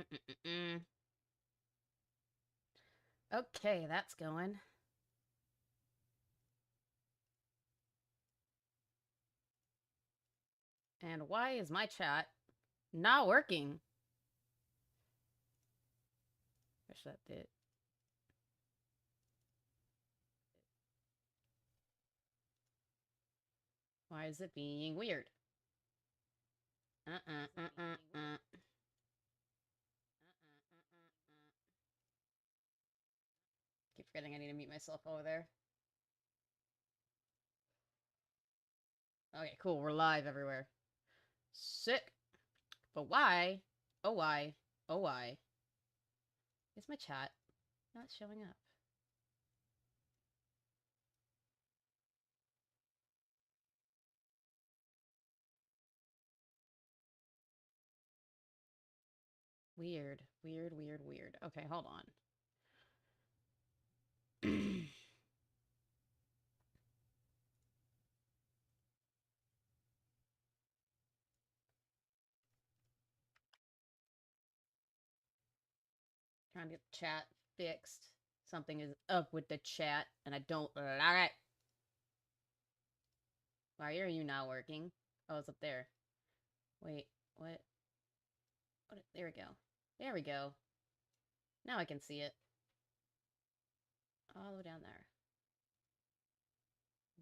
Mm-mm-mm-mm. Okay, that's going. And why is my chat not working? Wish that did. Why is it being weird? Uh-uh. Keep forgetting I need to mute myself over there. Okay, cool. We're live everywhere. Sick. But why? Oh, why? Oh, why? Is my chat not showing up? Weird. Weird, weird, weird. Okay, hold on. Trying to get the chat fixed. Something is up with the chat, and I don't like it. Why are you not working? Oh, it's up there. Wait, what? There we go. There we go. Now I can see it. All the way down there.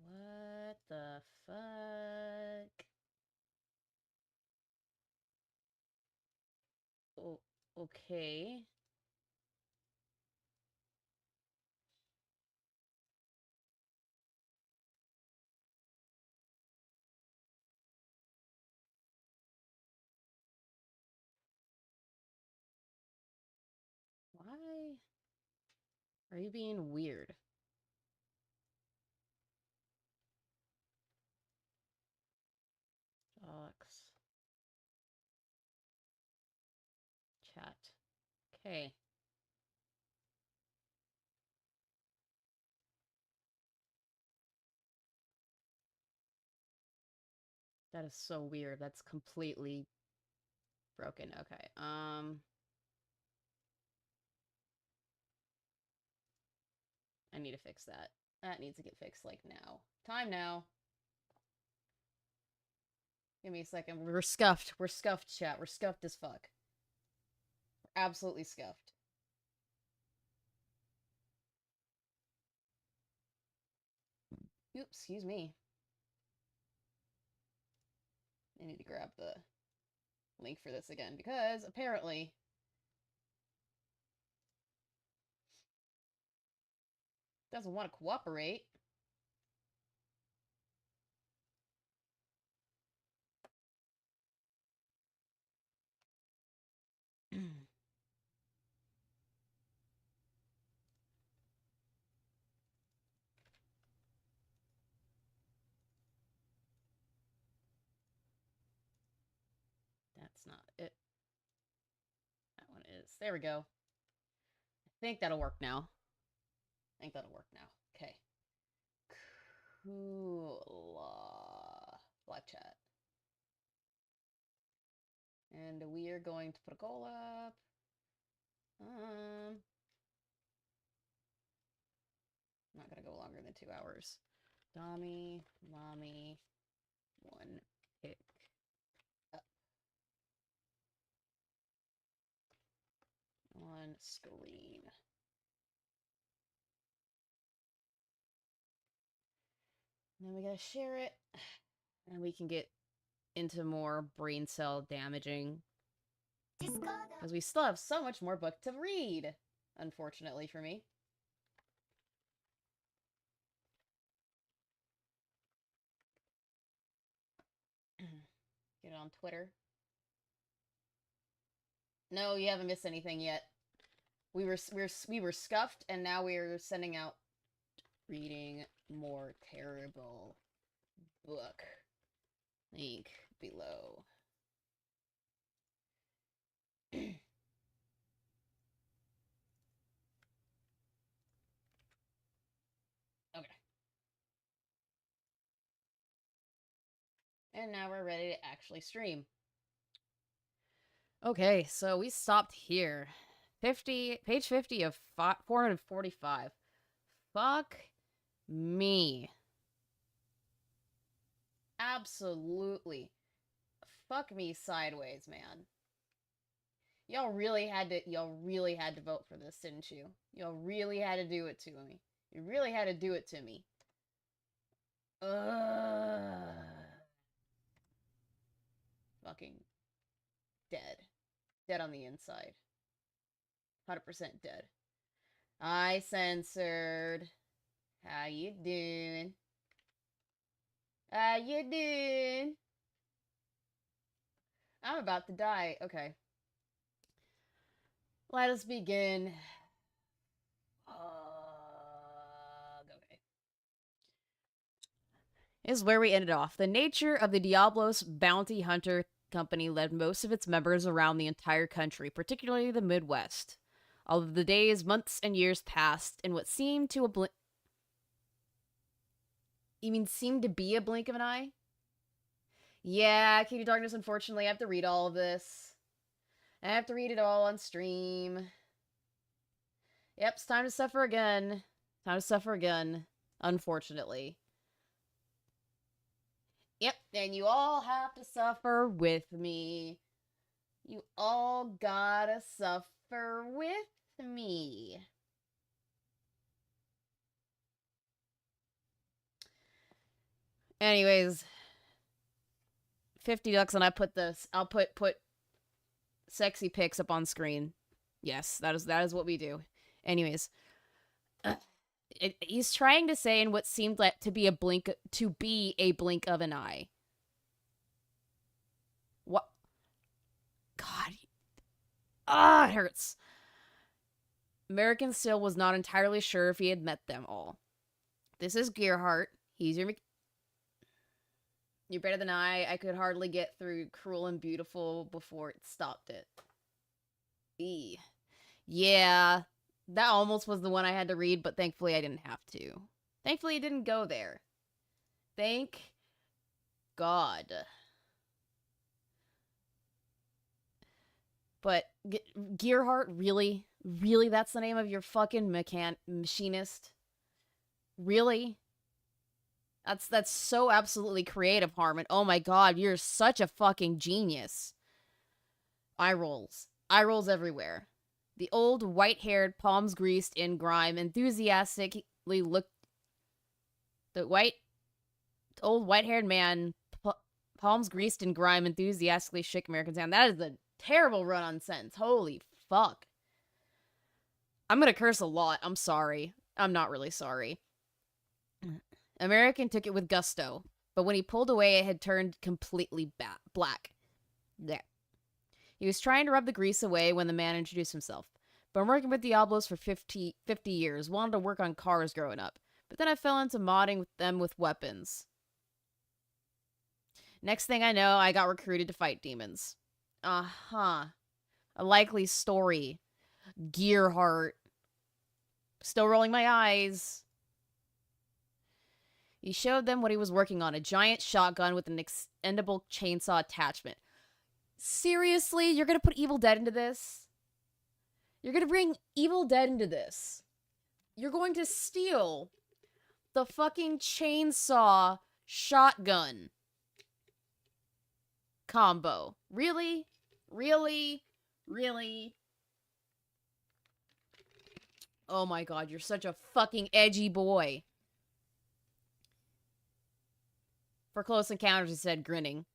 What the fuck? Oh, okay. Why are you being weird? Docs. Chat. Okay. That is so weird. That's completely broken. Okay. I need to fix that. That needs to get fixed like now. Time now. Give me a second. We're scuffed. We're scuffed, chat. We're scuffed as fuck. We're absolutely scuffed. Oops, excuse me. I need to grab the link for this again because apparently doesn't want to cooperate. That's not it. That one is. There we go. I think that'll work now. I think that'll work now. Okay. Cool. Live chat. And we are going to put a goal up. Not gonna go longer than 2 hours. Dommy, mommy, one pick up on screen. And then we gotta share it, and we can get into more brain cell damaging. Because we still have so much more book to read, unfortunately for me. Get it on Twitter. No, you haven't missed anything yet. We were scuffed, and now we're sending out reading more terrible book. Link below. Okay. And now we're ready to actually stream. Okay, so we stopped here. Page 50 of 445. Fuck me. Absolutely. Fuck me sideways, man. Y'all really had to vote for this, didn't you? Y'all really had to do it to me. You really had to do it to me. Ugh. Fucking dead. Dead on the inside. 100% dead. I censored. How you doing? How you doing? I'm about to die. Okay. Let us begin. Okay. This is where we ended off. The nature of the Diablos bounty hunter company led most of its members around the entire country, particularly the Midwest. Although the days, months, and years passed in what seemed to seemed to be a blink of an eye? Yeah, King of Darkness, unfortunately, I have to read all of this. I have to read it all on stream. Yep, it's time to suffer again. Time to suffer again, unfortunately. Yep, and you all have to suffer with me. You all gotta suffer with me. Anyways, 50 ducks and I'll put sexy pics up on screen. Yes, that is what we do. Anyways, he's trying to say in what seemed like to be a blink of an eye. What? God. It hurts. American still was not entirely sure if he had met them all. This is Gearhart. He's your... You're better than I. I could hardly get through Cruel and Beautiful before it stopped it. Yeah, that almost was the one I had to read, but thankfully I didn't have to. Thankfully it didn't go there. Thank God. But Gearhart, really? Really, that's the name of your fucking machinist? Really? That's so absolutely creative, Harman. Oh my god, you're such a fucking genius. Eye rolls. Eye rolls everywhere. The old, white-haired, palms greased in grime, enthusiastically looked... The old, white-haired man, palms greased in grime, enthusiastically shook American's hand. That is a terrible run-on sentence. Holy fuck. I'm gonna curse a lot. I'm sorry. I'm not really sorry. American took it with gusto, but when he pulled away, it had turned completely black. There. He was trying to rub the grease away when the man introduced himself. Been working with Diablos for 50 years. Wanted to work on cars growing up. But then I fell into modding them with weapons. Next thing I know, I got recruited to fight demons. Uh-huh. A likely story. Gearhart. Still rolling my eyes. He showed them what he was working on. A giant shotgun with an extendable chainsaw attachment. Seriously? You're gonna put Evil Dead into this? You're gonna bring Evil Dead into this? You're going to steal the fucking chainsaw shotgun combo. Really? Really? Really? Oh my god, you're such a fucking edgy boy. For close encounters, he said, grinning.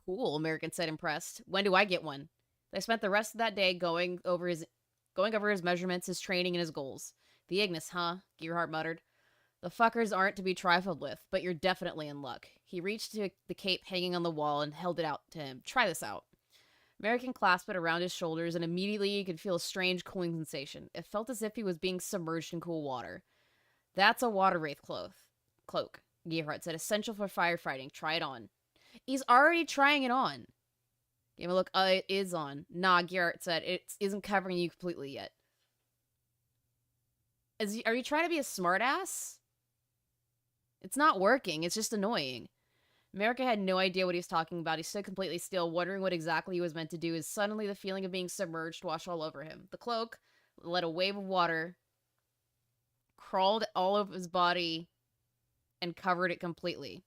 Cool, American said, impressed. When do I get one? They spent the rest of that day going over his measurements, his training, and his goals. The Ignis, huh? Gearhart muttered. The fuckers aren't to be trifled with, but you're definitely in luck. He reached to the cape hanging on the wall and held it out to him. Try this out. American clasped it around his shoulders, and immediately he could feel a strange cooling sensation. It felt as if he was being submerged in cool water. That's a water wraith cloak, Gearhart said. Essential for firefighting. Try it on. He's already trying it on. Give him a look. It is on. Nah, Gearhart said. It isn't covering you completely yet. Are you trying to be a smartass? It's not working. It's just annoying. America had no idea what he was talking about. He stood completely still, wondering what exactly he was meant to do, as suddenly the feeling of being submerged washed all over him. The cloak let a wave of water crawled all over his body and covered it completely.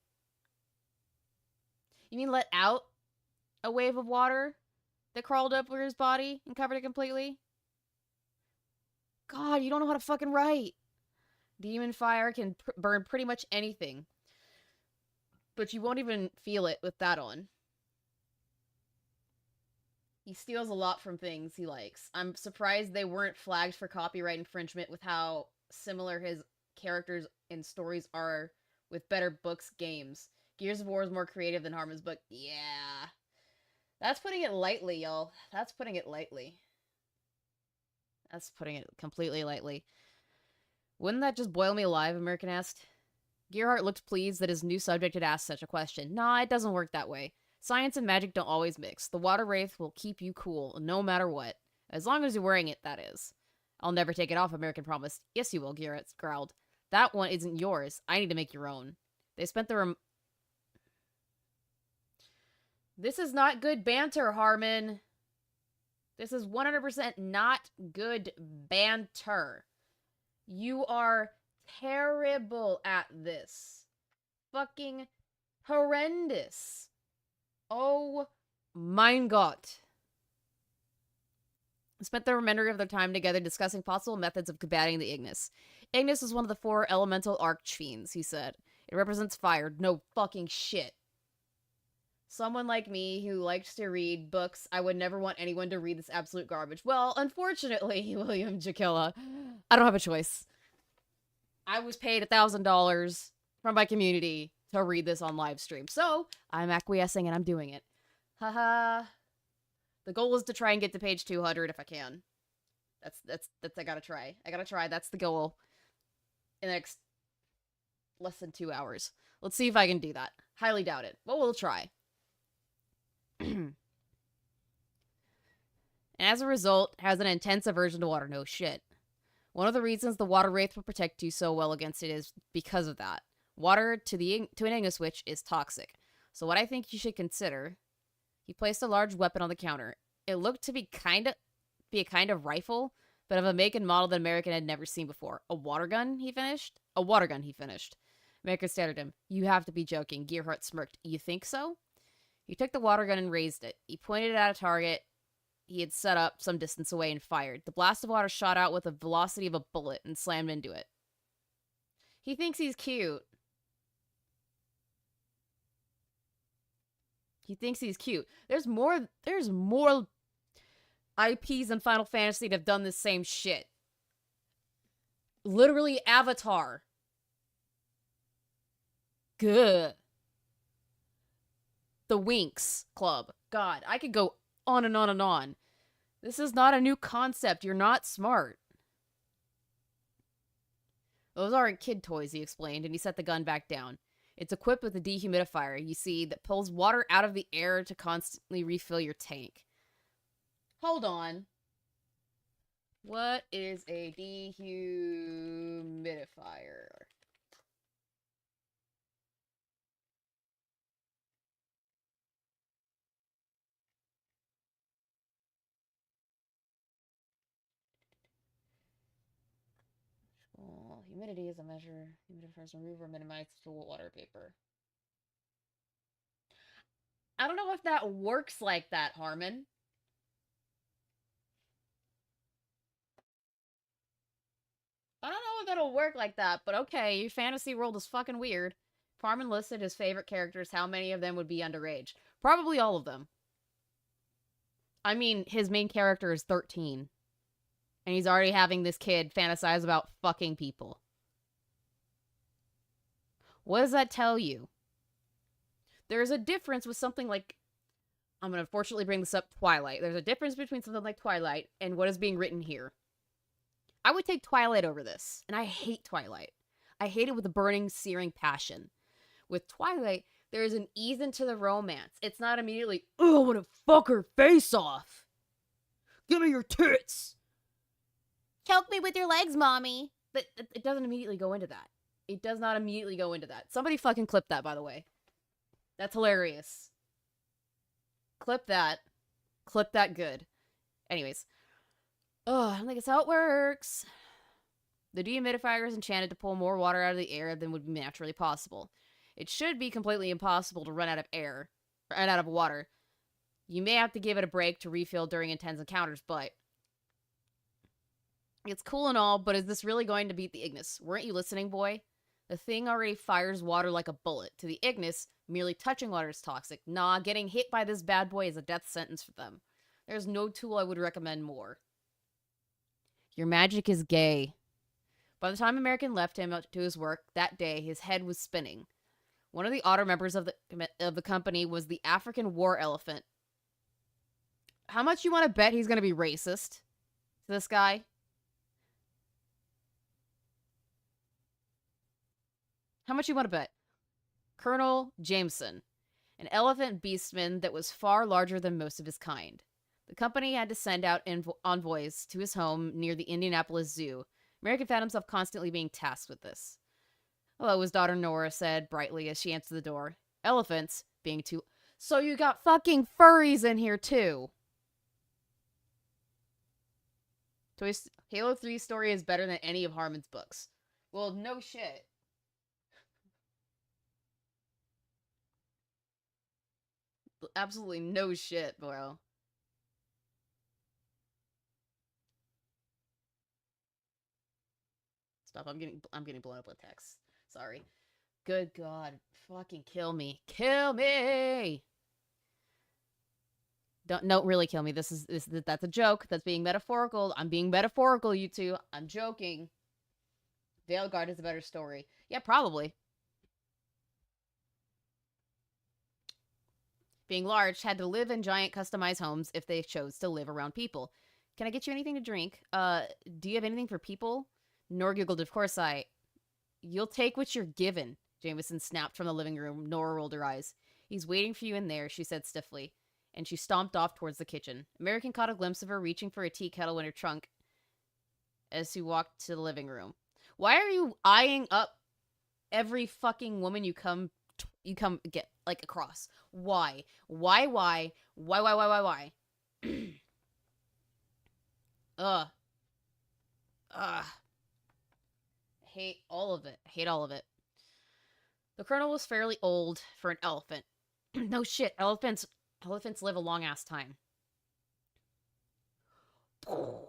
You mean let out a wave of water that crawled up over his body and covered it completely? God, you don't know how to fucking write. Demon fire can burn pretty much anything. But you won't even feel it with that on. He steals a lot from things he likes. I'm surprised they weren't flagged for copyright infringement with how similar his characters and stories are with better books, games. Gears of War is more creative than Harman's book. Yeah. That's putting it lightly, y'all. That's putting it lightly. That's putting it completely lightly. Wouldn't that just boil me alive, American asked. Gearhart looked pleased that his new subject had asked such a question. Nah, it doesn't work that way. Science and magic don't always mix. The water wraith will keep you cool, no matter what. As long as you're wearing it, that is. I'll never take it off, American promised. Yes, you will, Gearhart growled. That one isn't yours. I need to make your own. They spent the This is not good banter, Harman. This is 100% not good banter. You are terrible at this. Fucking horrendous. Oh mein Gott. Spent the remainder of their time together discussing possible methods of combating the Ignis. Ignis is one of the 4 elemental archfiends, he said. It represents fire. No fucking shit. Someone like me who likes to read books, I would never want anyone to read this absolute garbage. Well, unfortunately, William Jakilla, I don't have a choice. I was paid $1,000 from my community to read this on live stream. So, I'm acquiescing and I'm doing it. Haha. The goal is to try and get to page 200 if I can. That's I gotta try. That's the goal. In the next less than 2 hours. Let's see if I can do that. Highly doubt it, but we'll try. And as a result, has an intense aversion to water. No shit. One of the reasons the water wraith will protect you so well against it is because of that. Water to an Ignis witch is toxic. So what I think you should consider. He placed a large weapon on the counter. It looked to be a kind of rifle, but of a make and model that American had never seen before. A water gun, he finished. American stared at him. You have to be joking. Gearhart smirked. You think so? He took the water gun and raised it. He pointed it at a target he had set up some distance away and fired. The blast of water shot out with the velocity of a bullet and slammed into it. He thinks he's cute. There's more IPs in Final Fantasy that have done this same shit. Literally Avatar. Good. The Winx Club. God, I could go on and on and on. This is not a new concept. You're not smart. Those aren't kid toys, he explained, and he set the gun back down. It's equipped with a dehumidifier, you see, that pulls water out of the air to constantly refill your tank. Hold on. What is a dehumidifier? Well, humidity is a measure. Humidifiers remove or minimize the water vapor. I don't know if that works like that, Harman. I don't know if that'll work like that, but okay, your fantasy world is fucking weird. Harman listed his favorite characters, how many of them would be underage? Probably all of them. I mean, his main character is 13. And he's already having this kid fantasize about fucking people. What does that tell you? There's a difference with something like... I'm going to unfortunately bring this up, Twilight. There's a difference between something like Twilight and what is being written here. I would take Twilight over this. And I hate Twilight. I hate it with a burning, searing passion. With Twilight, there is an ease into the romance. It's not immediately, oh, I want to fuck her face off. Give me your tits. Choke me with your legs, mommy. But it doesn't immediately go into that. It does not immediately go into that. Somebody fucking clip that, by the way. That's hilarious. Clip that. Clip that good. Anyways. Oh, I don't think it's how it works. The dehumidifier is enchanted to pull more water out of the air than would be naturally possible. It should be completely impossible to run out of air. Run out of water. You may have to give it a break to refill during intense encounters, but... It's cool and all, but is this really going to beat the Ignis? Weren't you listening, boy? The thing already fires water like a bullet. To the Ignis, merely touching water is toxic. Nah, getting hit by this bad boy is a death sentence for them. There's no tool I would recommend more. Your magic is gay. By the time American left him to his work that day, his head was spinning. One of the otter members of the company was the African war elephant. How much you want to bet he's going to be racist? This guy? How much you want to bet? Colonel Jameson, an elephant beastman that was far larger than most of his kind. The company had to send out envoys to his home near the Indianapolis Zoo. American found himself constantly being tasked with this. Hello, his daughter Nora said brightly as she answered the door. Elephants, being too... So you got fucking furries in here, too! Halo 3 story is better than any of Harman's books. Well, no shit. Absolutely no shit, bro. Stop, I'm getting blown up with text. Sorry. Good God. Fucking kill me. Kill me! Don't really kill me. That's a joke. That's being metaphorical. I'm being metaphorical, you two. I'm joking. Veilguard is a better story. Yeah, probably. Being large, had to live in giant customized homes if they chose to live around people. Can I get you anything to drink? Do you have anything for people? Nora giggled. Of course You'll take what you're given. Jameson snapped from the living room. Nora rolled her eyes. He's waiting for you in there, she said stiffly. And she stomped off towards the kitchen. American caught a glimpse of her reaching for a tea kettle in her trunk as he walked to the living room. Why are you eyeing up every fucking woman you come get, like, across? Why? Why? Ugh. Hate all of it. The colonel was fairly old for an elephant. No shit, elephants live a long-ass time.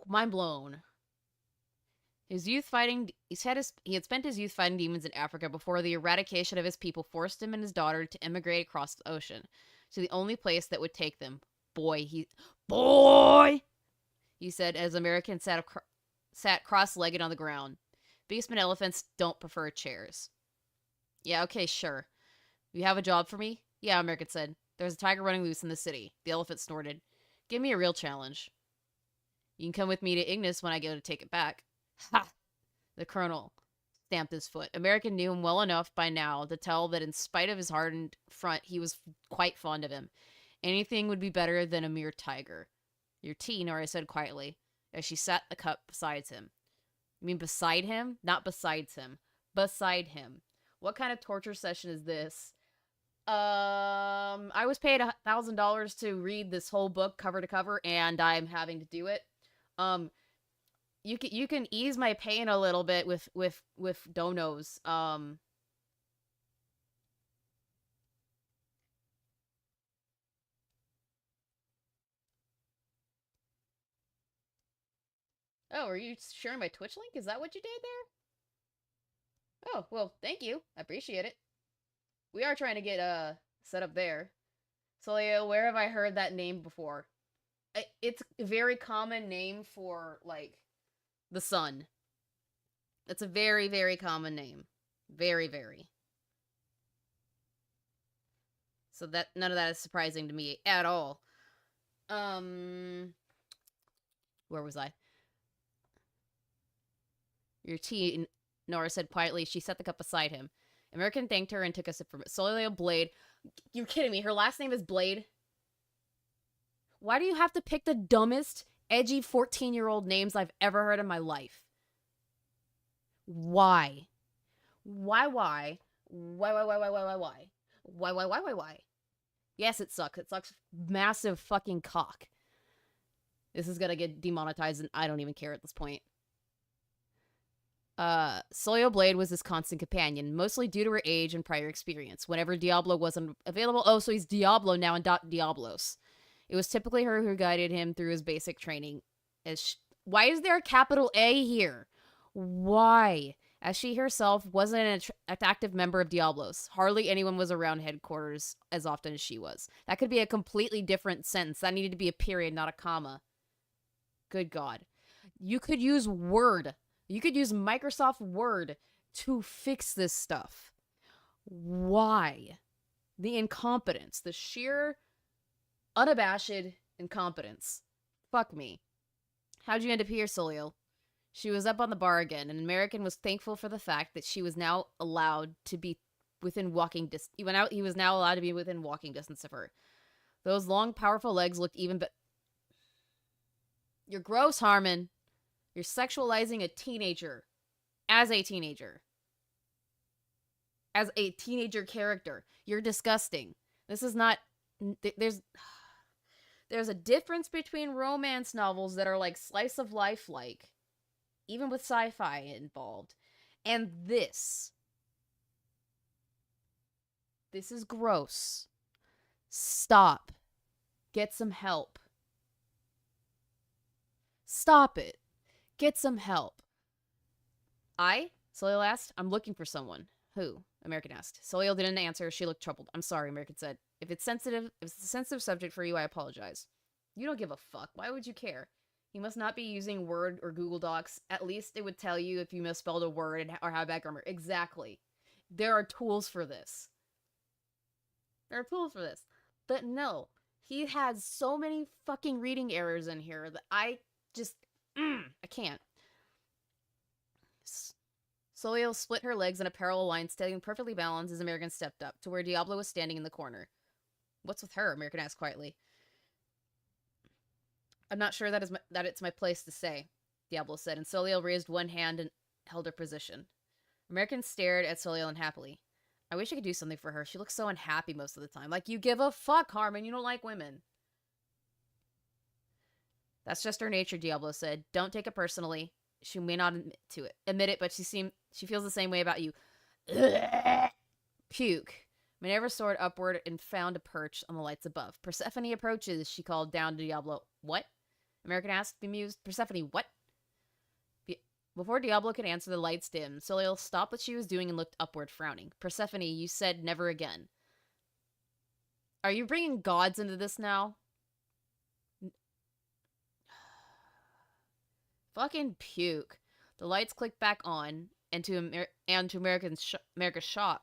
Mind blown. He had spent his youth fighting demons in Africa before the eradication of his people forced him and his daughter to emigrate across the ocean to the only place that would take them. Boy, he said as American sat cross-legged on the ground. Beastmen elephants don't prefer chairs. Yeah, okay, sure. You have a job for me? Yeah, American said. There's a tiger running loose in the city. The elephant snorted. Give me a real challenge. You can come with me to Ignis when I go to take it back. Ha! The colonel stamped his foot. American knew him well enough by now to tell that in spite of his hardened front, he was quite fond of him. Anything would be better than a mere tiger. Your tea, Nora said quietly, as she sat the cup beside him. You mean beside him? Not besides him. Beside him. What kind of torture session is this? I was paid $1,000 to read this whole book cover to cover, and I'm having to do it. You can ease my pain a little bit with Donos. Oh, are you sharing my Twitch link? Is that what you did there? Oh, well, thank you. I appreciate it. We are trying to get set up there. So, where have I heard that name before? It's a very common name for, like, the sun. It's a very, very common name. Very, very. So that none of that is surprising to me at all. Where was I? Your tea, Nora said quietly. She set the cup beside him. American thanked her and took a sip from it. Solio Blade. You're kidding me. Her last name is Blade? Why do you have to pick the dumbest, edgy 14-year-old names I've ever heard in my life? Why? Why? Why? Yes, it sucks. It sucks. Massive fucking cock. This is gonna get demonetized, and I don't even care at this point. Soyo Blade was his constant companion, mostly due to her age and prior experience. Whenever Diablo wasn't available, oh, so he's Diablo now and Diablos. It was typically her who guided him through his basic training. Why is there a capital A here? Why? As she herself wasn't an active member of Diablos. Hardly anyone was around headquarters as often as she was. That could be a completely different sentence. That needed to be a period, not a comma. Good God. You could use Word. You could use Microsoft Word to fix this stuff. Why? The incompetence. The sheer, unabashed incompetence. Fuck me. How'd you end up here, Solio? She was up on the bar again, and American was thankful for the fact that she was now allowed to be within walking distance. He was now allowed to be within walking distance of her. Those long, powerful legs looked even better. You're gross, Harman. You're sexualizing a teenager. As a teenager. As a teenager character. You're disgusting. This is not... There's a difference between romance novels that are like slice of life-like, even with sci-fi involved, and this. This is gross. Stop. Get some help. Stop it. Get some help. Soil asked. I'm looking for someone. Who? American asked. Soil didn't answer. She looked troubled. I'm sorry, American said. If it's a sensitive subject for you, I apologize. You don't give a fuck. Why would you care? You must not be using Word or Google Docs. At least it would tell you if you misspelled a word or have bad grammar. Exactly. There are tools for this. But no. He has so many fucking reading errors in here that I just... I can't. Solio split her legs in a parallel line, staying perfectly balanced as American stepped up to where Diablo was standing in the corner. What's with her? American asked quietly. I'm not sure that it's my place to say, Diablo said, and Solio raised one hand and held her position. American stared at Solio unhappily. I wish I could do something for her. She looks so unhappy most of the time. Like, you give a fuck, Harman. You don't like women. That's just her nature, Diablo said. Don't take it personally. She may not admit it, but she feels the same way about you. Puke. Minerva soared upward and found a perch on the lights above. Persephone approaches, she called down to Diablo. What? American asked, bemused. Persephone, what? Before Diablo could answer, the lights dimmed. Solio stopped what she was doing and looked upward, frowning. Persephone, you said never again. Are you bringing gods into this now? Fucking puke. The lights clicked back on, and to American's shock,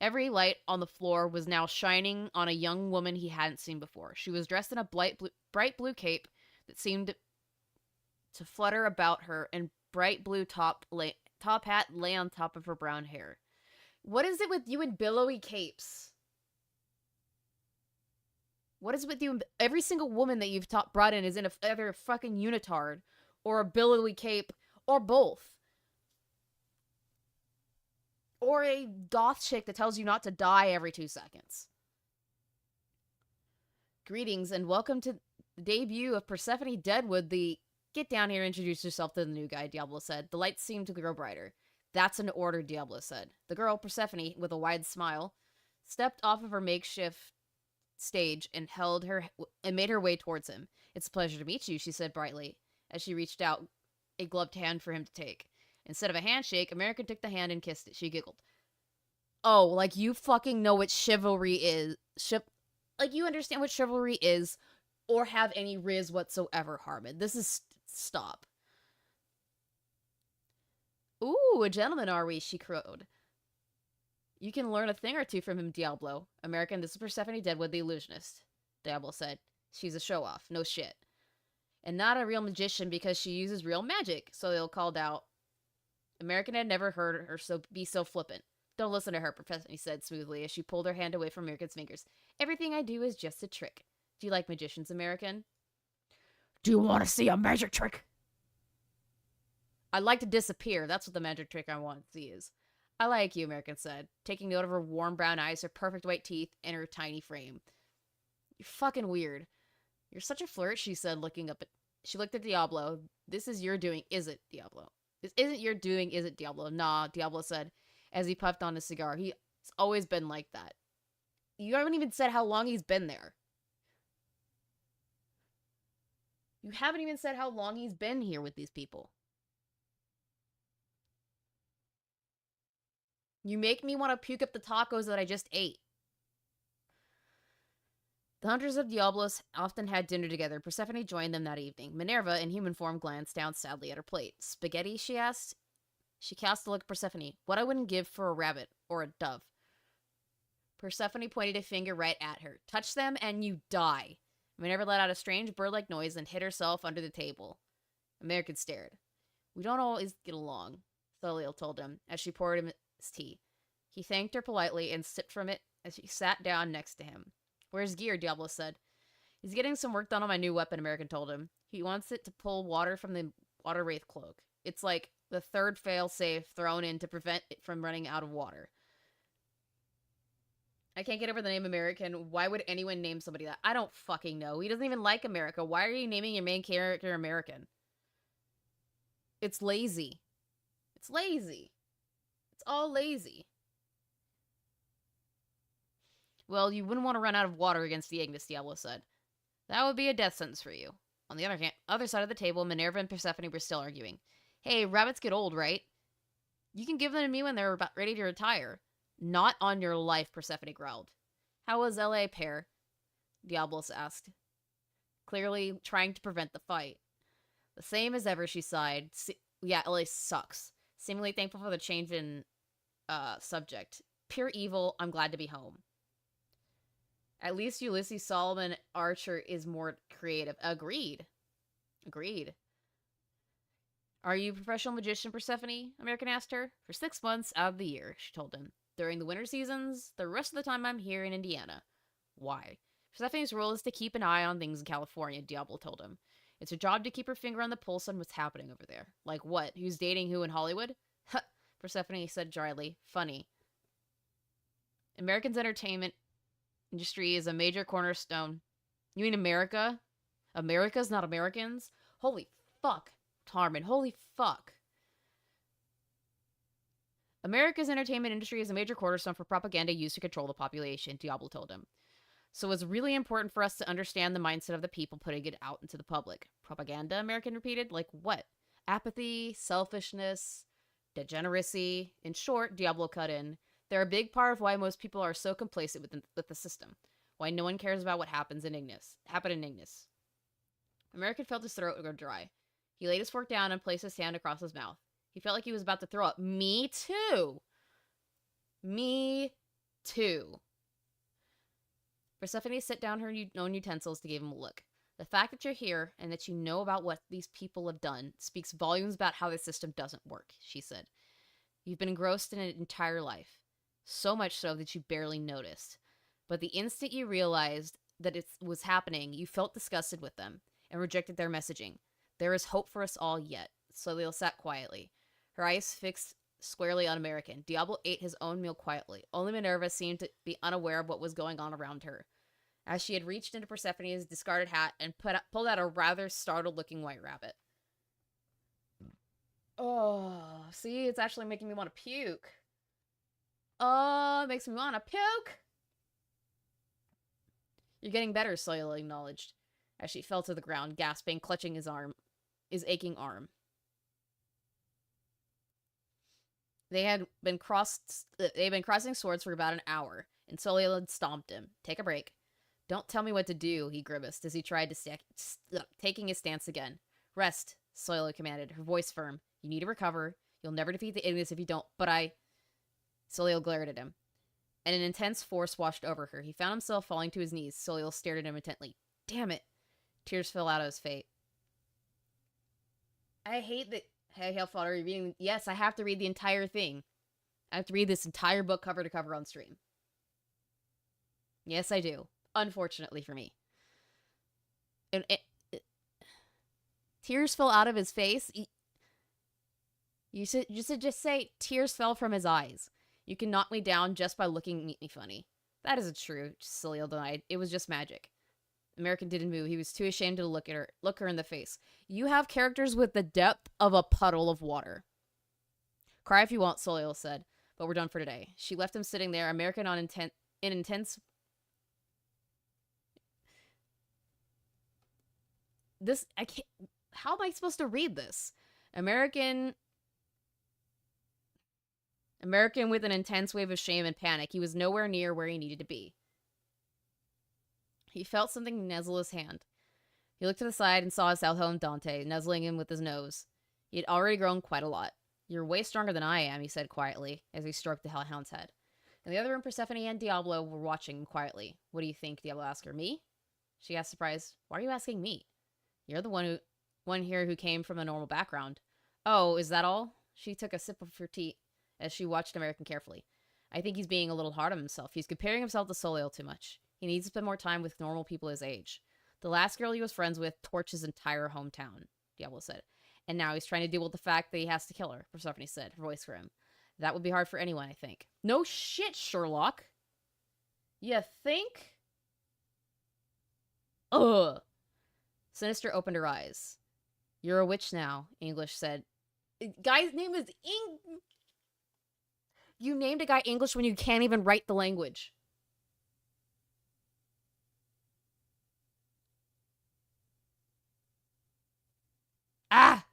every light on the floor was now shining on a young woman he hadn't seen before. She was dressed in a bright blue cape that seemed to flutter about her, and bright blue top hat lay on top of her brown hair. What is it with you and billowy capes? What is with you? Every single woman that you've brought in is in either a fucking unitard or a billowy cape or both. Or a goth chick that tells you not to die every 2 seconds. Greetings and welcome to the debut of Persephone Deadwood, the... Get down here and introduce yourself to the new guy, Diablo said. The lights seemed to grow brighter. That's an order, Diablo said. The girl, Persephone, with a wide smile, stepped off of her makeshift stage and made her way towards him. It's a pleasure to meet you, she said brightly, as she reached out a gloved hand for him to take. Instead of a handshake, American took the hand and kissed it. She giggled. Oh, like you fucking know what chivalry is. Like you understand what chivalry is or have any riz whatsoever, Harman. This is... Stop. Ooh, a gentleman are we, she crowed. You can learn a thing or two from him, Diablo. American, this is Persephone Deadwood, the illusionist, Diablo said. She's a show-off, no shit. And not a real magician because she uses real magic, Solio called out. American had never heard her be so flippant. Don't listen to her, Persephone said smoothly as she pulled her hand away from American's fingers. Everything I do is just a trick. Do you like magicians, American? Do you want to see a magic trick? I'd like to disappear. That's what the magic trick I want to see is. I like you, American said, taking note of her warm brown eyes, her perfect white teeth, and her tiny frame. You're fucking weird. You're such a flirt, she said, looking up at... She looked at Diablo. This is your doing, is it, Diablo? This isn't your doing, is it, Diablo? Nah, Diablo said, as he puffed on his cigar. He's always been like that. You haven't even said how long he's been there. You haven't even said how long he's been here with these people. You make me want to puke up the tacos that I just ate. The hunters of Diablos often had dinner together. Persephone joined them that evening. Minerva, in human form, glanced down sadly at her plate. Spaghetti, she asked. She cast a look at Persephone. What I wouldn't give for a rabbit or a dove. Persephone pointed a finger right at her. Touch them and you die. Minerva let out a strange bird-like noise and hid herself under the table. American stared. We don't always get along, Soliel told him, as she poured him his tea. He thanked her politely and sipped from it as she sat down next to him. Where's Gear? Diablo said. He's getting some work done on my new weapon, American told him. He wants it to pull water from the water wraith cloak. It's like the third fail-safe thrown in to prevent it from running out of water. I can't get over the name American. Why would anyone name somebody that? I don't fucking know. He doesn't even like America. Why are you naming your main character American? It's lazy. It's lazy. It's all lazy. Well, you wouldn't want to run out of water against the Ignis, Diablo said. That would be a death sentence for you. On the other side of the table, Minerva and Persephone were still arguing. Hey, rabbits get old, right? You can give them to me when they're about ready to retire. Not on your life, Persephone growled. How was L.A., pair? Diablos asked, clearly trying to prevent the fight. The same as ever, she sighed. Yeah, L.A. sucks. Seemingly thankful for the change in subject. Pure evil, I'm glad to be home. At least Ulysses Solomon Archer is more creative. Agreed. Are you a professional magician, Persephone? American asked her. For 6 months out of the year, she told him. During the winter seasons, the rest of the time I'm here in Indiana. Why? Persephone's role is to keep an eye on things in California, Diablo told him. It's her job to keep her finger on the pulse on what's happening over there. Like what? Who's dating who in Hollywood? Huh, Persephone said dryly. Funny. American's entertainment industry is a major cornerstone. You mean America? America's not Americans? Holy fuck, Harman. Holy fuck. America's entertainment industry is a major cornerstone for propaganda used to control the population, Diablo told him. So it's really important for us to understand the mindset of the people putting it out into the public. Propaganda, American repeated? Like what? Apathy, selfishness, degeneracy. In short, Diablo cut in. They're a big part of why most people are so complacent with the system. Why no one cares about what happens in Ignis. American felt his throat go dry. He laid his fork down and placed his hand across his mouth. He felt like he was about to throw up. Me too. Me too. Persephone set down her own utensils to give him a look. The fact that you're here and that you know about what these people have done speaks volumes about how the system doesn't work, she said. You've been engrossed in an entire life. So much so that you barely noticed. But the instant you realized that it was happening, you felt disgusted with them and rejected their messaging. There is hope for us all yet. Soliel sat quietly, her eyes fixed squarely on American. Diablo ate his own meal quietly. Only Minerva seemed to be unaware of what was going on around her. As she had reached into Persephone's discarded hat and pulled out a rather startled-looking white rabbit. Oh, see, it's actually making me want to puke. Oh, it makes me want to puke. You're getting better, Soliel acknowledged, as she fell to the ground, gasping, clutching his aching arm. They had been crossing swords for about an hour, and Soliel had stomped him. Take a break. Don't tell me what to do, he grimaced as he tried to taking his stance again. Rest, Soliel commanded, her voice firm. You need to recover. You'll never defeat the Ignis if you don't, but Soliel glared at him, and an intense force washed over her. He found himself falling to his knees. Soliel stared at him intently. Damn it. Tears fell out of his face. I hate that. Hey, Hellfire, are you reading? Yes, I have to read the entire thing. I have to read this entire book cover to cover on stream. Yes, I do. Unfortunately for me. And tears fell out of his face. You should just say tears fell from his eyes. You can knock me down just by looking at me funny. That isn't true, Celil denied. It was just magic. American didn't move. He was too ashamed to look her in the face. You have characters with the depth of a puddle of water. Cry if you want, Celil said, but we're done for today. She left him sitting there, American in intense. I can't. How am I supposed to read this? American with an intense wave of shame and panic. He was nowhere near where he needed to be. He felt something nuzzle his hand. He looked to the side and saw his hellhound Dante nuzzling him with his nose. He had already grown quite a lot. You're way stronger than I am, he said quietly, as he stroked the hellhound's head. In the other room, Persephone and Diablo were watching him quietly. What do you think? Diablo asked her. Me? She asked, surprised. Why are you asking me? You're the one here who came from a normal background. Oh, is that all? She took a sip of her tea as she watched American carefully. I think he's being a little hard on himself. He's comparing himself to Solio too much. He needs to spend more time with normal people his age. The last girl he was friends with torched his entire hometown, Diablo said. And now he's trying to deal with the fact that he has to kill her, Persephone said, her voice grim. That would be hard for anyone, I think. No shit, Sherlock. You think? Ugh. Sinister opened her eyes. You're a witch now, English said. Guy's name is You named a guy English when you can't even write the language. Ah!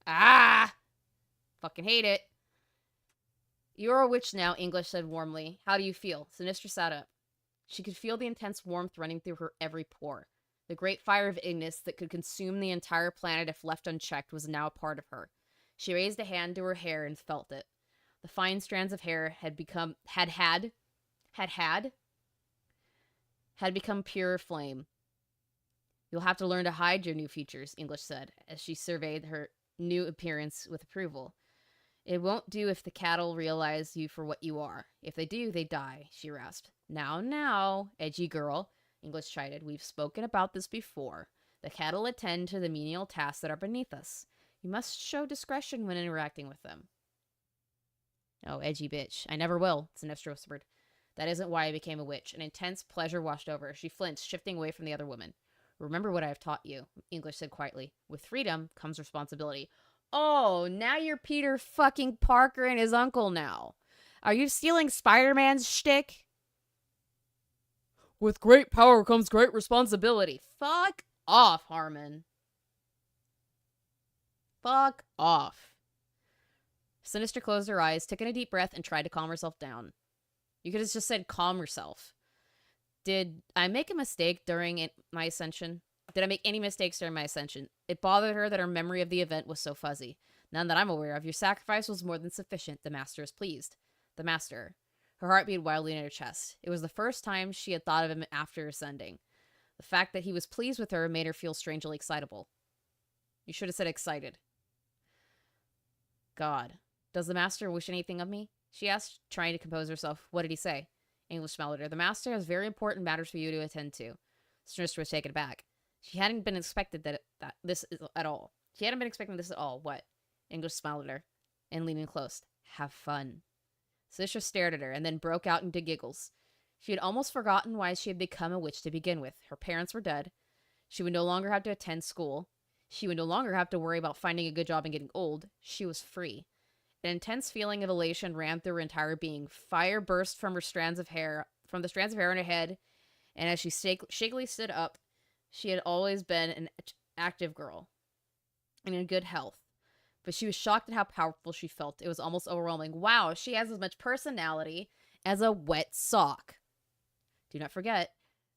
Ah! Fucking hate it. You're a witch now, English said warmly. How do you feel? Sinister sat up. She could feel the intense warmth running through her every pore. The great fire of Ignis that could consume the entire planet if left unchecked was now a part of her. She raised a hand to her hair and felt it. The fine strands of hair had become pure flame. You'll have to learn to hide your new features, English said, as she surveyed her new appearance with approval. It won't do if the cattle realize you for what you are. If they do, they die, she rasped. Now, edgy girl, English chided. We've spoken about this before. The cattle attend to the menial tasks that are beneath us. You must show discretion when interacting with them. Oh, edgy bitch. I never will, Sinestro whispered. That isn't why I became a witch. An intense pleasure washed over her. She flinched, shifting away from the other woman. Remember what I have taught you, English said quietly. With freedom comes responsibility. Oh, now you're Peter fucking Parker and his uncle now. Are you stealing Spider-Man's shtick? With great power comes great responsibility. Fuck off, Harman. Fuck off. Sinister closed her eyes, took in a deep breath, and tried to calm herself down. You could have just said calm yourself. Did I make a mistake during my ascension? Did I make any mistakes during my ascension? It bothered her that her memory of the event was so fuzzy. None that I'm aware of. Your sacrifice was more than sufficient. The master is pleased. The master. Her heart beat wildly in her chest. It was the first time she had thought of him after ascending. The fact that he was pleased with her made her feel strangely excitable. You should have said excited. God. Does the master wish anything of me? She asked, trying to compose herself. What did he say? English smiled at her. The master has very important matters for you to attend to. Sinister was taken aback. She hadn't been expected this at all. She hadn't been expecting this at all. What? English smiled at her and leaning close. Have fun. Sinister stared at her and then broke out into giggles. She had almost forgotten why she had become a witch to begin with. Her parents were dead. She would no longer have to attend school. She would no longer have to worry about finding a good job and getting old. She was free. An intense feeling of elation ran through her entire being. Fire burst from the strands of hair in her head, and as she shakily stood up, she had always been an active girl and in good health. But she was shocked at how powerful she felt. It was almost overwhelming. Wow, she has as much personality as a wet sock. Do not forget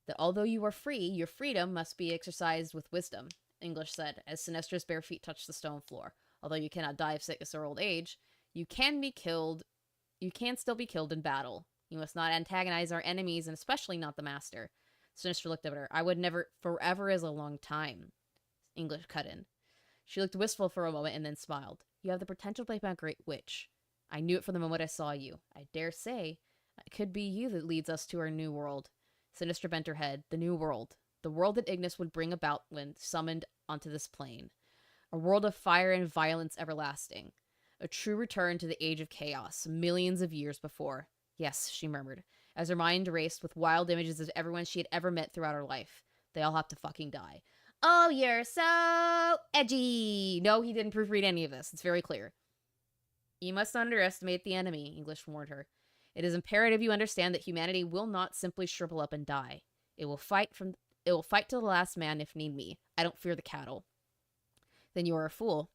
that although you are free, your freedom must be exercised with wisdom, English said, as Sinistra's bare feet touched the stone floor. Although you cannot die of sickness or old age, you can still be killed in battle. You must not antagonize our enemies, and especially not the master. Sinister looked up at her. I would never. Forever is a long time, English cut in. She looked wistful for a moment and then smiled. You have the potential to become a great witch. I knew it from the moment I saw you. I dare say it could be you that leads us to our new world. Sinister bent her head. The new world. The world that Ignis would bring about when summoned onto this plane. A A world of fire and violence everlasting. A true return to the age of chaos, millions of years before. Yes, she murmured, as her mind raced with wild images of everyone she had ever met throughout her life. They all have to fucking die. Oh, you're so edgy! No, he didn't proofread any of this. It's very clear. You must underestimate the enemy, English warned her. It is imperative you understand that humanity will not simply shrivel up and die. It will fight to the last man if need be. I don't fear the cattle. Then you are a fool.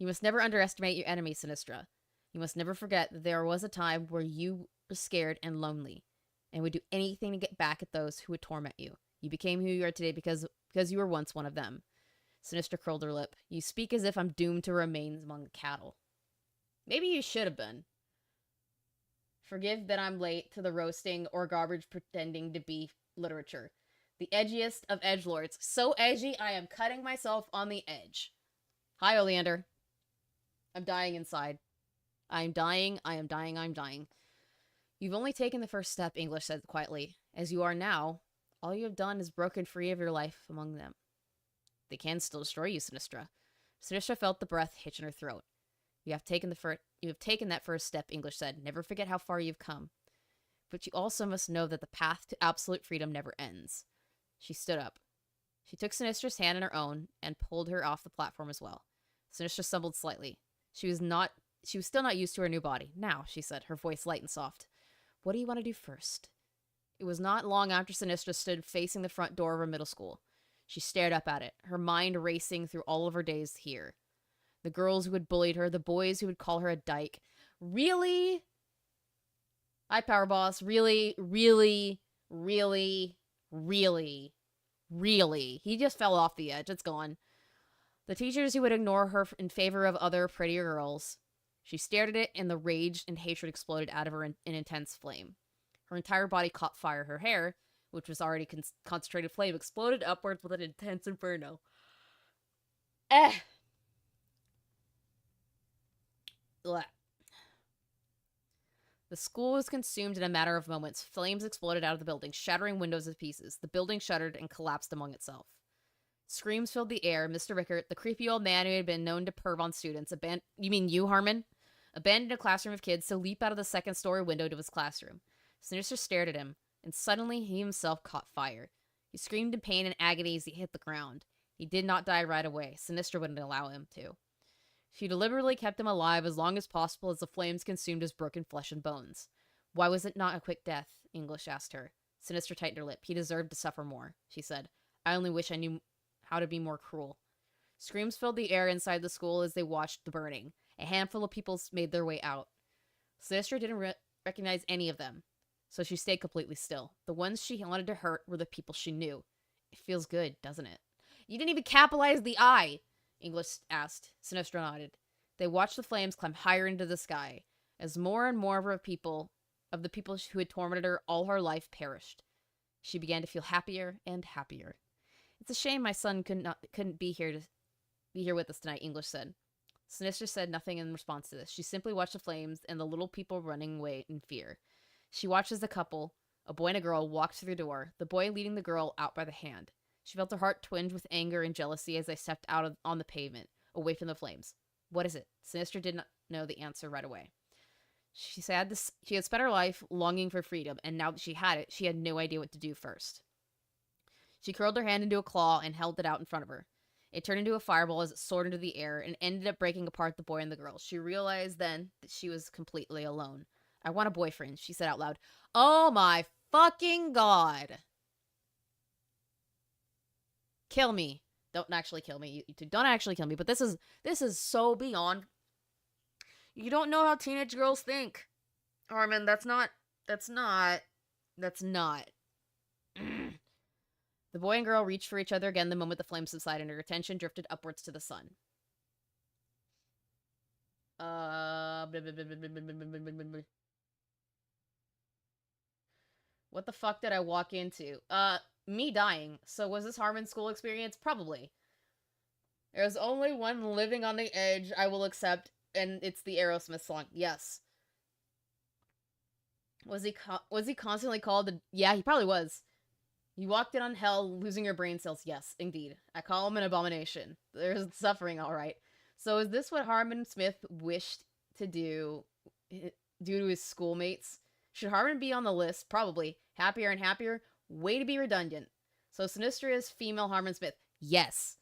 You must never underestimate your enemy, Sinistra. You must never forget that there was a time where you were scared and lonely, and would do anything to get back at those who would torment you. You became who you are today because you were once one of them. Sinistra curled her lip. You speak as if I'm doomed to remain among the cattle. Maybe you should have been. Forgive that I'm late to the roasting or garbage pretending to be literature. The edgiest of edgelords. So edgy, I am cutting myself on the edge. Hi, Oleander. I'm dying inside. I'm dying. You've only taken the first step, English said quietly. As you are now, all you have done is broken free of your life among them. They can still destroy you, Sinistra. Sinistra felt the breath hitch in her throat. You have taken that first step, English said. Never forget how far you've come. But you also must know that the path to absolute freedom never ends. She stood up. She took Sinistra's hand in her own and pulled her off the platform as well. Sinistra stumbled slightly. She was still not used to her new body. Now, she said, her voice light and soft. What do you want to do first? It was not long after Sinistra stood facing the front door of her middle school. She stared up at it, her mind racing through all of her days here. The girls who had bullied her, the boys who would call her a dyke. Really? Hi, Power Boss. Really? He just fell off the edge. It's gone. The teachers who would ignore her in favor of other, prettier girls. She stared at it, and the rage and hatred exploded out of her in intense flame. Her entire body caught fire. Her hair, which was already concentrated flame, exploded upwards with an intense inferno. Blech. The school was consumed in a matter of moments. Flames exploded out of the building, shattering windows to pieces. The building shuddered and collapsed among itself. Screams filled the air. Mr. Rickert, the creepy old man who had been known to perv on students, you mean you, Harman? Abandoned a classroom of kids to leap out of the second-story window to his classroom. Sinister stared at him, and suddenly he himself caught fire. He screamed in pain and agony as he hit the ground. He did not die right away. Sinister wouldn't allow him to. She deliberately kept him alive as long as possible as the flames consumed his broken flesh and bones. Why was it not a quick death? English asked her. Sinister tightened her lip. He deserved to suffer more, she said. I only wish I knew how to be more cruel. Screams filled the air inside the school as they watched the burning. A handful of people made their way out. Sinister didn't recognize any of them, so she stayed completely still. The ones she wanted to hurt were the people she knew. It feels good, doesn't it? You didn't even capitalize the I, English asked. Sinistra nodded. They watched the flames climb higher into the sky, as more and more of the people who had tormented her all her life perished. She began to feel happier and happier. It's a shame my son couldn't be here with us tonight, English said. Sinister said nothing in response to this. She simply watched the flames and the little people running away in fear. She watched as the couple, a boy and a girl, walked through the door, the boy leading the girl out by the hand. She felt her heart twinge with anger and jealousy as they stepped out on the pavement, away from the flames. What is it? Sinister did not know the answer right away. She had spent her life longing for freedom, and now that she had it, she had no idea what to do first. She curled her hand into a claw and held it out in front of her. It turned into a fireball as it soared into the air and ended up breaking apart the boy and the girl. She realized then that she was completely alone. I want a boyfriend, she said out loud. Oh my fucking god. Kill me. Don't actually kill me. You two don't actually kill me, but this is so beyond. You don't know how teenage girls think. Harman, that's not. The boy and girl reached for each other again the moment the flames subsided and her attention drifted upwards to the sun. What the fuck did I walk into? Me dying. So was this Harman school experience? Probably. There's only one living on the edge I will accept, and it's the Aerosmith song. Yes. Was he constantly called the... Yeah, he probably was. You walked in on hell, losing your brain cells. Yes, indeed. I call him an abomination. There's suffering, alright. So is this what Harman Smith wished to do due to his schoolmates? Should Harman be on the list? Probably. Happier and happier? Way to be redundant. So Sinistra is female Harman Smith. Yes.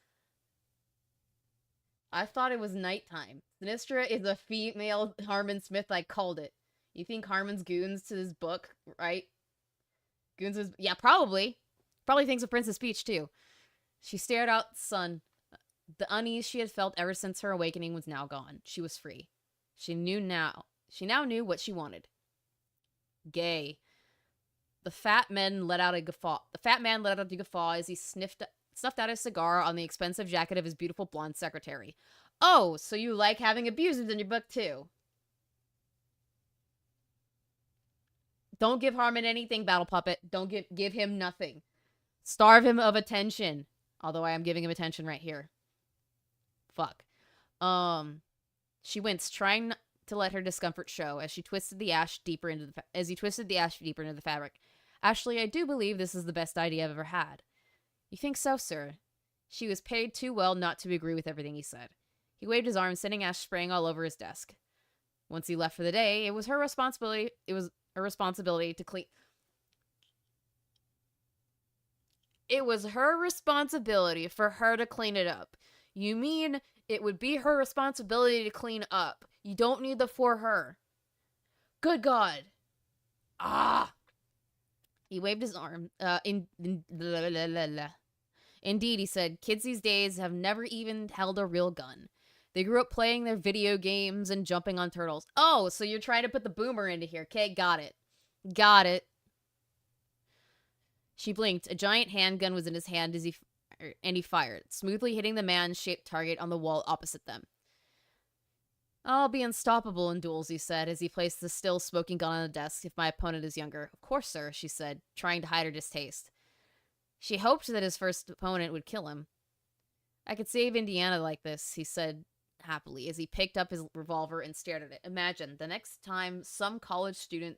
I thought it was nighttime. Sinistra is a female Harman Smith. I called it. You think Harman's goons to this book, right? Goons is... Yeah, probably. Probably thinks of Princess Peach, too. She stared out the sun. The unease she had felt ever since her awakening was now gone. She was free. She now knew what she wanted. Gay. The fat man let out a guffaw as he snuffed out his cigar on the expensive jacket of his beautiful blonde secretary. Oh, so you like having abusers in your book, too. Don't give Harman anything, Battle Puppet. Don't give him nothing. Starve him of attention. Although I am giving him attention right here. Fuck. She winced, trying to let her discomfort show as he twisted the ash deeper into the fabric. Ashley, I do believe this is the best idea I've ever had. You think so, sir? She was paid too well not to agree with everything he said. He waved his arm, sending ash spraying all over his desk. Once he left for the day, it was her responsibility to clean. It was her responsibility for her to clean it up. You mean it would be her responsibility to clean up? You don't need the for her. Good God. Ah. He waved his arm. Indeed, he said, kids these days have never even held a real gun. They grew up playing their video games and jumping on turtles. Oh, so you're trying to put the boomer into here. Okay, got it. Got it. She blinked. A giant handgun was in his hand as he fired, smoothly hitting the man-shaped target on the wall opposite them. I'll be unstoppable in duels, he said, as he placed the still smoking gun on the desk if my opponent is younger. Of course, sir, she said, trying to hide her distaste. She hoped that his first opponent would kill him. I could save Indiana like this, he said happily, as he picked up his revolver and stared at it. Imagine, the next time some college student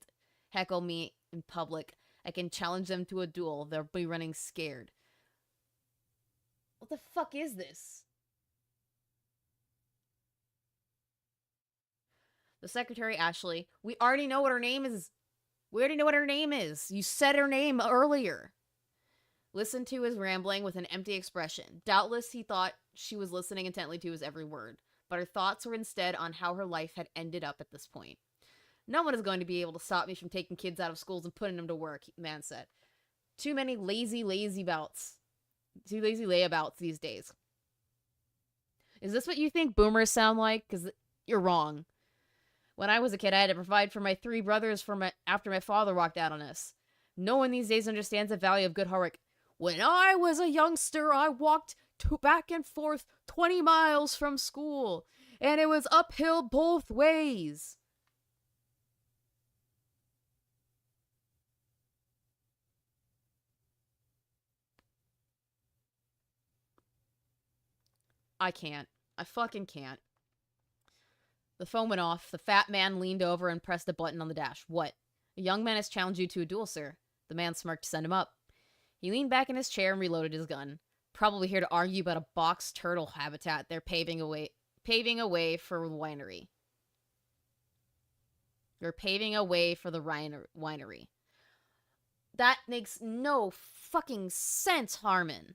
heckle me in public, I can challenge them to a duel. They'll be running scared. What the fuck is this? The secretary, Ashley. We already know what her name is. You said her name earlier. Listened to his rambling with an empty expression. Doubtless he thought she was listening intently to his every word, but her thoughts were instead on how her life had ended up at this point. No one is going to be able to stop me from taking kids out of schools and putting them to work, the man said. Too many lazy layabouts these days. Is this what you think boomers sound like? Because you're wrong. When I was a kid, I had to provide for my 3 brothers after my father walked out on us. No one these days understands the value of good hard work. When I was a youngster, I walked back and forth 20 miles from school, and it was uphill both ways. I can't. I fucking can't. The phone went off. The fat man leaned over and pressed a button on the dash. What? A young man has challenged you to a duel, sir. The man smirked to send him up. He leaned back in his chair and reloaded his gun. Probably here to argue about a box turtle habitat they're paving a way for the winery. You're paving a way for the winery. That makes no fucking sense, Harman.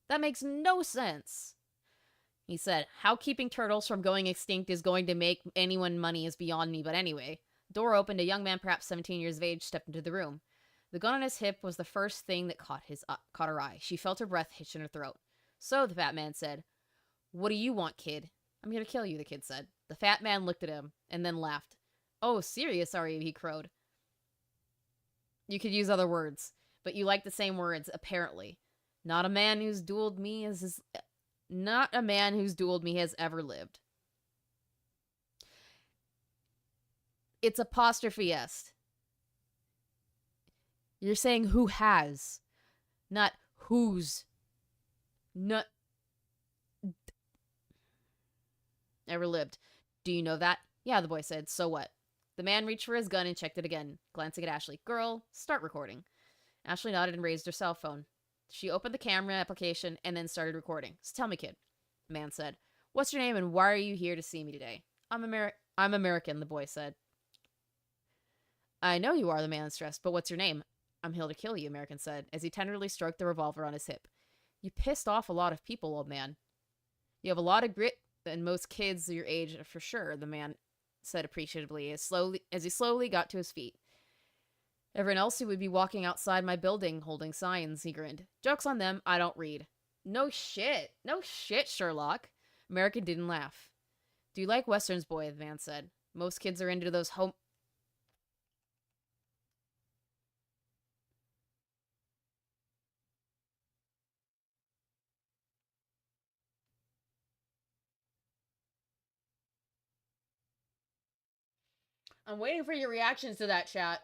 That makes no sense. He said, how keeping turtles from going extinct is going to make anyone money is beyond me, but anyway. Door opened. A young man, perhaps 17 years of age, stepped into the room. The gun on his hip was the first thing that caught her eye. She felt her breath hitch in her throat. So, the fat man said, what do you want, kid? I'm here to kill you, the kid said. The fat man looked at him, and then laughed. Oh, serious, are you? He crowed. You could use other words, but you like the same words, apparently. Not a man who's dueled me has ever lived. It's apostrophe S. You're saying who has, not who's. Not ever lived. Do you know that? Yeah, the boy said. So what? The man reached for his gun and checked it again, glancing at Ashley. Girl, start recording. Ashley nodded and raised her cell phone. She opened the camera application and then started recording. So tell me, kid, the man said. What's your name and why are you here to see me today? I'm American, the boy said. I know you are, the man stressed, but what's your name? I'm here to kill you, American said, as he tenderly stroked the revolver on his hip. You pissed off a lot of people, old man. You have a lot of grit than most kids your age, for sure, the man said appreciatively as he slowly got to his feet. Everyone else who would be walking outside my building holding signs, he grinned. Joke's on them, I don't read. No shit, Sherlock. American didn't laugh. Do you like westerns, boy, the man said. Most kids are into those I'm waiting for your reactions to that, chat.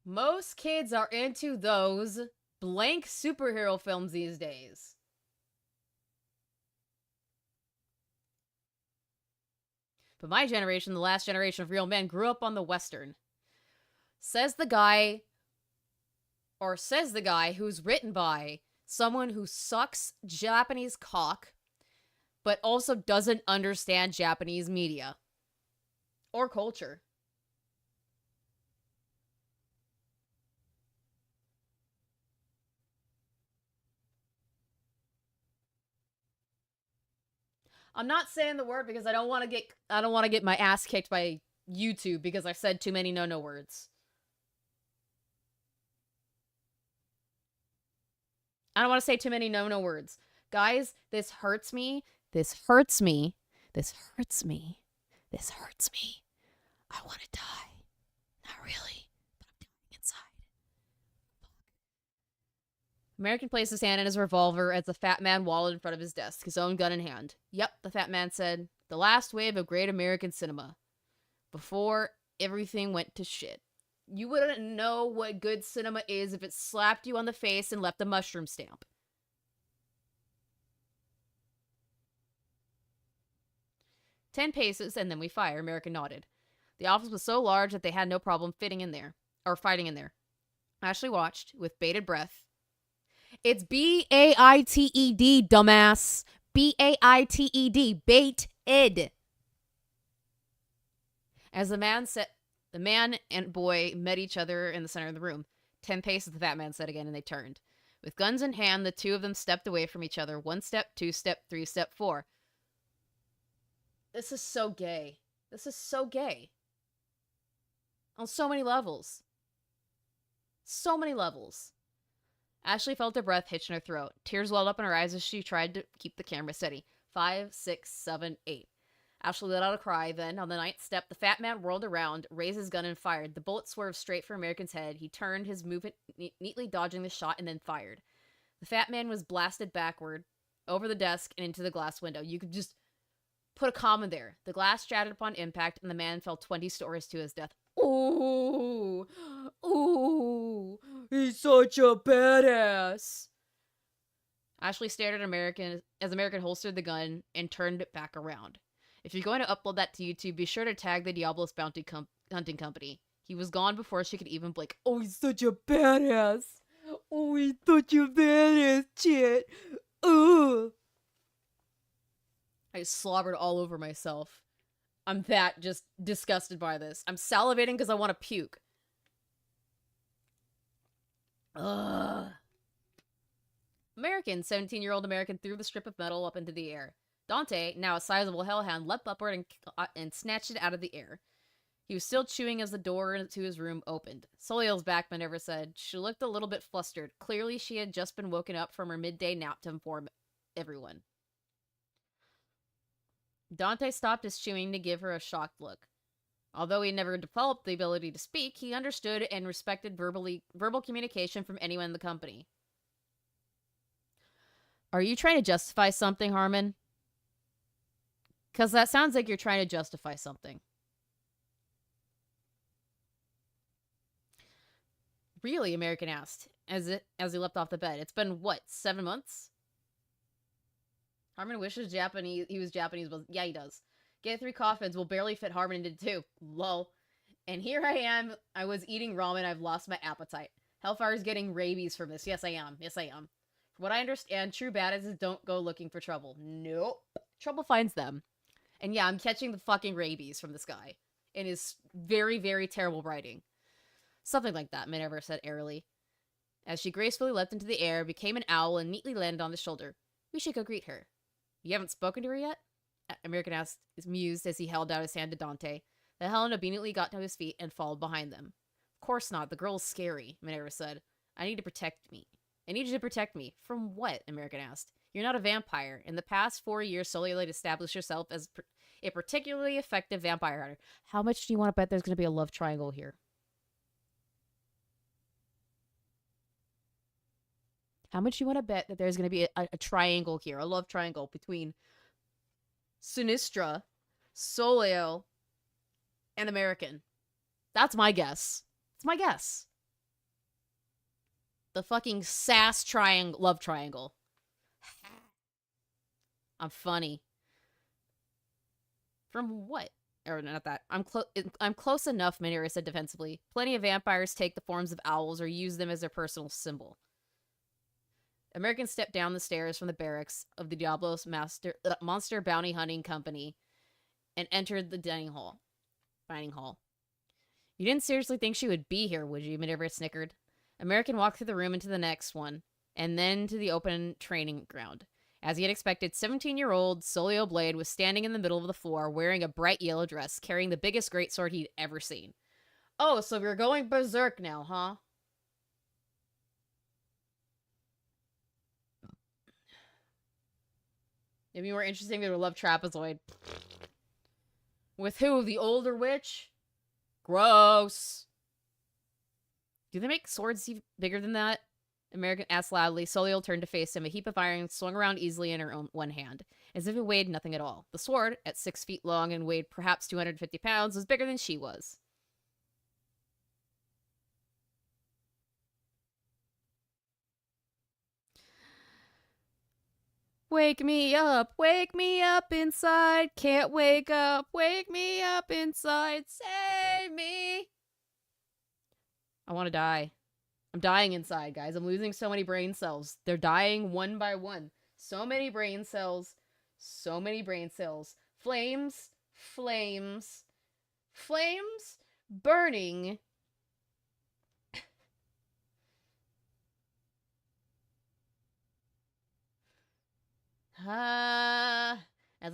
Most kids are into those blank superhero films these days. But my generation, the last generation of real men, grew up on the Western. Says the guy who's written by someone who sucks Japanese cock, but also doesn't understand Japanese media or culture. I'm not saying the word because I don't want to get my ass kicked by YouTube because I said too many no words. I don't want to say too many no words. Guys, this hurts me. This hurts me. This hurts me. This hurts me. I want to die. Not really, but I'm dying inside. American placed his hand in his revolver as the fat man wallowed in front of his desk, his own gun in hand. Yep, the fat man said. The last wave of great American cinema. Before everything went to shit. You wouldn't know what good cinema is if it slapped you on the face and left a mushroom stamp. "10 paces, and then we fire," American nodded. The office was so large that they had no problem fighting in there. Ashley watched, with bated breath. It's B-A-I-T-E-D, dumbass. B-A-I-T-E-D, bait-ed. As the man and boy met each other in the center of the room. 10 paces, the fat man said again, and they turned. With guns in hand, the two of them stepped away from each other. 1 step, 2 step, 3 step, 4. This is so gay. This is so gay. On so many levels. So many levels. Ashley felt her breath hitch in her throat. Tears welled up in her eyes as she tried to keep the camera steady. 5, 6, 7, 8. Ashley let out a cry. Then, on the 9th step, the fat man whirled around, raised his gun, and fired. The bullet swerved straight for American's head. He turned, his movement neatly dodging the shot, and then fired. The fat man was blasted backward, over the desk, and into the glass window. You could just put a comma there. The glass shattered upon impact, and the man fell 20 stories to his death. Ooh! Ooh! He's such a badass! Ashley stared at American as American holstered the gun and turned it back around. If you're going to upload that to YouTube, be sure to tag the Diablos Bounty Hunting Company. He was gone before she could even blink. Oh, he's such a badass. Oh, he's such a badass, shit. Ugh. I slobbered all over myself. I'm that just disgusted by this. I'm salivating because I want to puke. Ugh. American, 17-year-old American, threw the strip of metal up into the air. Dante, now a sizable hellhound, leapt upward and snatched it out of the air. He was still chewing as the door to his room opened. Soliel's back, Minerva said. She looked a little bit flustered. Clearly, she had just been woken up from her midday nap to inform everyone. Dante stopped his chewing to give her a shocked look. Although he never developed the ability to speak, he understood and respected verbal communication from anyone in the company. Are you trying to justify something, Harman? Because that sounds like you're trying to justify something. Really? American asked, as he leapt off the bed. It's been, what, 7 months? Harman wishes he was Japanese, but yeah, he does. Get 3 coffins will barely fit Harman into 2. Lol. And here I am. I was eating ramen. I've lost my appetite. Hellfire's getting rabies from this. Yes, I am. Yes, I am. From what I understand, true badasses don't go looking for trouble. Nope. Trouble finds them. And yeah, I'm catching the fucking rabies from this guy. In his very, very terrible writing. Something like that, Minerva said airily. As she gracefully leapt into the air, became an owl, and neatly landed on the shoulder. We should go greet her. You haven't spoken to her yet? American asked, mused as he held out his hand to Dante. The Helen obediently got to his feet and followed behind them. Of course not. The girl's scary, Minerva said. I need you to protect me. From what? American asked. You're not a vampire. In the past 4 years, Soleil had established herself as a particularly effective vampire hunter. How much do you want to bet there's going to be a love triangle here? How much do you want to bet that there's going to be a triangle here, a love triangle between Sinistra, Soleil, and American? That's my guess. It's my guess. The fucking sass love triangle. I'm funny. From what? Or not that. I'm close enough, Minerva said defensively. Plenty of vampires take the forms of owls or use them as their personal symbol. American stepped down the stairs from the barracks of the Diablos Monster Bounty Hunting Company and entered the dining hall. You didn't seriously think she would be here, would you? Minerva snickered. American walked through the room into the next one, and then to the open training ground. As he had expected, 17-year-old Soleil Blade was standing in the middle of the floor, wearing a bright yellow dress, carrying the biggest greatsword he'd ever seen. Oh, so we're going berserk now, huh? It'd be more interesting if they would love Trapezoid. With who? The older witch? Gross. Do they make swords even bigger than that? American asked loudly. Soleil turned to face him. A heap of iron swung around easily in her one hand, as if it weighed nothing at all. The sword, at 6 feet long and weighed perhaps 250 pounds, was bigger than she was. Wake me up inside, can't wake up, wake me up inside, save me. I want to die. I'm dying inside, guys. I'm losing so many brain cells. They're dying one by one. So many brain cells. So many brain cells. Flames. Flames. Flames. Burning. As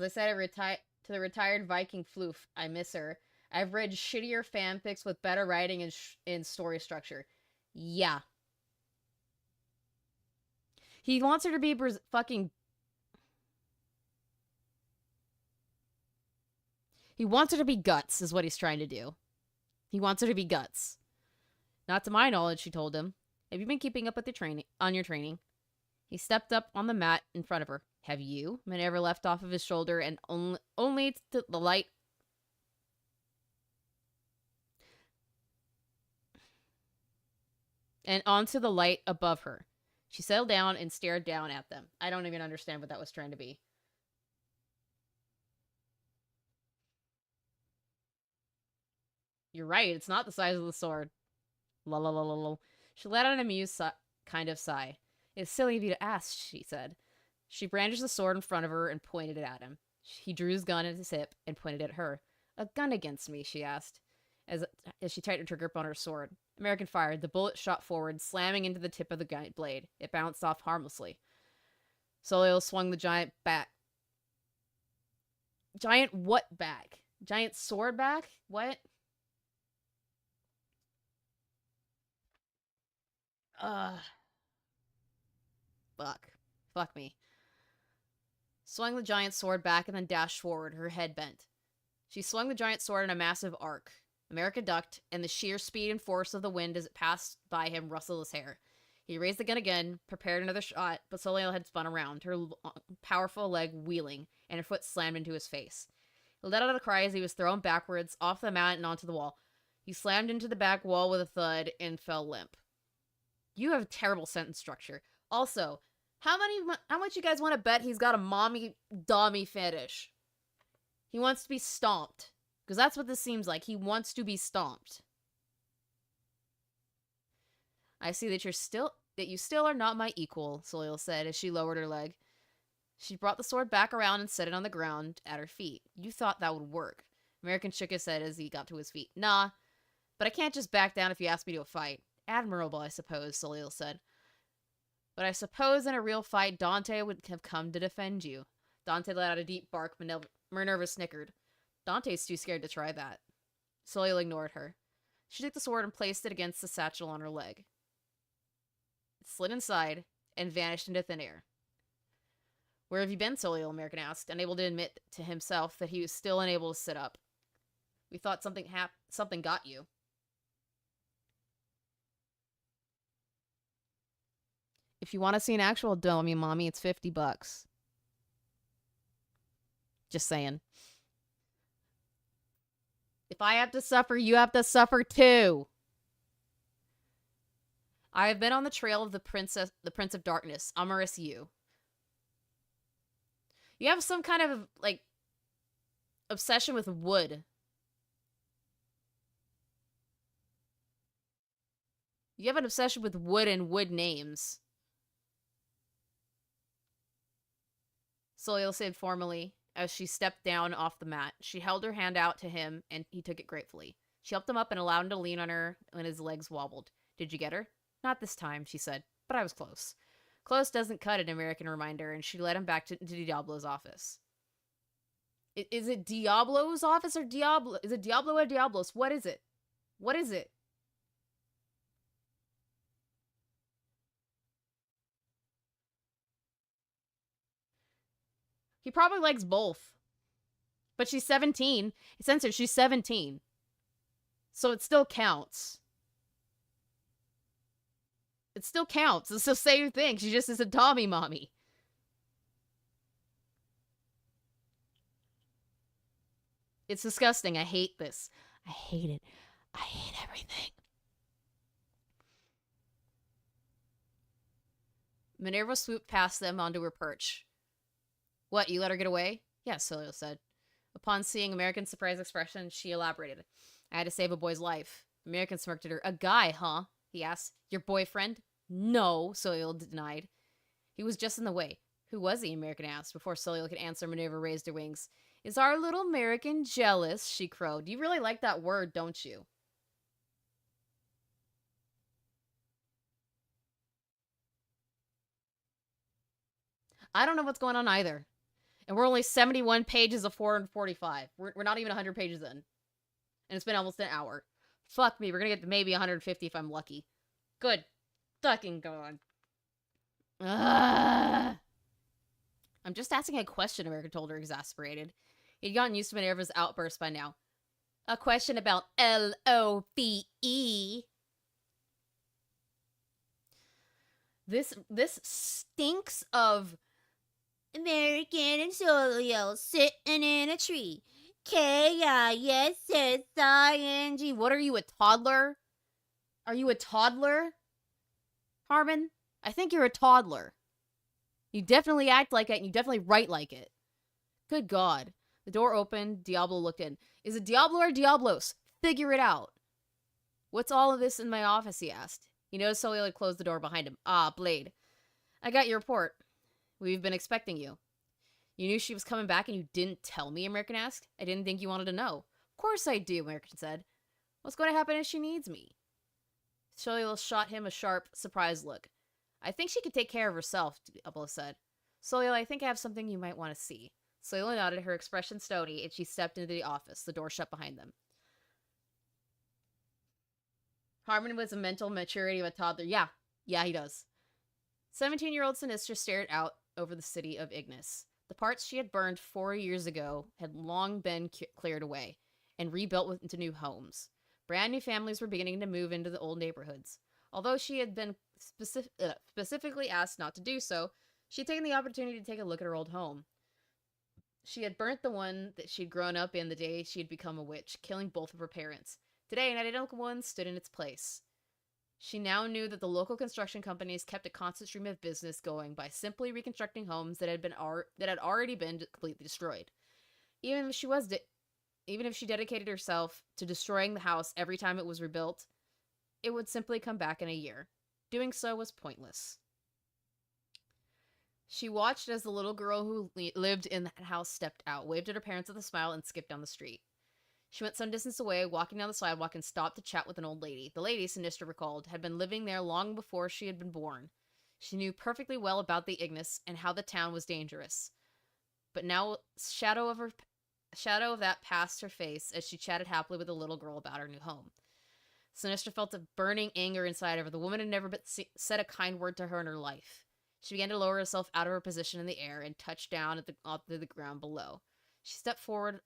I said to the retired Viking floof, I miss her. I've read shittier fanfics with better writing and story structure. Yeah. He wants her to be fucking... He wants her to be Guts, is what he's trying to do. He wants her to be Guts. Not to my knowledge, she told him. Have you been keeping up with your training? He stepped up on the mat in front of her. Have you? Minerva left off of his shoulder and only to the light... and onto the light above her. She settled down and stared down at them. I don't even understand what that was trying to be. You're right, it's not the size of the sword. La la la la la. She let out an amused kind of sigh. It's silly of you to ask, she said. She brandished the sword in front of her and pointed it at him. He drew his gun at his hip and pointed at her. A gun against me, she asked, as she tightened her grip on her sword. American fired. The bullet shot forward, slamming into the tip of the blade. It bounced off harmlessly. Soleil swung the giant back. Giant what back? Giant sword back? What? Fuck. Fuck me. Swung the giant sword back and then dashed forward, her head bent. She swung the giant sword in a massive arc. America ducked, and the sheer speed and force of the wind as it passed by him rustled his hair. He raised the gun again, prepared another shot, but Soleil had spun around, her powerful leg wheeling, and her foot slammed into his face. He let out a cry as he was thrown backwards, off the mat and onto the wall. He slammed into the back wall with a thud and fell limp. You have terrible sentence structure. Also, how much you guys want to bet he's got a mommy-dommy fetish? He wants to be stomped. Because that's what this seems like. He wants to be stomped. I see that you still are not my equal, Soil said as she lowered her leg. She brought the sword back around and set it on the ground at her feet. You thought that would work. American shook his head as he got to his feet. Nah, but I can't just back down if you ask me to a fight. Admirable, I suppose, Soil said. But I suppose in a real fight, Dante would have come to defend you. Dante let out a deep bark. Minerva snickered. Dante's too scared to try that. Soil ignored her. She took the sword and placed it against the satchel on her leg. It slid inside and vanished into thin air. Where have you been, Soil? American asked, unable to admit to himself that he was still unable to sit up. We thought something got you. If you want to see an actual dummy, mommy, it's $50. Just saying. If I have to suffer, you have to suffer too. I have been on the trail of the Prince of Darkness, Amaris you. You have some kind of, like, obsession with wood. You have an obsession with wood and wood names. Soil said formally as she stepped down off the mat. She held her hand out to him, and he took it gratefully. She helped him up and allowed him to lean on her when his legs wobbled. Did you get her? Not this time, she said, but I was close. Close doesn't cut, an American reminder, and she led him back to Diablo's office. Is it Diablo's office or Diablo? Is it Diablo or Diablos? What is it? What is it? He probably likes both. But she's 17. It's censored. She's 17. So it still counts. It still counts. It's the same thing. She just is a Tommy mommy. It's disgusting. I hate this. I hate it. I hate everything. Minerva swooped past them onto her perch. What, you let her get away? Yes, Celio said. Upon seeing American's surprised expression, she elaborated. I had to save a boy's life. American smirked at her. A guy, huh? He asked. Your boyfriend? No, Celio denied. He was just in the way. Who was he? American asked. Before Celio could answer, Minerva raised her wings. Is our little American jealous? She crowed. You really like that word, don't you? I don't know what's going on either. And we're only 71 pages of 445. We're not even 100 pages in. And it's been almost an hour. Fuck me, we're gonna get to maybe 150 if I'm lucky. Good fucking God. Ugh. I'm just asking a question, America told her, exasperated. He'd gotten used to Minerva's outburst by now. A question about L-O-V-E. This stinks of American and Solio sitting in a tree. K-I-S-S-I-N-G. What are you, a toddler? Are you a toddler? Harman? I think you're a toddler. You definitely act like it, and you definitely write like it. Good God. The door opened. Diablo looked in. Is it Diablo or Diablos? Figure it out. What's all of this in my office, he asked. He noticed Solio had closed the door behind him. Ah, Blade. I got your report. We've been expecting you. You knew she was coming back and you didn't tell me, American asked. I didn't think you wanted to know. Of course I do, American said. What's going to happen if she needs me? Solio shot him a sharp, surprised look. I think she could take care of herself, Diablo said. Solio, I think I have something you might want to see. Solio nodded, her expression stony, and she stepped into the office, the door shut behind them. Harman was a mental maturity of a toddler. Yeah, he does. 17-year-old Sinistra stared out over the city of Ignis. The parts she had burned 4 years ago had long been cleared away and rebuilt into new homes. Brand new families were beginning to move into the old neighborhoods. Although she had been specifically asked not to do so, she had taken the opportunity to take a look at her old home. She had burnt the one that she'd grown up in the day she had become a witch, killing both of her parents. Today, an identical one stood in its place. She now knew that the local construction companies kept a constant stream of business going by simply reconstructing homes that had already been completely destroyed. Even if she was even if she dedicated herself to destroying the house every time it was rebuilt, it would simply come back in a year. Doing so was pointless. She watched as the little girl who lived in that house stepped out, waved at her parents with a smile, and skipped down the street. She went some distance away, walking down the sidewalk, and stopped to chat with an old lady. The lady, Sinistra recalled, had been living there long before she had been born. She knew perfectly well about the Ignis and how the town was dangerous. But now, shadow of that passed her face as she chatted happily with the little girl about her new home. Sinistra felt a burning anger inside of her. The woman had never said a kind word to her in her life. She began to lower herself out of her position in the air and touched down at the ground below. She stepped forward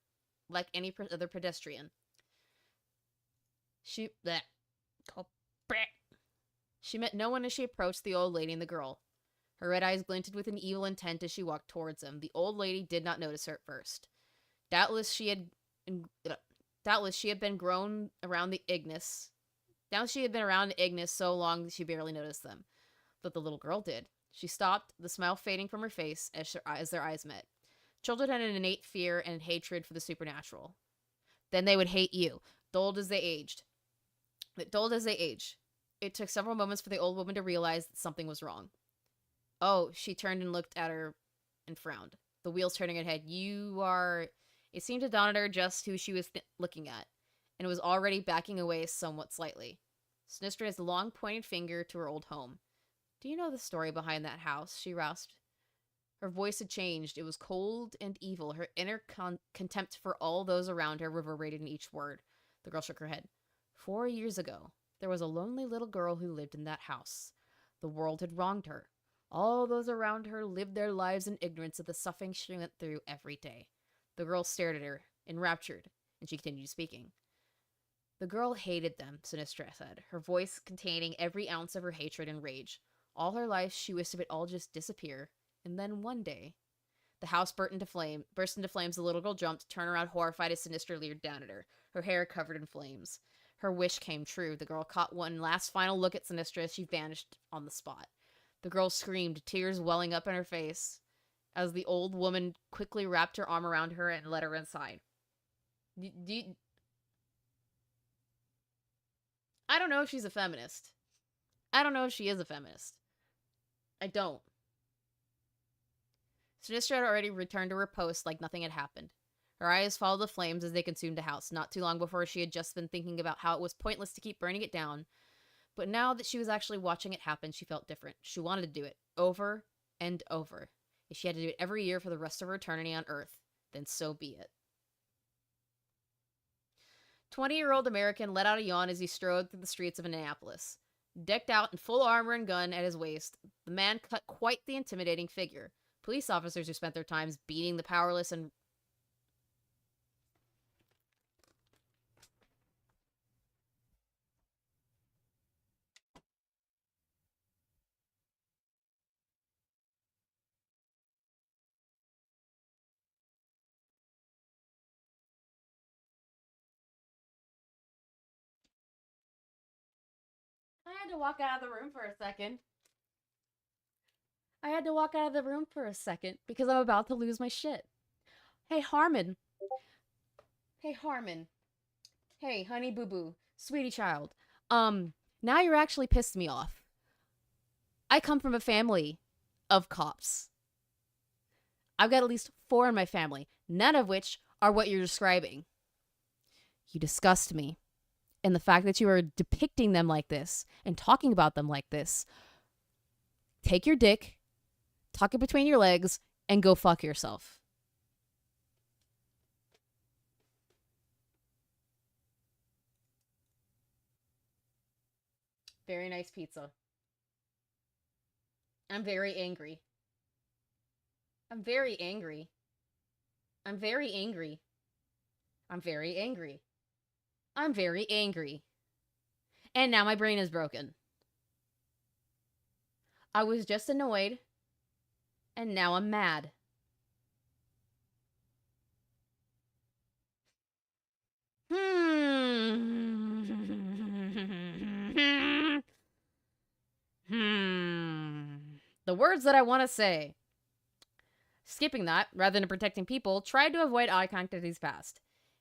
like any other pedestrian. She met no one as she approached the old lady and the girl. Her red eyes glinted with an evil intent as she walked towards them. The old lady did not notice her at first. Doubtless she had been grown around the Ignis. Doubtless she had been around the Ignis so long that she barely noticed them. But the little girl did. She stopped, the smile fading from her face as their eyes met. Children had an innate fear and hatred for the supernatural. Then they would hate you, dulled as they aged. It took several moments for the old woman to realize that something was wrong. Oh, she turned and looked at her and frowned, the wheels turning her head. You are... It seemed to dawn on her just who she was looking at, and it was already backing away somewhat slightly. Sinistra has a long pointed finger to her old home. Do you know the story behind that house? She rasped. Her voice had changed. It was cold and evil. Her inner contempt for all those around her reverberated in each word. The girl shook her head. 4 years ago, there was a lonely little girl who lived in that house. The world had wronged her. All those around her lived their lives in ignorance of the suffering she went through every day. The girl stared at her, enraptured, and she continued speaking. The girl hated them, Sinistra said, her voice containing every ounce of her hatred and rage. All her life, she wished it all just disappear. And then one day, the house burst into flames. The little girl jumped, turned around horrified as Sinistra leered down at her, her hair covered in flames. Her wish came true. The girl caught one last final look at Sinistra as she vanished on the spot. The girl screamed, tears welling up in her face, as the old woman quickly wrapped her arm around her and led her inside. I don't know if she's a feminist. I don't know if she is a feminist. I don't. Sinistra had already returned to her post like nothing had happened. Her eyes followed the flames as they consumed the house. Not too long before, she had just been thinking about how it was pointless to keep burning it down. But now that she was actually watching it happen, she felt different. She wanted to do it over and over. If she had to do it every year for the rest of her eternity on Earth, then so be it. 20-year-old American let out a yawn as he strode through the streets of Annapolis. Decked out in full armor and gun at his waist, the man cut quite the intimidating figure. Police officers who spent their times beating the powerless and... I had to walk out of the room for a second. Because I'm about to lose my shit. Hey, Harman. Hey, honey boo-boo. Sweetie child. Now you're actually pissed me off. I come from a family of cops. I've got at least 4 in my family, none of which are what you're describing. You disgust me. And the fact that you are depicting them like this and talking about them like this, take your dick, tuck it between your legs, and go fuck yourself. Very nice pizza. I'm very angry. I'm very angry. I'm very angry. I'm very angry. I'm very angry. And now my brain is broken. I was just annoyed, and now I'm mad. The words that I want to say. Skipping that, rather than protecting people, tried to avoid eye contact as he passed.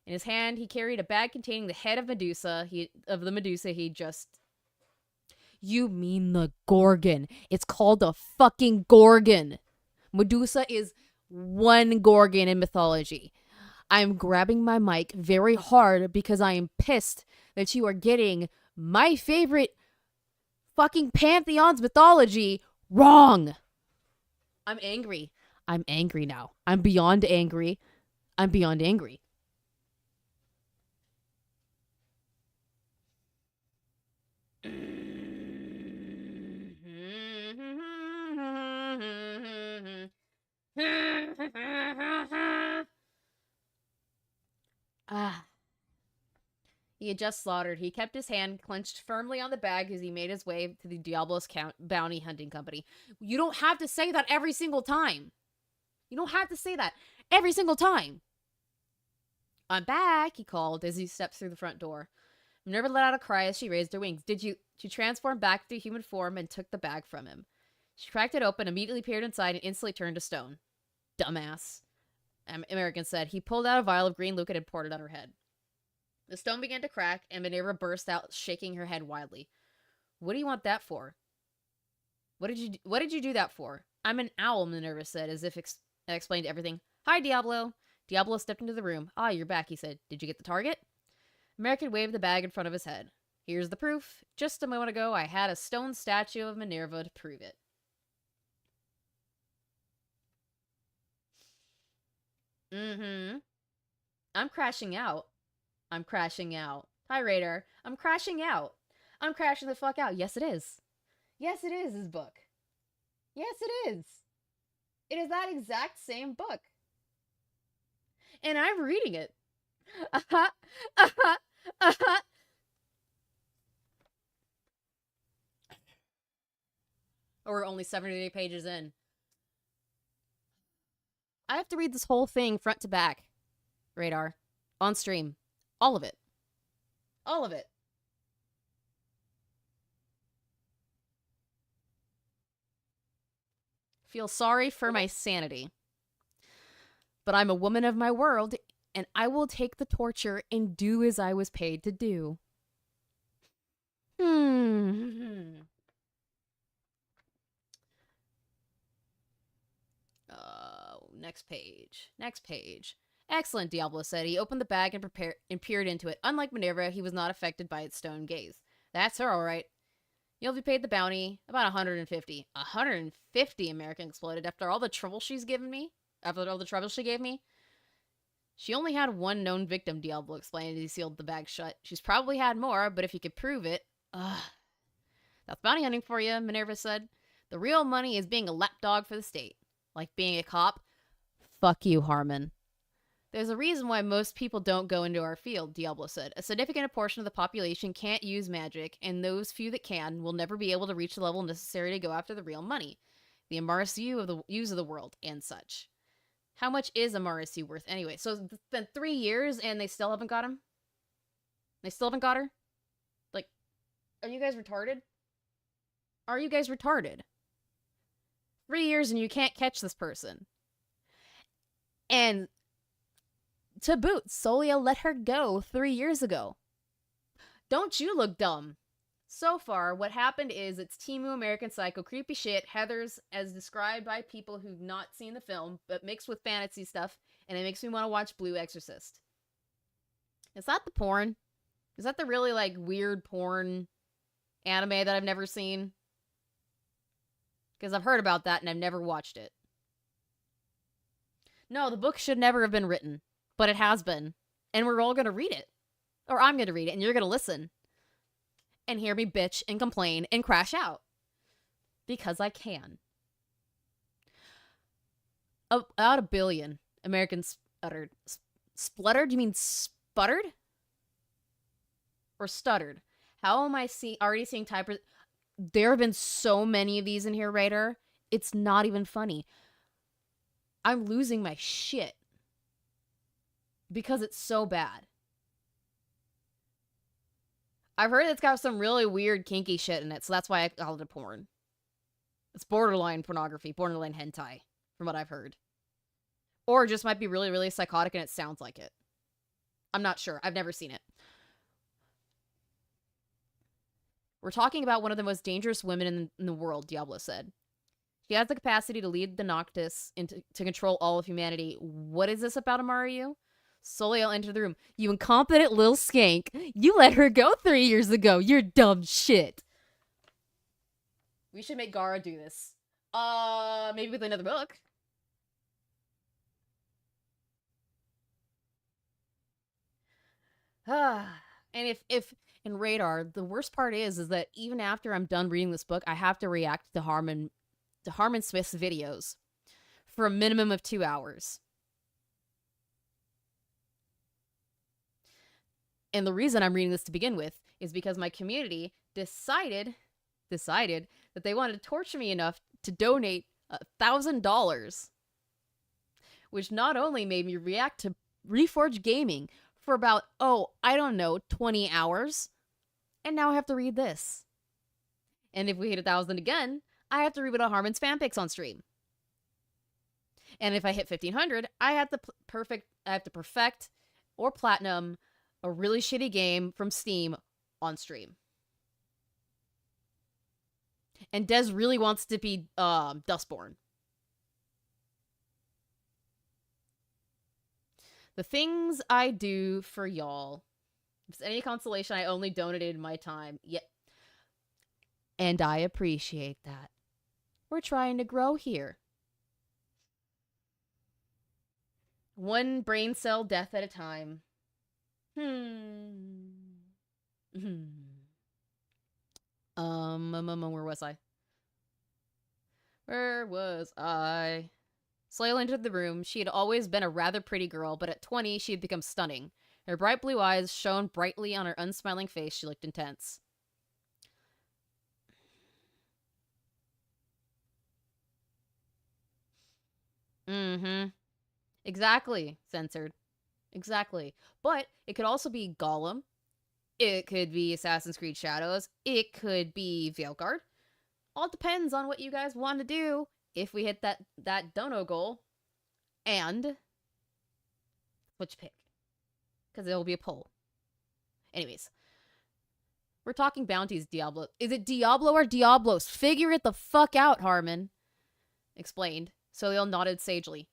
In his hand, he carried a bag containing the head of the Medusa he just... You mean the Gorgon. It's called a fucking Gorgon. Medusa is one Gorgon in mythology. I'm grabbing my mic very hard because I am pissed that you are getting my favorite fucking pantheon's mythology wrong. I'm angry. I'm angry now. I'm beyond angry. I'm beyond angry. He had just slaughtered. He kept his hand clenched firmly on the bag as he made his way to the Diablos bounty hunting company. You don't have to say that every single time. You don't have to say that every single time. I'm back, he called as he stepped through the front door. Minerva let out a cry as she raised her wings. She transformed back to human form and took the bag from him. She cracked it open, immediately peered inside, and instantly turned to stone. Dumbass, American said. He pulled out a vial of green liquid and poured it on her head. The stone began to crack, and Minerva burst out, shaking her head wildly. What do you want that for? What did you do that for? I'm an owl, Minerva said, as if explained everything. Hi, Diablo. Diablo stepped into the room. Ah, you're back, he said. Did you get the target? American waved the bag in front of his head. Here's the proof. Just a moment ago, I had a stone statue of Minerva to prove it. I'm crashing out. I'm crashing out. Hi, Radar. I'm crashing out. I'm crashing the fuck out. Yes, it is. Yes, it is his book. Yes, it is. It is that exact same book. And I'm reading it. We're only 78 pages in. I have to read this whole thing front to back. Radar. On stream. All of it. All of it. Feel sorry for my sanity. But I'm a woman of my world, and I will take the torture and do as I was paid to do. Next page. Next page. Excellent, Diablo said. He opened the bag and peered into it. Unlike Minerva, he was not affected by its stone gaze. That's her, all right. You'll be paid the bounty. About 150. 150, American exploded. After all the trouble she's given me? After all the trouble she gave me? She only had one known victim, Diablo explained as he sealed the bag shut. She's probably had more, but if you could prove it... That's bounty hunting for you, Minerva said. The real money is being a lapdog for the state. Like being a cop. Fuck you, Harman. There's a reason why most people don't go into our field, Diablo said. A significant portion of the population can't use magic, and those few that can will never be able to reach the level necessary to go after the real money. The MRSU of the use of the world, and such. How much is MRSU worth anyway? So it's been 3 years, and they still haven't got him? They still haven't got her? Like, are you guys retarded? Are you guys retarded? 3 years and you can't catch this person. And... to boot, Solia let her go 3 years ago. Don't you look dumb. So far, what happened is it's Timu American Psycho creepy shit, Heathers, as described by people who've not seen the film, but mixed with fantasy stuff, and it makes me want to watch Blue Exorcist. Is that the porn? Is that the really, like, weird porn anime that I've never seen? Because I've heard about that and I've never watched it. No, the book should never have been written. But it has been. And we're all going to read it. Or I'm going to read it, and you're going to listen. And hear me bitch and complain and crash out. Because I can. About 1 billion Americans uttered. Spluttered? You mean sputtered? Or stuttered? How am I already seeing typers? There have been so many of these in here, Raider. It's not even funny. I'm losing my shit. Because it's so bad. I've heard it's got some really weird kinky shit in it, so that's why I called it porn. It's borderline pornography, borderline hentai, from what I've heard. Or it just might be really, really psychotic and it sounds like it. I'm not sure. I've never seen it. We're talking about one of the most dangerous women in the world, Diablo said. She has the capacity to lead the Noctis to control all of humanity. What is this about, Amaru? Soliel entered the room. You incompetent little skank. You let her go 3 years ago. You're dumb shit. We should make Gara do this. Maybe with another book. And if in Radar, the worst part is that even after I'm done reading this book, I have to react to Harman Smith's videos for a minimum of 2 hours. And the reason I'm reading this to begin with is because my community decided that they wanted to torture me enough to donate $1,000, which not only made me react to Reforged Gaming for about, 20 hours, and now I have to read this. And if we hit 1,000 again, I have to read about Harman's fanfics on stream. And if I hit 1,500, I have to perfect or platinum a really shitty game from Steam on stream. And Des really wants to be Dustborn. The things I do for y'all. If it's any consolation, I only donated my time. Yeah. And I appreciate that. We're trying to grow here. One brain cell death at a time. Where was I? Slayle entered the room. She had always been a rather pretty girl, but at 20, she had become stunning. Her bright blue eyes shone brightly on her unsmiling face. She looked intense. Exactly. Censored. Exactly. But it could also be Gollum. It could be Assassin's Creed Shadows. It could be Veilguard. All depends on what you guys want to do if we hit that Dono goal. And which pick? Because it will be a poll. Anyways. We're talking bounties, Diablo. Is it Diablo or Diablos? Figure it the fuck out, Harman. Explained. Soliel nodded sagely.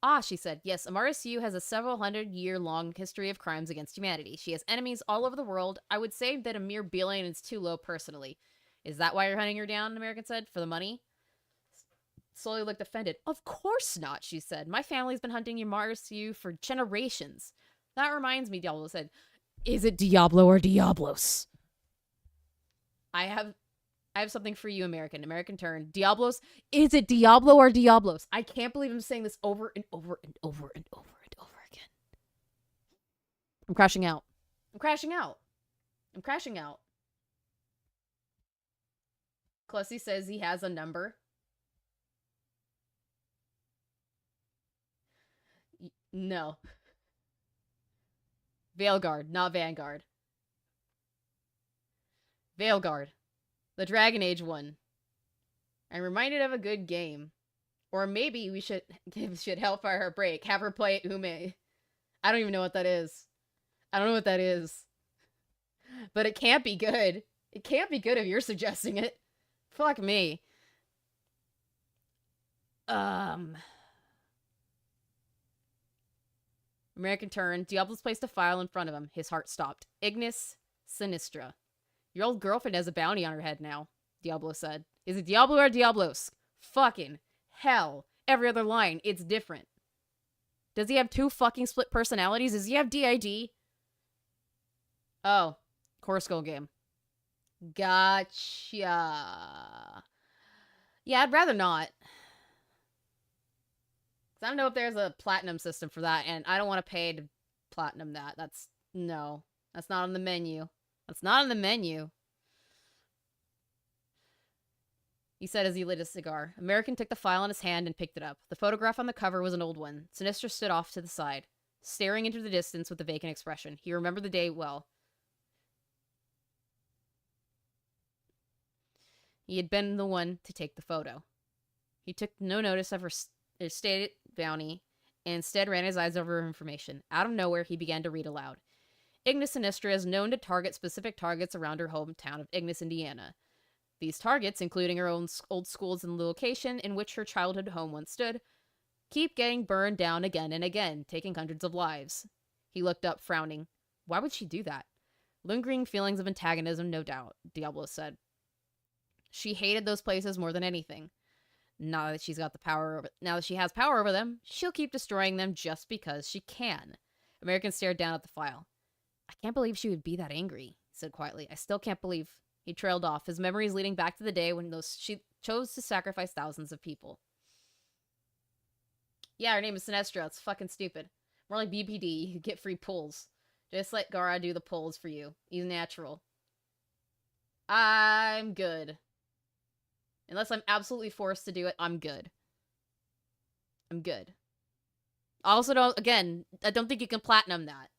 Ah, she said, yes, MRSU has a several hundred-year-long history of crimes against humanity. She has enemies all over the world. I would say that a mere billion is too low personally. Is that why you're hunting her down, American said? For the money? Slowly looked offended. Of course not, she said. My family's been hunting MRSU for generations. That reminds me, Diablo said. Is it Diablo or Diablos? I have something for you, American. American turn. Diablos. Is it Diablo or Diablos? I can't believe I'm saying this over and over and over and over and over again. I'm crashing out. I'm crashing out. I'm crashing out. Clussy says he has a number. No. Veilguard, not Vanguard. Veilguard. The Dragon Age one. I'm reminded of a good game. Or maybe we should give Hellfire her break. Have her play Ume. I don't even know what that is. I don't know what that is. But it can't be good. It can't be good if you're suggesting it. Fuck me. American turn. Diablo's placed a file in front of him. His heart stopped. Ignis Sinistra. Your old girlfriend has a bounty on her head now, Diablo said. Is it Diablo or Diablos? Fucking hell. Every other line, it's different. Does he have 2 fucking split personalities? Does he have DID? Oh. Core Skull game. Gotcha. Yeah, I'd rather not. I don't know if there's a platinum system for that, and I don't want to pay to platinum that. No. That's not on the menu. That's not on the menu. He said as he lit a cigar. American took the file in his hand and picked it up. The photograph on the cover was an old one. Sinistra stood off to the side, staring into the distance with a vacant expression. He remembered the day well. He had been the one to take the photo. He took no notice of her stated bounty and instead ran his eyes over information. Out of nowhere, he began to read aloud. Ignis Sinistra is known to target specific targets around her hometown of Ignis, Indiana. These targets, including her own old schools and the location in which her childhood home once stood, keep getting burned down again and again, taking hundreds of lives. He looked up, frowning. Why would she do that? Lingering feelings of antagonism, no doubt, Diablo said. She hated those places more than anything. Now that she has power over them, she'll keep destroying them just because she can. American stared down at the file. I can't believe she would be that angry, he said quietly. I still can't believe. He trailed off, his memories leading back to the day when she chose to sacrifice thousands of people. Yeah, her name is Sinestra. It's fucking stupid. More like BPD. You get free pulls. Just let Gara do the pulls for you. He's natural. I'm good. Unless I'm absolutely forced to do it, I'm good. I'm good. I also don't, again, I don't think you can platinum that.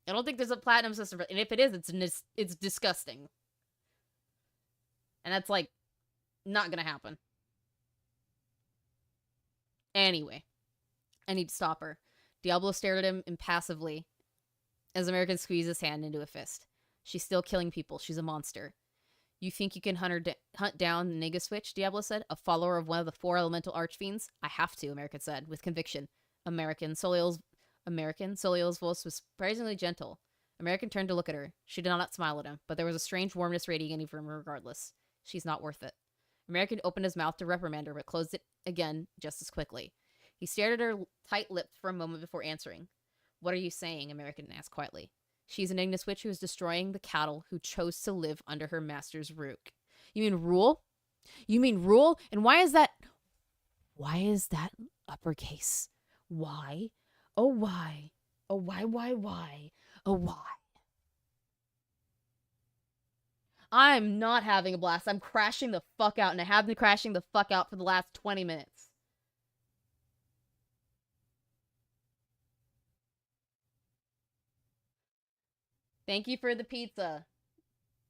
I don't think there's a platinum system, and if it is, it's disgusting. And that's, like, not gonna happen. Anyway. I need to stop her. Diablo stared at him impassively as American squeezed his hand into a fist. She's still killing people. She's a monster. You think you can hunt down the Nega Switch, Diablo said, a follower of one of the 4 elemental archfiends? I have to, American said, with conviction. Soliel's voice was surprisingly gentle. American turned to look at her. She did not smile at him, but there was a strange warmness radiating from her regardless. She's not worth it. American opened his mouth to reprimand her, but closed it again just as quickly. He stared at her tight-lipped for a moment before answering. What are you saying? American asked quietly. She's an Ignis witch who is destroying the cattle who chose to live under her master's roof. You mean rule? You mean rule? And why is that uppercase? Why? Oh, why? Oh, why? Oh, why? I'm not having a blast. I'm crashing the fuck out, and I have been crashing the fuck out for the last 20 minutes. Thank you for the pizza,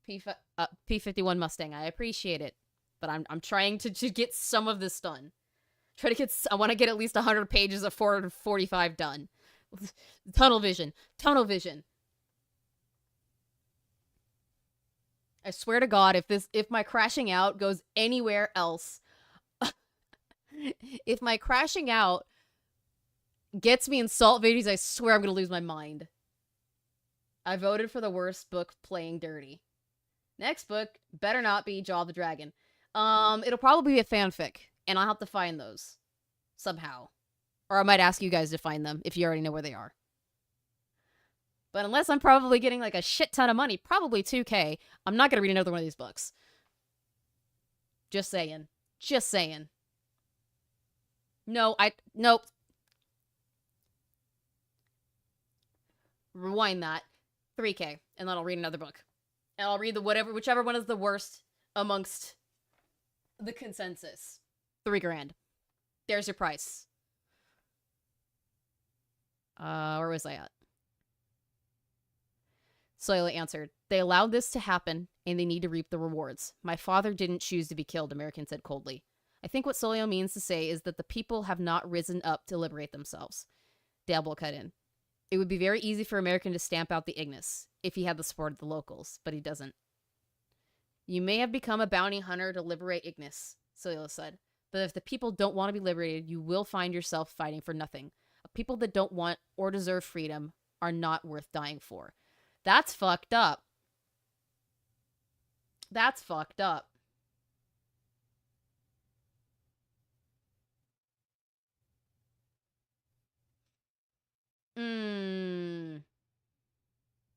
P51 Mustang. I appreciate it, but I'm trying to get some of this done. I want to get at least 100 pages of 445 done. Tunnel vision. I swear to God, if my crashing out goes anywhere else, if my crashing out gets me in salt videos, I swear I'm gonna lose my mind. I voted for the worst book, Playing Dirty. Next book better not be Jaw of the Dragon. It'll probably be a fanfic, and I'll have to find those somehow. Or I might ask you guys to find them if you already know where they are. But unless I'm probably getting like a shit ton of money, probably 2K, I'm not gonna read another one of these books. Just saying. Nope. Rewind that. 3K, and then I'll read another book. And I'll read whichever one is the worst amongst the consensus. $3,000. There's your price. Where was I at? Soila answered, they allowed this to happen, and they need to reap the rewards. My father didn't choose to be killed, American said coldly. I think what Solio means to say is that the people have not risen up to liberate themselves. Diablo cut in. It would be very easy for American to stamp out the Ignis, if he had the support of the locals, but he doesn't. You may have become a bounty hunter to liberate Ignis, Solio said, but if the people don't want to be liberated, you will find yourself fighting for nothing. People that don't want or deserve freedom are not worth dying for. That's fucked up. That's fucked up.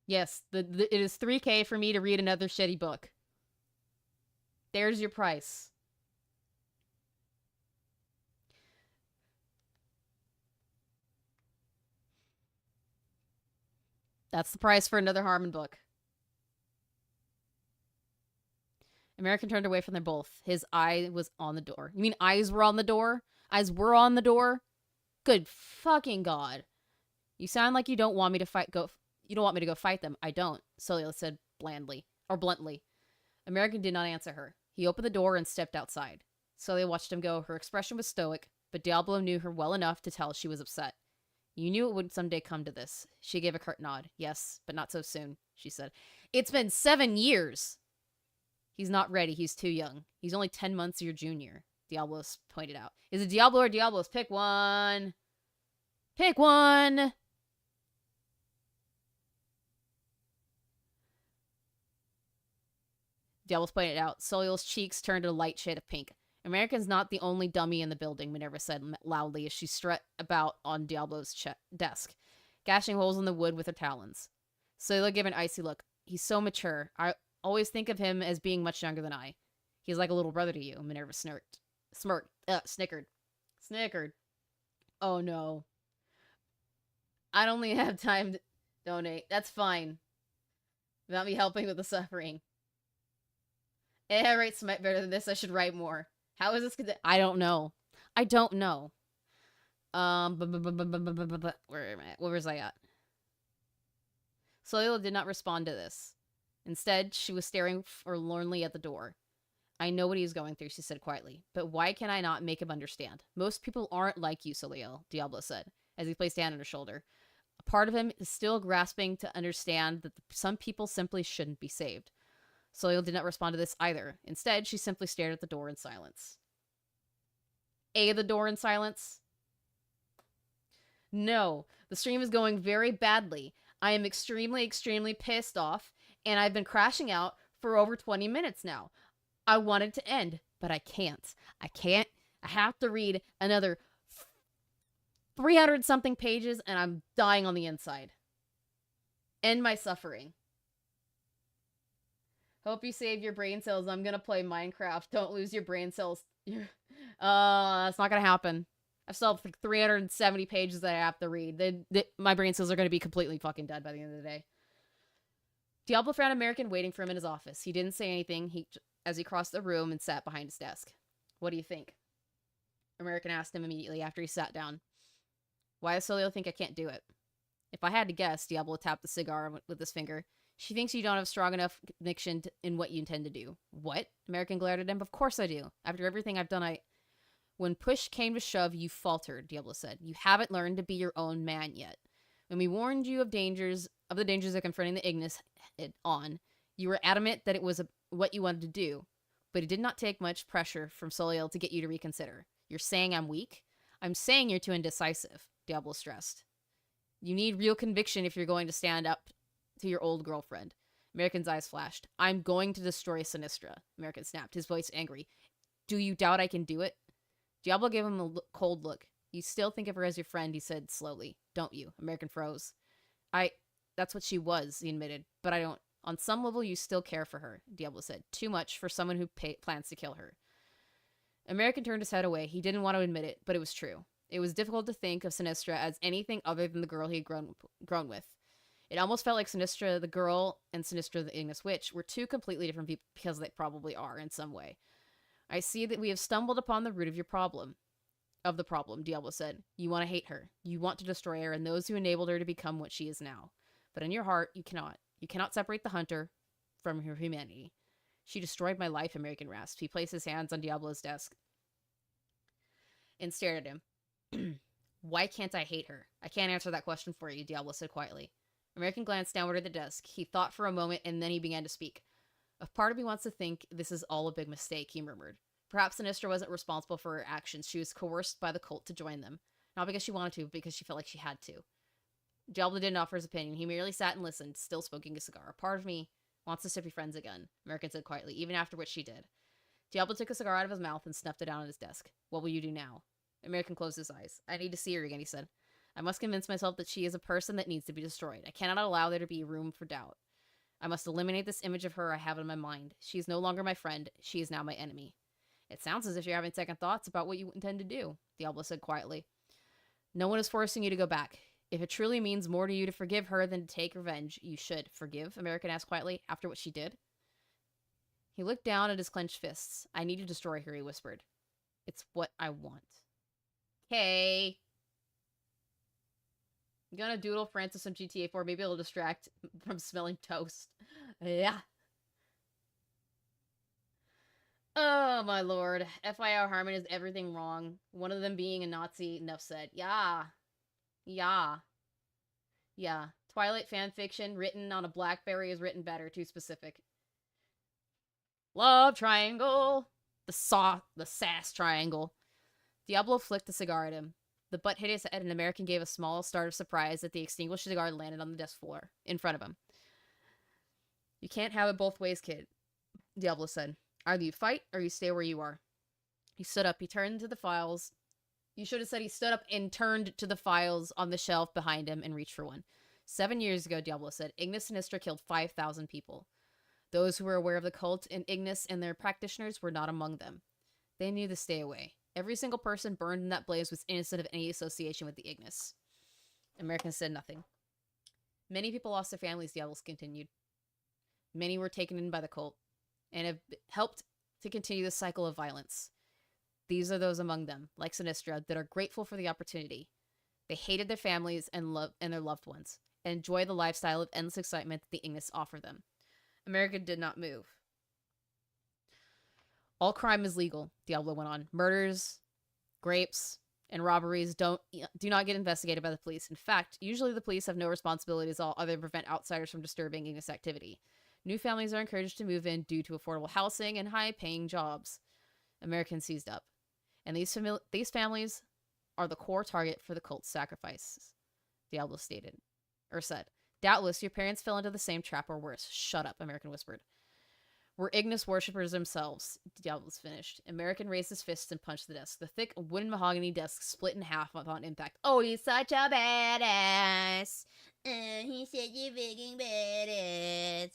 Yes, it is 3K for me to read another shitty book. There's your price. That's the price for another Harman book. American turned away from them both. His eye was on the door. You mean eyes were on the door? Eyes were on the door? Good fucking God. You sound like you don't want me to you don't want me to go fight them. I don't, Solio said bluntly. American did not answer her. He opened the door and stepped outside. Solio watched him go. Her expression was stoic, but Diablo knew her well enough to tell she was upset. You knew it would someday come to this. She gave a curt nod. Yes, but not so soon, she said. It's been 7 years! He's not ready. He's too young. He's only 10 months your junior, Diablos pointed out. Is it Diablo or Diablos? Pick one! Pick one! Diablos pointed out. Soliel's cheeks turned a light shade of pink. American's not the only dummy in the building, Minerva said loudly as she strut about on Diablo's desk, gashing holes in the wood with her talons. Soliel gave an icy look. He's so mature. I always think of him as being much younger than I. He's like a little brother to you, Minerva snickered. Snickered. Oh no. I'd only have time to donate. That's fine. Without me helping with the suffering. I write Smite better than this. I should write more. How is this gonna... I don't know. I don't know. Where am I? Where was I at? Soliel did not respond to this. Instead, she was staring forlornly at the door. I know what he's going through, she said quietly. But why can I not make him understand? Most people aren't like you, Soliel, Diablo said, as he placed a hand on her shoulder. A part of him is still grasping to understand that some people simply shouldn't be saved. Soliel did not respond to this either. Instead, she simply stared at the door in silence. The door in silence? No, the stream is going very badly. I am extremely, extremely pissed off, and I've been crashing out for over 20 minutes now. I want it to end, but I can't. I have to read another 300-something pages, and I'm dying on the inside. End my suffering. Hope you save your brain cells. I'm gonna play Minecraft. Don't lose your brain cells. That's not gonna happen. I've still have like 370 pages that I have to read. My brain cells are gonna be completely fucking dead by the end of the day. Diablo found American waiting for him in his office. He didn't say anything as he crossed the room and sat behind his desk. What do you think? American asked him immediately after he sat down. Why does Soliel think I can't do it? If I had to guess, Diablo tapped the cigar with his finger. She thinks you don't have strong enough conviction in what you intend to do. What? American glared at him. Of course I do. After everything I've done, When push came to shove, you faltered, Diablo said. You haven't learned to be your own man yet. When we warned you of the dangers of confronting the Ignis on, you were adamant that it was what you wanted to do. But it did not take much pressure from Soliel to get you to reconsider. You're saying I'm weak? I'm saying you're too indecisive, Diablo stressed. You need real conviction if you're going to stand up to your old girlfriend. American's eyes flashed. I'm going to destroy Sinistra, American snapped, his voice angry. Do you doubt I can do it? Diablo gave him a cold look. You still think of her as your friend, he said slowly. Don't you? American froze. That's what she was, he admitted, but I don't. On some level, you still care for her, Diablo said. Too much for someone who plans to kill her. American turned his head away. He didn't want to admit it, but it was true. It was difficult to think of Sinistra as anything other than the girl he had grown with. It almost felt like Sinistra the girl and Sinistra the Ignis Witch were two completely different people, because they probably are in some way. I see that we have stumbled upon the root of the problem, Diablo said. You want to hate her. You want to destroy her and those who enabled her to become what she is now. But in your heart, you cannot. You cannot separate the hunter from her humanity. She destroyed my life, American rasped. He placed his hands on Diablo's desk and stared at him. Why can't I hate her? I can't answer that question for you, Diablo said quietly. American glanced downward at the desk. He thought for a moment, and then he began to speak. A part of me wants to think this is all a big mistake, he murmured. Perhaps Sinistra wasn't responsible for her actions. She was coerced by the cult to join them. Not because she wanted to, but because she felt like she had to. Diablo didn't offer his opinion. He merely sat and listened, still smoking a cigar. A part of me wants us to be friends again, American said quietly, even after what she did. Diablo took a cigar out of his mouth and snuffed it down on his desk. What will you do now? American closed his eyes. I need to see her again, he said. I must convince myself that she is a person that needs to be destroyed. I cannot allow there to be room for doubt. I must eliminate this image of her I have in my mind. She is no longer my friend. She is now my enemy. It sounds as if you're having second thoughts about what you intend to do, Diablo said quietly. No one is forcing you to go back. If it truly means more to you to forgive her than to take revenge, you should. Forgive? American asked quietly, after what she did. He looked down at his clenched fists. I need to destroy her, he whispered. It's what I want. Okay. I'm gonna doodle Francis some GTA 4. Maybe it'll distract from smelling toast. Yeah. Oh, my lord. FYI, Harman is everything wrong. One of them being a Nazi, enough said. Yeah. Yeah. Yeah. Twilight fanfiction written on a Blackberry is written better, too specific. Love triangle. The sass triangle. Diablo flicked a cigar at him. The butt hit his head, and an American gave a small start of surprise that the extinguished cigar landed on the desk floor, in front of him. You can't have it both ways, kid, Diablo said. Either you fight, or you stay where you are. He stood up. He turned to the files. You should have said he stood up and turned to the files on the shelf behind him and reached for one. 7 years ago, Diablo said, Ignis Sinistra killed 5,000 people. Those who were aware of the cult and Ignis and their practitioners were not among them. They knew to stay away. Every single person burned in that blaze was innocent of any association with the Ignis. Americans said nothing. Many people lost their families, Diablo continued. Many were taken in by the cult and have helped to continue the cycle of violence. These are those among them, like Sinistra, that are grateful for the opportunity. They hated their families and their loved ones, and enjoy the lifestyle of endless excitement that the Ignis offer them. America did not move. All crime is legal, Diablo went on. Murders, rapes, and robberies do not get investigated by the police. In fact, usually the police have no responsibilities other than prevent outsiders from disturbing Ignis activity. New families are encouraged to move in due to affordable housing and high-paying jobs. Americans seized up. And these families are the core target for the cult's sacrifices, Diablo stated. Or said, doubtless your parents fell into the same trap or worse. Shut up, American whispered. We're Ignis worshippers themselves, Diablo's finished. American raised his fists and punched the desk. The thick wooden mahogany desk split in half upon impact. Oh, he's such a badass. He said you're freaking badass.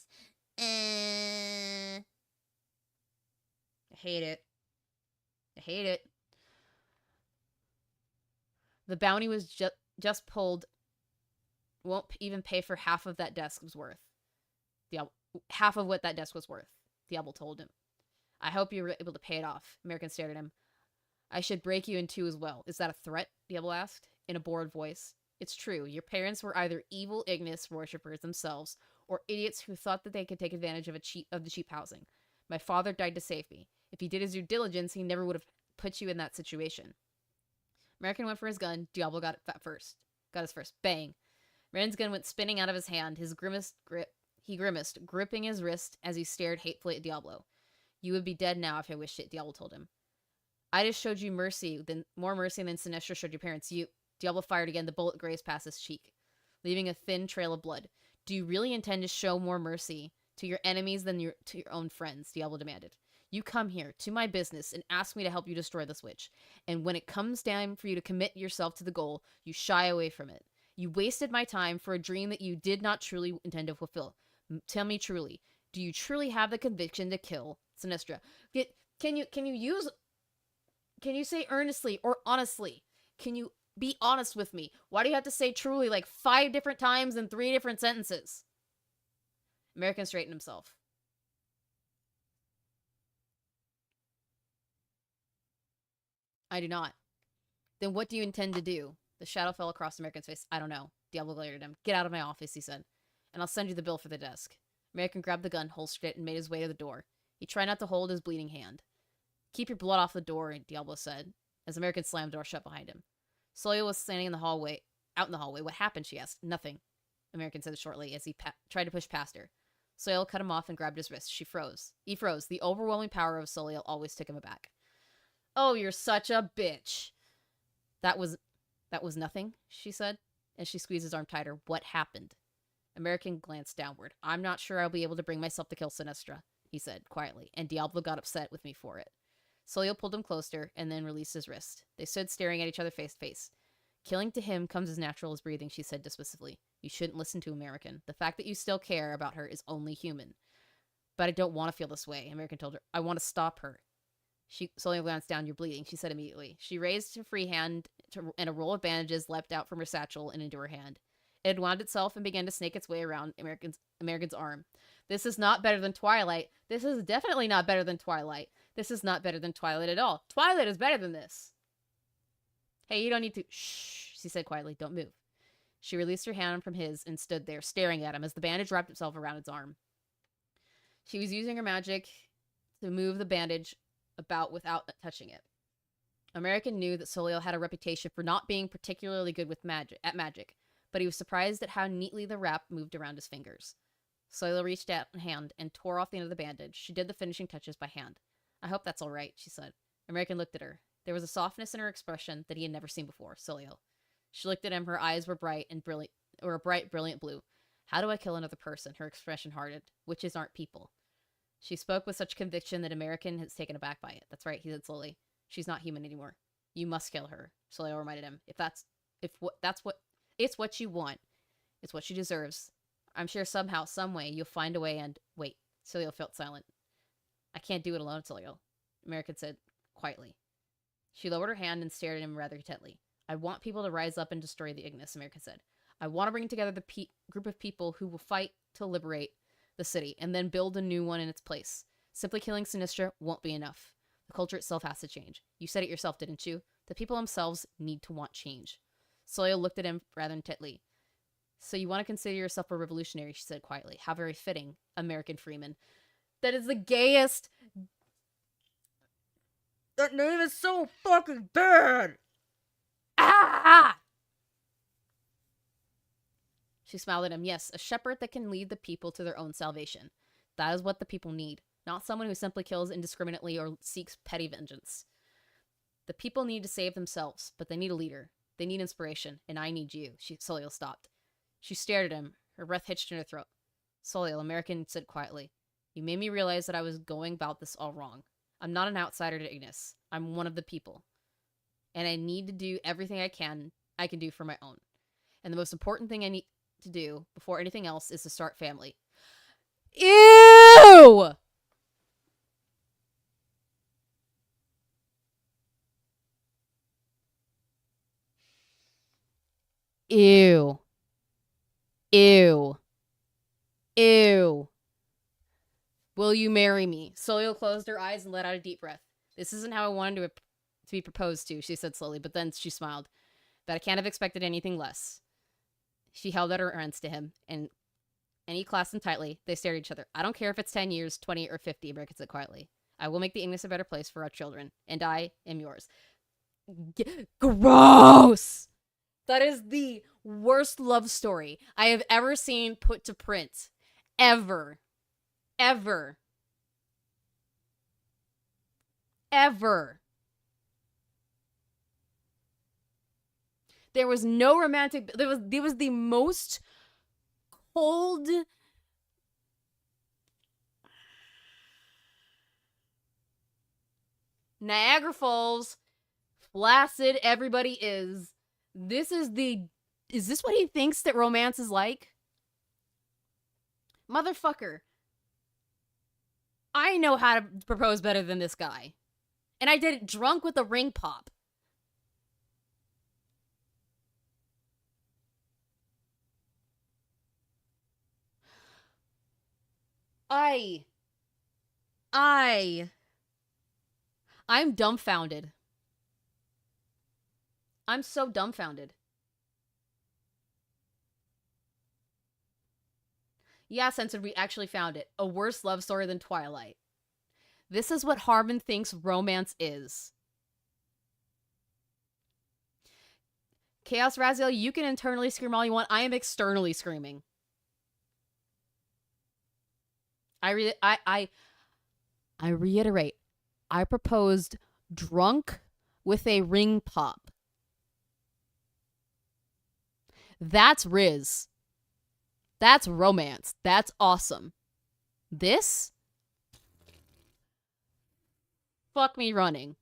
I hate it. I hate it. The bounty was just pulled. Won't even pay for half of that desk was worth. Half of what that desk was worth, Diablo told him. I hope you were able to pay it off. American stared at him. I should break you in two as well. Is that a threat? Diablo asked, in a bored voice. It's true. Your parents were either evil Ignis worshippers themselves, or idiots who thought that they could take advantage of the cheap housing. My father died to save me. If he did his due diligence, he never would have put you in that situation. American went for his gun. Diablo got it first. Got his first. Bang. Rand's gun went spinning out of his hand. He grimaced, gripping his wrist as he stared hatefully at Diablo. You would be dead now if I wished it, Diablo told him. I just showed you more mercy than Sinistra showed your parents. Diablo fired again. The bullet grazed past his cheek, leaving a thin trail of blood. Do you really intend to show more mercy to your enemies than to your own friends? Diablo demanded. You come here, to my business, and ask me to help you destroy this witch. And when it comes time for you to commit yourself to the goal, you shy away from it. You wasted my time for a dream that you did not truly intend to fulfill. Tell me truly, do you truly have the conviction to kill Sinistra? Can you say earnestly or honestly? Can you be honest with me? Why do you have to say truly like 5 different times in 3 different sentences? American straightened himself. I do not. Then what do you intend to do? The shadow fell across American's face. I don't know. Diablo glared at him. Get out of my office, he said. And I'll send you the bill for the desk. American grabbed the gun, holstered it, and made his way to the door. He tried not to hold his bleeding hand. Keep your blood off the door, Diablo said, as American slammed the door shut behind him. Soleil was standing out in the hallway. What happened, she asked. Nothing, American said shortly as he tried to push past her. Soleil cut him off and grabbed his wrist. She froze. He froze. The overwhelming power of Soleil always took him aback. Oh, you're such a bitch. That was nothing, she said, as she squeezed his arm tighter. What happened? American glanced downward. I'm not sure I'll be able to bring myself to kill Sinistra, he said, quietly, and Diablo got upset with me for it. Soleil pulled him closer and then released his wrist. They stood staring at each other face to face. Killing to him comes as natural as breathing, she said dismissively. You shouldn't listen to American. The fact that you still care about her is only human. But I don't want to feel this way, American told her. I want to stop her. Soleil glanced down. You're bleeding, she said immediately. She raised her free hand and a roll of bandages leapt out from her satchel and into her hand. It had wound itself and began to snake its way around American's arm. This is not better than Twilight. This is definitely not better than Twilight. This is not better than Twilight at all. Twilight is better than this. Hey, you don't need to... Shh, she said quietly. Don't move. She released her hand from his and stood there, staring at him as the bandage wrapped itself around its arm. She was using her magic to move the bandage about without touching it. American knew that Solio had a reputation for not being particularly good with magic, but he was surprised at how neatly the wrap moved around his fingers. Solio reached out a hand and tore off the end of the bandage. She did the finishing touches by hand. I hope that's all right, she said. American looked at her. There was a softness in her expression that he had never seen before. Solio. She looked at him. Her eyes were bright and brilliant, or a bright, brilliant blue. How do I kill another person? Her expression hardened. Witches aren't people. She spoke with such conviction that American was taken aback by it. That's right, he said slowly. She's not human anymore. You must kill her. Solio reminded him. It's what you want. It's what she deserves. I'm sure somehow, some way, you'll find a way and... Wait. Solio felt silent. I can't do it alone, Solio, American said quietly. She lowered her hand and stared at him rather intently. I want people to rise up and destroy the Ignis, American said. I want to bring together the group of people who will fight to liberate the city, and then build a new one in its place. Simply killing Sinistra won't be enough. The culture itself has to change. You said it yourself, didn't you? The people themselves need to want change. Solio looked at him rather intently. So you want to consider yourself a revolutionary, she said quietly. How very fitting, American Freeman. That is the gayest... That name is so fucking bad! Ah! She smiled at him. Yes, a shepherd that can lead the people to their own salvation. That is what the people need. Not someone who simply kills indiscriminately or seeks petty vengeance. The people need to save themselves, but they need a leader. They need inspiration, and I need you. Solio stopped. She stared at him, her breath hitched in her throat. Solio, American said quietly, you made me realize that I was going about this all wrong. I'm not an outsider to Ignis. I'm one of the people. And I need to do everything I can do for my own. And the most important thing I need to do before anything else is to start family. Ew! Ew. Ew. Ew. Will you marry me? Solio closed her eyes and let out a deep breath. This isn't how I wanted to be proposed to, she said slowly, but then she smiled. But I can't have expected anything less. She held out her hands to him, and he clasped them tightly. They stared at each other. I don't care if it's 10 years, 20, or 50, American said quietly. I will make the Ignis a better place for our children, and I am yours. Gross! That is the worst love story I have ever seen put to print. Ever. Ever. Ever. There was no romantic... There was the most cold... Niagara Falls, flaccid everybody is. This is the... Is this what he thinks that romance is like? Motherfucker. I know how to propose better than this guy. And I did it drunk with a ring pop. I'm dumbfounded. I'm so dumbfounded. Yeah, censored, we actually found it. A worse love story than Twilight. This is what Harman thinks romance is. Chaos Raziel, you can internally scream all you want. I am externally screaming. I reiterate. I proposed drunk with a ring pop. That's Riz. That's romance. That's awesome. This? Fuck me running.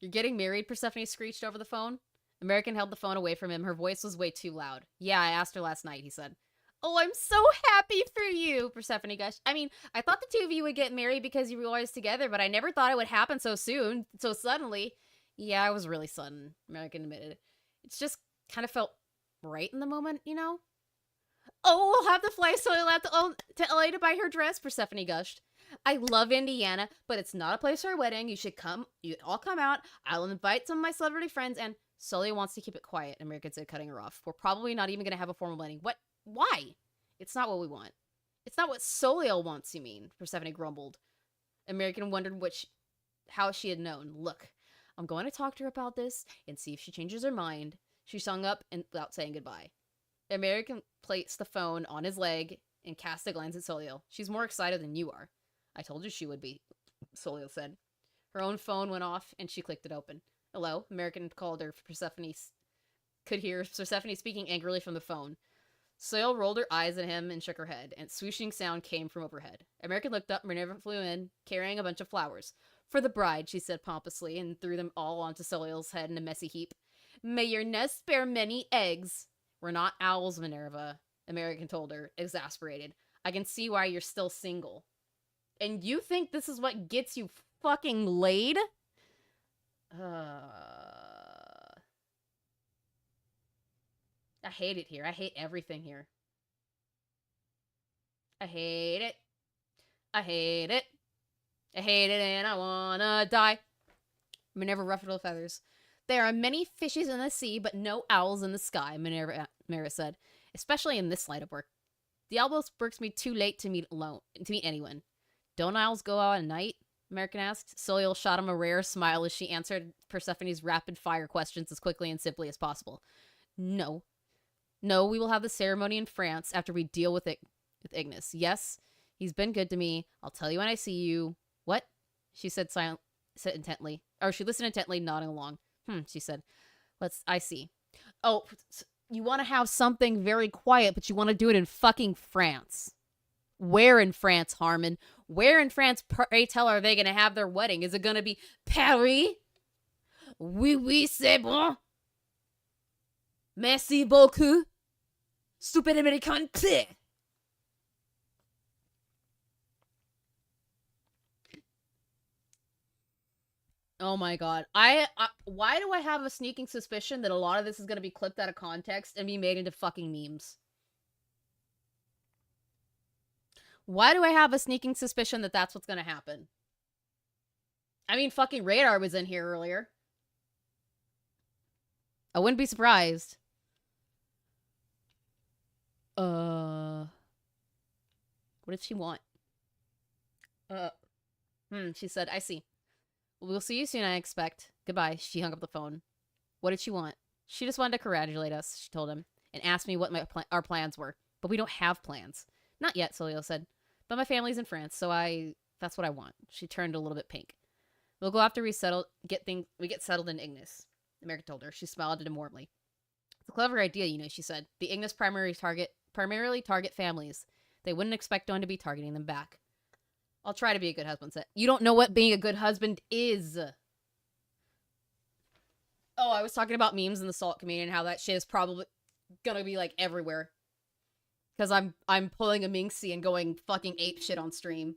You're getting married, Persephone screeched over the phone. American held the phone away from him. Her voice was way too loud. Yeah, I asked her last night, he said. Oh, I'm so happy for you, Persephone gushed. I mean, I thought the two of you would get married because you were always together, but I never thought it would happen so soon, so suddenly. Yeah, it was really sudden, American admitted. It's just kind of felt right in the moment, you know? Oh, we'll have to fly Soil to LA to buy her dress, Persephone gushed. I love Indiana, but it's not a place for a wedding. You should all come out. I'll invite some of my celebrity friends, and Solia wants to keep it quiet, American said, cutting her off. We're probably not even going to have a formal wedding. What? Why? It's not what we want. It's not what Soliel wants, you mean, Persephone grumbled. American wondered how she had known. Look, I'm going to talk to her about this and see if she changes her mind. She hung up and without saying goodbye. American placed the phone on his leg and cast a glance at Soliel. She's more excited than you are. I told you she would be, Soliel said. Her own phone went off and she clicked it open. Hello, American called her. Persephone could hear Persephone speaking angrily from the phone. Soliel rolled her eyes at him and shook her head, and swooshing sound came from overhead. American looked up, Minerva flew in, carrying a bunch of flowers. For the bride, she said pompously, and threw them all onto Soliel's head in a messy heap. May your nest bear many eggs. We're not owls, Minerva, American told her, exasperated. I can see why you're still single. And you think this is what gets you fucking laid? I hate it here. I hate everything here. I hate it. I hate it. I hate it and I wanna die. Minerva ruffled her feathers. There are many fishes in the sea, but no owls in the sky, Minerva said, especially in this line of work. The owls works me too late to meet anyone. Don't owls go out at night? American asked. Soliel shot him a rare smile as she answered Persephone's rapid-fire questions as quickly and simply as possible. No. No, we will have the ceremony in France after we deal with Ignis. Yes, he's been good to me. I'll tell you when I see you. What? She said intently. Or she listened intently, nodding along. She said. I see. Oh, you want to have something very quiet, but you want to do it in fucking France. Where in France, Harman? Where in France, pray tell, are they going to have their wedding? Is it going to be Paris? Oui, c'est bon. Merci beaucoup. Stupid American. Oh my god. Why do I have a sneaking suspicion that a lot of this is going to be clipped out of context and be made into fucking memes? Why do I have a sneaking suspicion that that's what's going to happen? I mean, fucking Radar was in here earlier. I wouldn't be surprised. What did she want? She said, I see. We'll see you soon, I expect. Goodbye. She hung up the phone. What did she want? She just wanted to congratulate us, she told him, and asked me what our plans were. But we don't have plans. Not yet, Soliel said. But my family's in France, so that's what I want. She turned a little bit pink. We'll go after we get settled in Ignis, America told her. She smiled at him warmly. It's a clever idea, she said. The Ignis primarily target families. They wouldn't expect Dono to be targeting them back. I'll try to be a good husband, said. You don't know what being a good husband is. Oh, I was talking about memes in the Salt community and how that shit is probably gonna be, like, everywhere. Because I'm pulling a Minxie and going fucking ape shit on stream.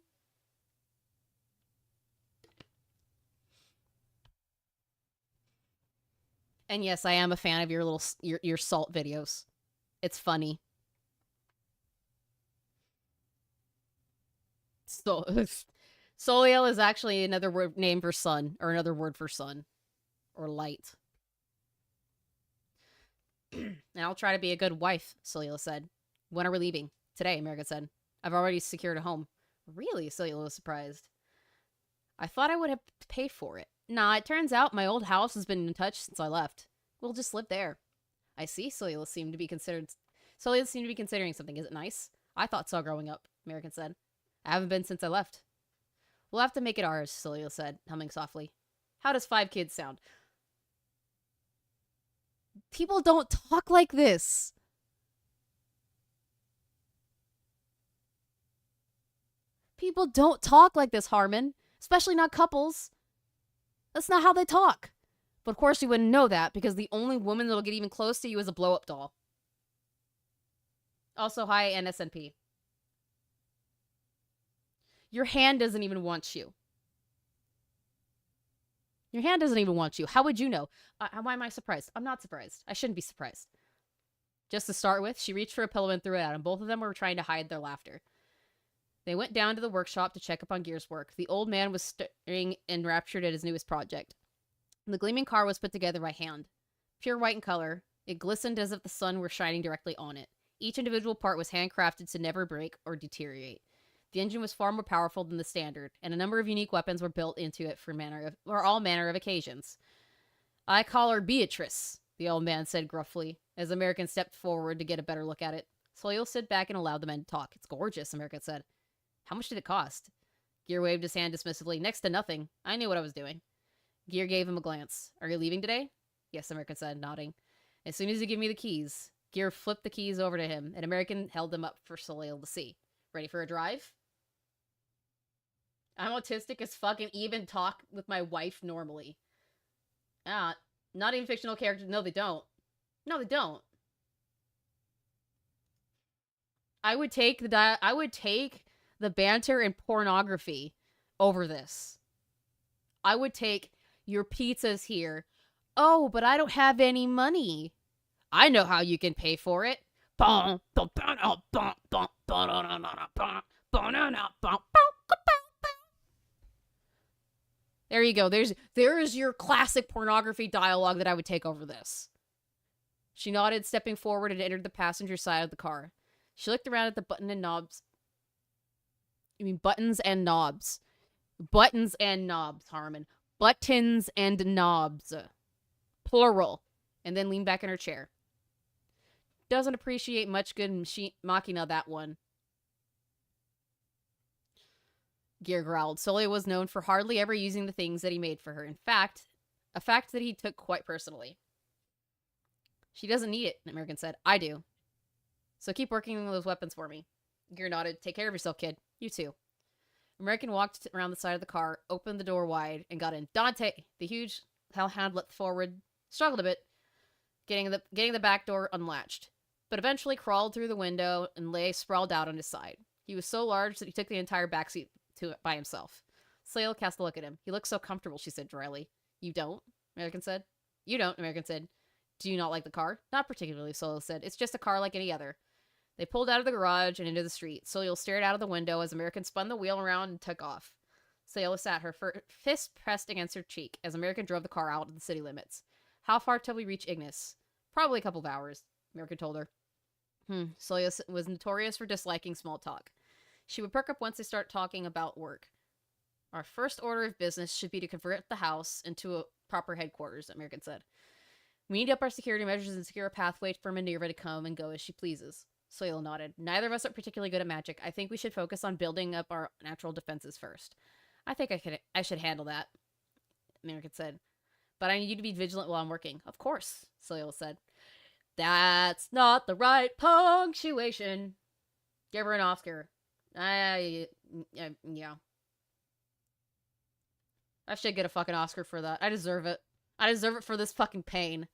And yes, I am a fan of your Salt videos. It's funny. So, Soliel is actually another name for sun, or another word for sun, or light. And I'll try to be a good wife, Soliel said. When are we leaving? Today, America said. I've already secured a home. Really? Soliel was surprised. I thought I would have to pay for it. Nah, it turns out my old house has been in touch since I left. We'll just live there. I see. Soliel seemed to be considering something. Is it nice? I thought so growing up, American said. I haven't been since I left. We'll have to make it ours, Soliel said, humming softly. How does 5 kids sound? People don't talk like this. People don't talk like this, Harman. Especially not couples. That's not how they talk. But of course you wouldn't know that, because the only woman that'll get even close to you is a blow-up doll. Also, hi, NSNP. Your hand doesn't even want you. Your hand doesn't even want you. How would you know? Why am I surprised? I'm not surprised. I shouldn't be surprised. Just to start with, she reached for a pillow and threw it at him. Both of them were trying to hide their laughter. They went down to the workshop to check up on Gear's work. The old man was staring enraptured at his newest project. The gleaming car was put together by hand. Pure white in color, it glistened as if the sun were shining directly on it. Each individual part was handcrafted to never break or deteriorate. The engine was far more powerful than the standard, and a number of unique weapons were built into it for all manner of occasions. I call her Beatrice, the old man said gruffly, as American stepped forward to get a better look at it. Soil stood back and allowed the men to talk. It's gorgeous, American said. How much did it cost? Gear waved his hand dismissively. Next to nothing. I knew what I was doing. Gear gave him a glance. Are you leaving today? Yes, American said, nodding. As soon as you give me the keys. Gear flipped the keys over to him, and American held them up for Soleil to see. Ready for a drive? I'm autistic as fuck and even talk with my wife normally. Not even fictional characters. No, they don't. No, they don't. I would take the banter and pornography over this. I would take your pizza's here. Oh, but I don't have any money. I know how you can pay for it. There you go. There is your classic pornography dialogue that I would take over this. She nodded, stepping forward and entered the passenger side of the car. She looked around at the buttons and knobs. Buttons and knobs, Harman. Buttons and knobs. Plural. And then leaned back in her chair. Doesn't appreciate much good machina, that one. Gear growled. Soleil was known for hardly ever using the things that he made for her. In fact, a fact that he took quite personally. She doesn't need it, American said. I do. So keep working on those weapons for me. Gear nodded. Take care of yourself, kid. You too. American walked around the side of the car, opened the door wide, and got in. Dante! The huge hellhound leapt forward, struggled a bit, getting the back door unlatched, but eventually crawled through the window and lay sprawled out on his side. He was so large that he took the entire backseat to it by himself. Soleil cast a look at him. He looks so comfortable, she said dryly. You don't? American said. You don't, American said. Do you not like the car? Not particularly, Soleil said. It's just a car like any other. They pulled out of the garage and into the street. Soleil stared out of the window as American spun the wheel around and took off. Soleil sat, her fist pressed against her cheek as American drove the car out of the city limits. How far till we reach Ignis? Probably a couple of hours, American told her. Soleil was notorious for disliking small talk. She would perk up once they start talking about work. Our first order of business should be to convert the house into a proper headquarters, American said. We need to up our security measures and secure a pathway for Minerva to come and go as she pleases. Soleil nodded. Neither of us are particularly good at magic. I think we should focus on building up our natural defenses first. I think I should handle that, American said. But I need you to be vigilant while I'm working. Of course, Soleil said. That's not the right punctuation. Give her an Oscar. Yeah. I should get a fucking Oscar for that. I deserve it. I deserve it for this fucking pain.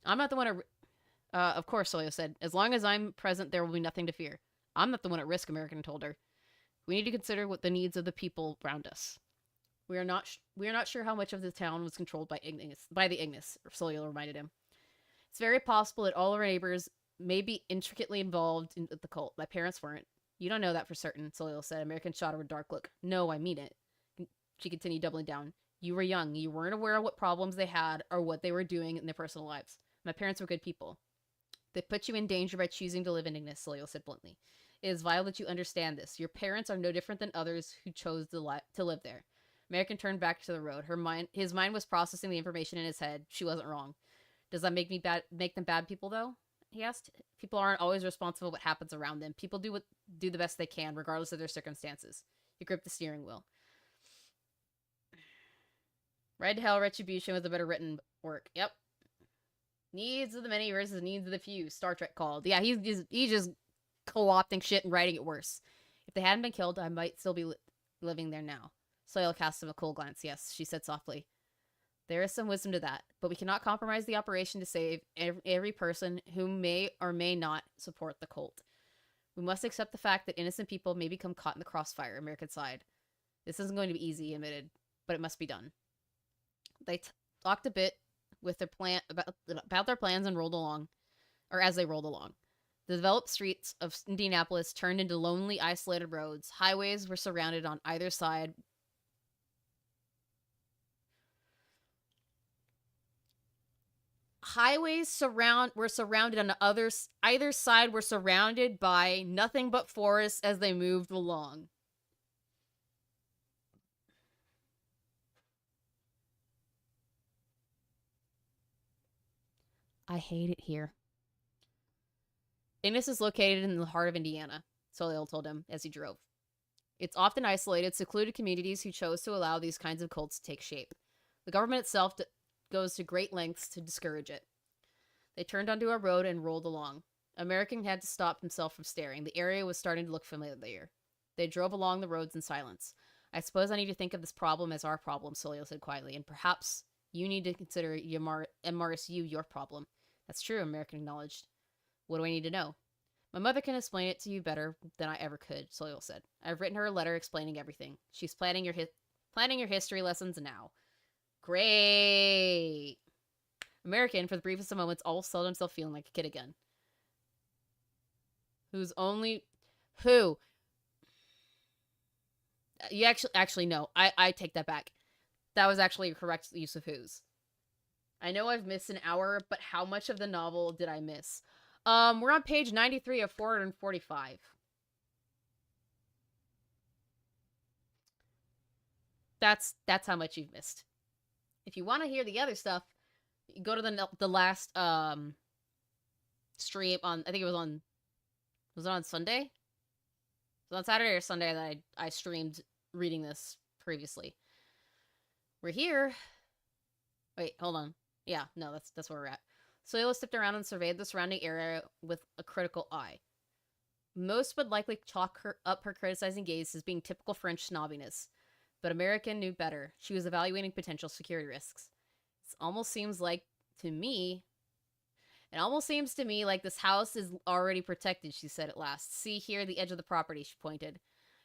I'm not the one of course, Soleil said. As long as I'm present, there will be nothing to fear. I'm not the one at risk, American told her. We need to consider what the needs of the people around us. We are not sure how much of the town was controlled by the Ignis, Soleil reminded him. It's very possible that all of our neighbors may be intricately involved in the cult. My parents weren't. You don't know that for certain, Soleil said. American shot her a dark look. No, I mean it. She continued, doubling down. You were young. You weren't aware of what problems they had or what they were doing in their personal lives. My parents were good people. They put you in danger by choosing to live in Ignis, Soleil said bluntly. It is vital that you understand this. Your parents are no different than others who chose to live there. American turned back to the road. His mind was processing the information in his head. She wasn't wrong. Does that make them bad people, though? He asked. People aren't always responsible for what happens around them. People do the best they can, regardless of their circumstances. He gripped the steering wheel. Ride to Hell Retribution was a better written work. Yep. Needs of the many versus needs of the few. Star Trek called. Yeah, he's just co-opting shit and writing it worse. If they hadn't been killed, I might still be living there now. Soil cast him a cool glance. Yes, she said softly. There is some wisdom to that, but we cannot compromise the operation to save every person who may or may not support the cult. We must accept the fact that innocent people may become caught in the crossfire, American sighed. This isn't going to be easy, he admitted, but it must be done. They talked a bit with their plan about their plans and rolled along, or as they rolled along. The developed streets of Indianapolis turned into lonely, isolated roads. Highways were surrounded on either side highways were surrounded on either side were surrounded by nothing but forests as they moved along. I hate it here. Innis is located in the heart of Indiana, Soliel told him as he drove. It's often isolated, secluded communities who chose to allow these kinds of cults to take shape. The government itself goes to great lengths to discourage it. They turned onto a road and rolled along. American had to stop himself from staring. The area was starting to look familiar. They drove along the roads in silence. I suppose I need to think of this problem as our problem, Soliel said quietly, and perhaps you need to consider MRSU your problem. That's true, American acknowledged. What do I need to know? My mother can explain it to you better than I ever could, Soliel said. I've written her a letter explaining everything. She's planning your history lessons now. Great! American, for the briefest of moments, almost felt himself feeling like a kid again. Who? You actually no. I take that back. That was actually a correct use of whose. I know I've missed an hour, but how much of the novel did I miss? We're on page 93 of 445. That's how much you've missed. If you want to hear the other stuff, go to the last stream on, I think it was on Sunday? It was on Saturday or Sunday that I streamed reading this previously. We're here. Wait, hold on. Yeah, no, that's where we're at. Soyla stepped around and surveyed the surrounding area with a critical eye. Most would likely chalk up her criticizing gaze as being typical French snobbiness, but American knew better. She was evaluating potential security risks. It almost seems to me like this house is already protected, she said at last. See here, the edge of the property, she pointed.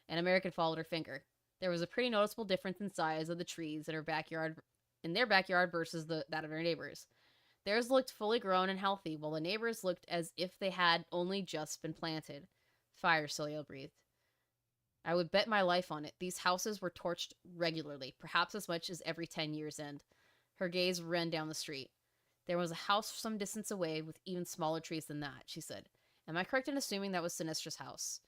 And American followed her finger. There was a pretty noticeable difference in size of the trees in their backyard versus that of her neighbors. Theirs looked fully grown and healthy, while the neighbors looked as if they had only just been planted. Fire, Soliel breathed. I would bet my life on it. These houses were torched regularly, perhaps as much as every 10 years' end. Her gaze ran down the street. There was a house some distance away with even smaller trees than that, she said. Am I correct in assuming that was Sinistra's house?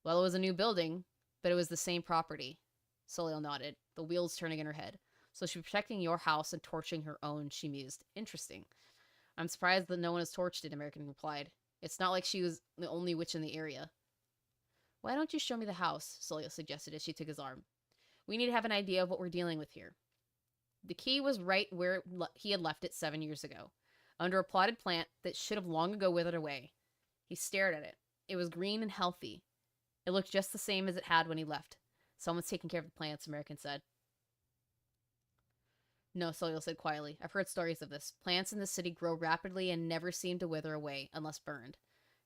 Well, it was a new building, but it was the same property. Soliel nodded, the wheels turning in her head. So she's protecting your house and torching her own, she mused. Interesting. I'm surprised that no one has torched it, American replied. It's not like she was the only witch in the area. Why don't you show me the house? Soliel suggested as she took his arm. We need to have an idea of what we're dealing with here. The key was right where he had left it 7 years ago, under a potted plant that should have long ago withered away. He stared at it. It was green and healthy. It looked just the same as it had when he left. Someone's taking care of the plants, American said. No, Soliel said quietly. I've heard stories of this. Plants in the city grow rapidly and never seem to wither away, unless burned.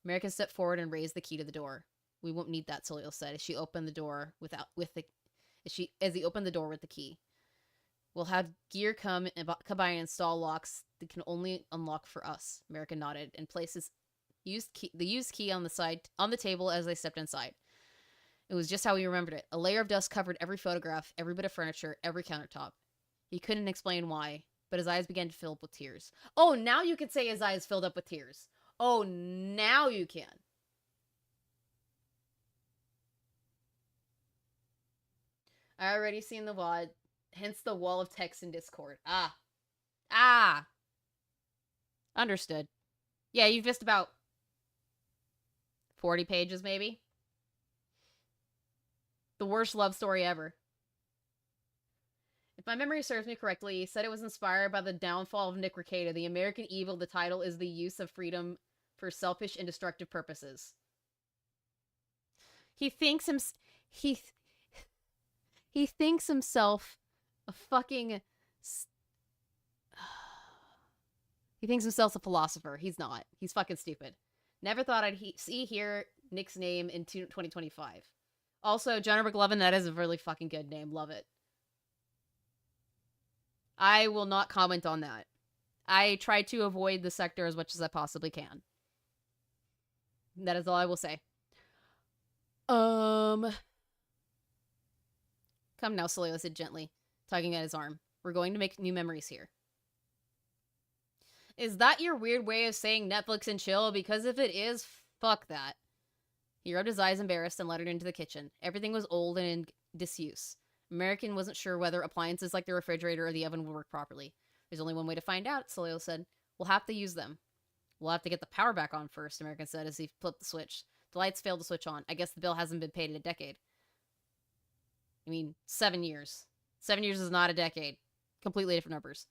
American stepped forward and raised the key to the door. We won't need that, Soliel said as he opened the door with the key. We'll have gear come by and install locks that can only unlock for us. American nodded and placed the used key on the table as they stepped inside. It was just how he remembered it. A layer of dust covered every photograph, every bit of furniture, every countertop. He couldn't explain why, but his eyes began to fill up with tears. Oh, now you can say his eyes filled up with tears. Oh, now you can. I already seen the VOD, hence the wall of text in Discord. Ah. Understood. Yeah, you've missed about 40 pages, maybe? The worst love story ever. If my memory serves me correctly, he said it was inspired by the downfall of Nick Rekieta. The American evil, the title is the use of freedom for selfish and destructive purposes. He thinks himself a fucking... He thinks himself a philosopher. He's not. He's fucking stupid. Never thought I'd hear Nick's name in 2025. Also, Jennifer McLovin, that is a really fucking good name. Love it. I will not comment on that. I try to avoid the sector as much as I possibly can. That is all I will say. Come now, Soliel said gently, tugging at his arm. We're going to make new memories here. Is that your weird way of saying Netflix and chill? Because if it is, fuck that. He rubbed his eyes embarrassed and led her into the kitchen. Everything was old and in disuse. American wasn't sure whether appliances like the refrigerator or the oven would work properly. There's only one way to find out, Solio said. We'll have to use them. We'll have to get the power back on first, American said as he flipped the switch. The lights failed to switch on. I guess the bill hasn't been paid in a decade. I mean, 7 years. 7 years is not a decade. Completely different numbers.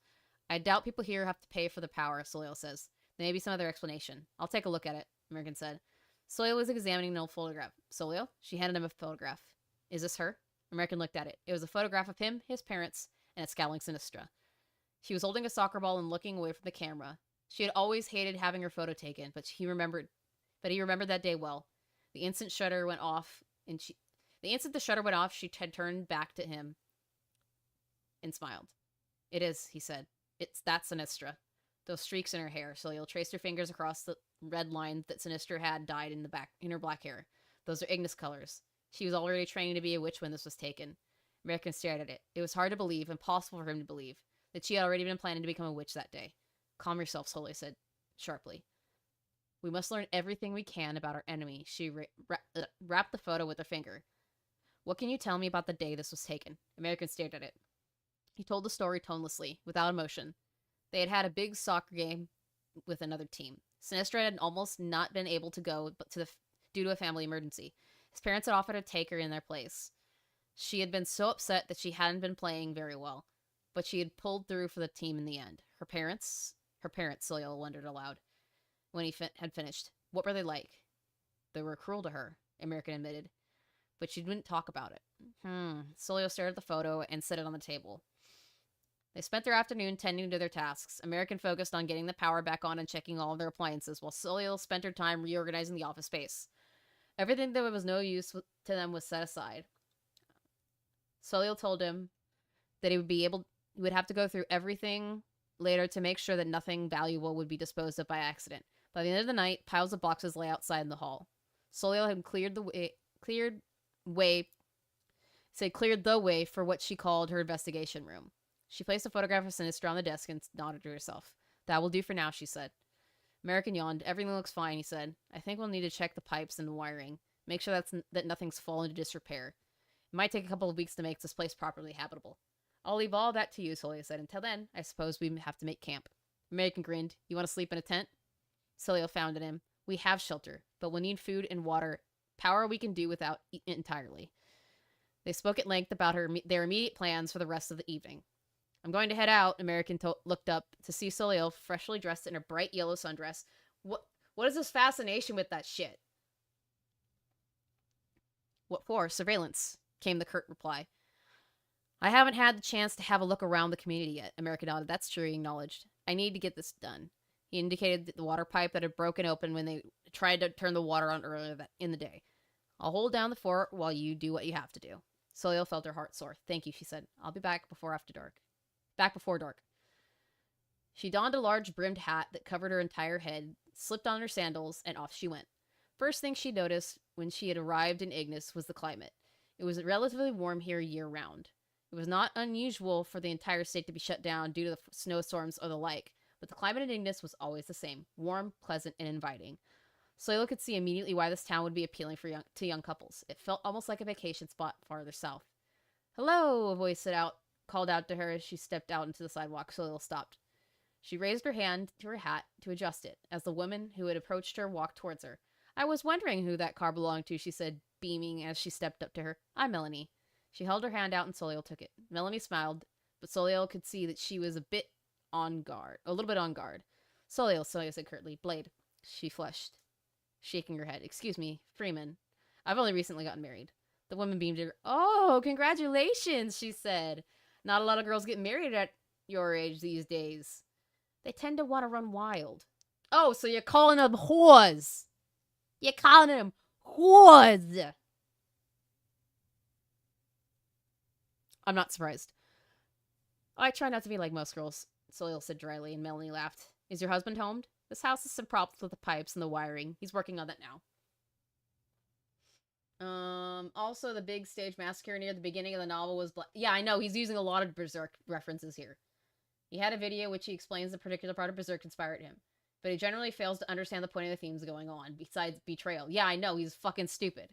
I doubt people here have to pay for the power, Solio says. There may be some other explanation. I'll take a look at it, American said. Solio was examining an old photograph. Solio? She handed him a photograph. Is this her? American looked at it. It was a photograph of him, his parents, and a scowling Sinistra. She was holding a soccer ball and looking away from the camera. She had always hated having her photo taken, but he remembered that day well. The instant the shutter went off, she had turned back to him and smiled. It is, he said. That's Sinistra. Those streaks in her hair. Solio traced her fingers across the red line that Sinistra had dyed in her black hair. Those are Ignis colors. She was already training to be a witch when this was taken. American stared at it. It was hard to believe, impossible for him to believe, that she had already been planning to become a witch that day. Calm yourself, Solio said sharply. We must learn everything we can about our enemy. She wrapped the photo with her finger. What can you tell me about the day this was taken? American stared at it. He told the story tonelessly, without emotion. They had had a big soccer game with another team. Sinistra had almost not been able to go due to a family emergency. His parents had offered to take her in their place. She had been so upset that she hadn't been playing very well, but she had pulled through for the team in the end. Her parents, Solio wondered aloud when he had finished. What were they like? They were cruel to her, American admitted, but she didn't talk about it. Solio stared at the photo and set it on the table. They spent their afternoon tending to their tasks. American focused on getting the power back on and checking all of their appliances, while Solio spent her time reorganizing the office space. Everything that was no use to them was set aside. Solio told him that he would have to go through everything later to make sure that nothing valuable would be disposed of by accident. By the end of the night, piles of boxes lay outside in the hall. Solio had cleared the way for what she called her investigation room. She placed a photograph of Sinistra on the desk and nodded to herself. That will do for now, she said. American yawned. Everything looks fine, he said. I think we'll need to check the pipes and the wiring. Make sure that nothing's fallen into disrepair. It might take a couple of weeks to make this place properly habitable. I'll leave all that to you, Solio said. Until then, I suppose we have to make camp. American grinned. You want to sleep in a tent? Solio founded him. We have shelter, but we'll need food and water. Power we can do without entirely. They spoke at length about their immediate plans for the rest of the evening. I'm going to head out, American looked up to see Solio freshly dressed in a bright yellow sundress. What is this fascination with that shit? What for? Surveillance, came the curt reply. I haven't had the chance to have a look around the community yet, American nodded. That's true, he acknowledged. I need to get this done. He indicated the water pipe that had broken open when they tried to turn the water on earlier in the day. I'll hold down the fort while you do what you have to do. Solio felt her heart sore. Thank you, she said. I'll be back before dark. She donned a large brimmed hat that covered her entire head, slipped on her sandals, and off she went. First thing she noticed when she had arrived in Ignis was the climate. It was relatively warm here year-round. It was not unusual for the entire state to be shut down due to the snowstorms or the like, but the climate in Ignis was always the same, warm, pleasant, and inviting. Solio could see immediately why this town would be appealing to young couples. It felt almost like a vacation spot farther south. Hello, a voice called out to her as she stepped out into the sidewalk. Solio stopped. She raised her hand to her hat to adjust it, as the woman who had approached her walked towards her. I was wondering who that car belonged to, she said, beaming as she stepped up to her. I'm Melanie. She held her hand out and Solio took it. Melanie smiled, but Solio could see that she was a little bit on guard. Solio said curtly. Blade. She flushed, shaking her head. Excuse me, Freeman. I've only recently gotten married. The woman beamed at her. Oh, congratulations, she said. Not a lot of girls get married at your age these days. They tend to want to run wild. Oh, so you're calling them whores. You're calling them whores. I'm not surprised. I try not to be like most girls, Solio said dryly, and Melanie laughed. Is your husband home? This house has some problems with the pipes and the wiring. He's working on that now. Also, the big stage massacre near the beginning of the novel was... Yeah, I know. He's using a lot of Berserk references here. He had a video which he explains the particular part of Berserk inspired him, but he generally fails to understand the point of the themes going on, besides betrayal. Yeah, I know, he's fucking stupid.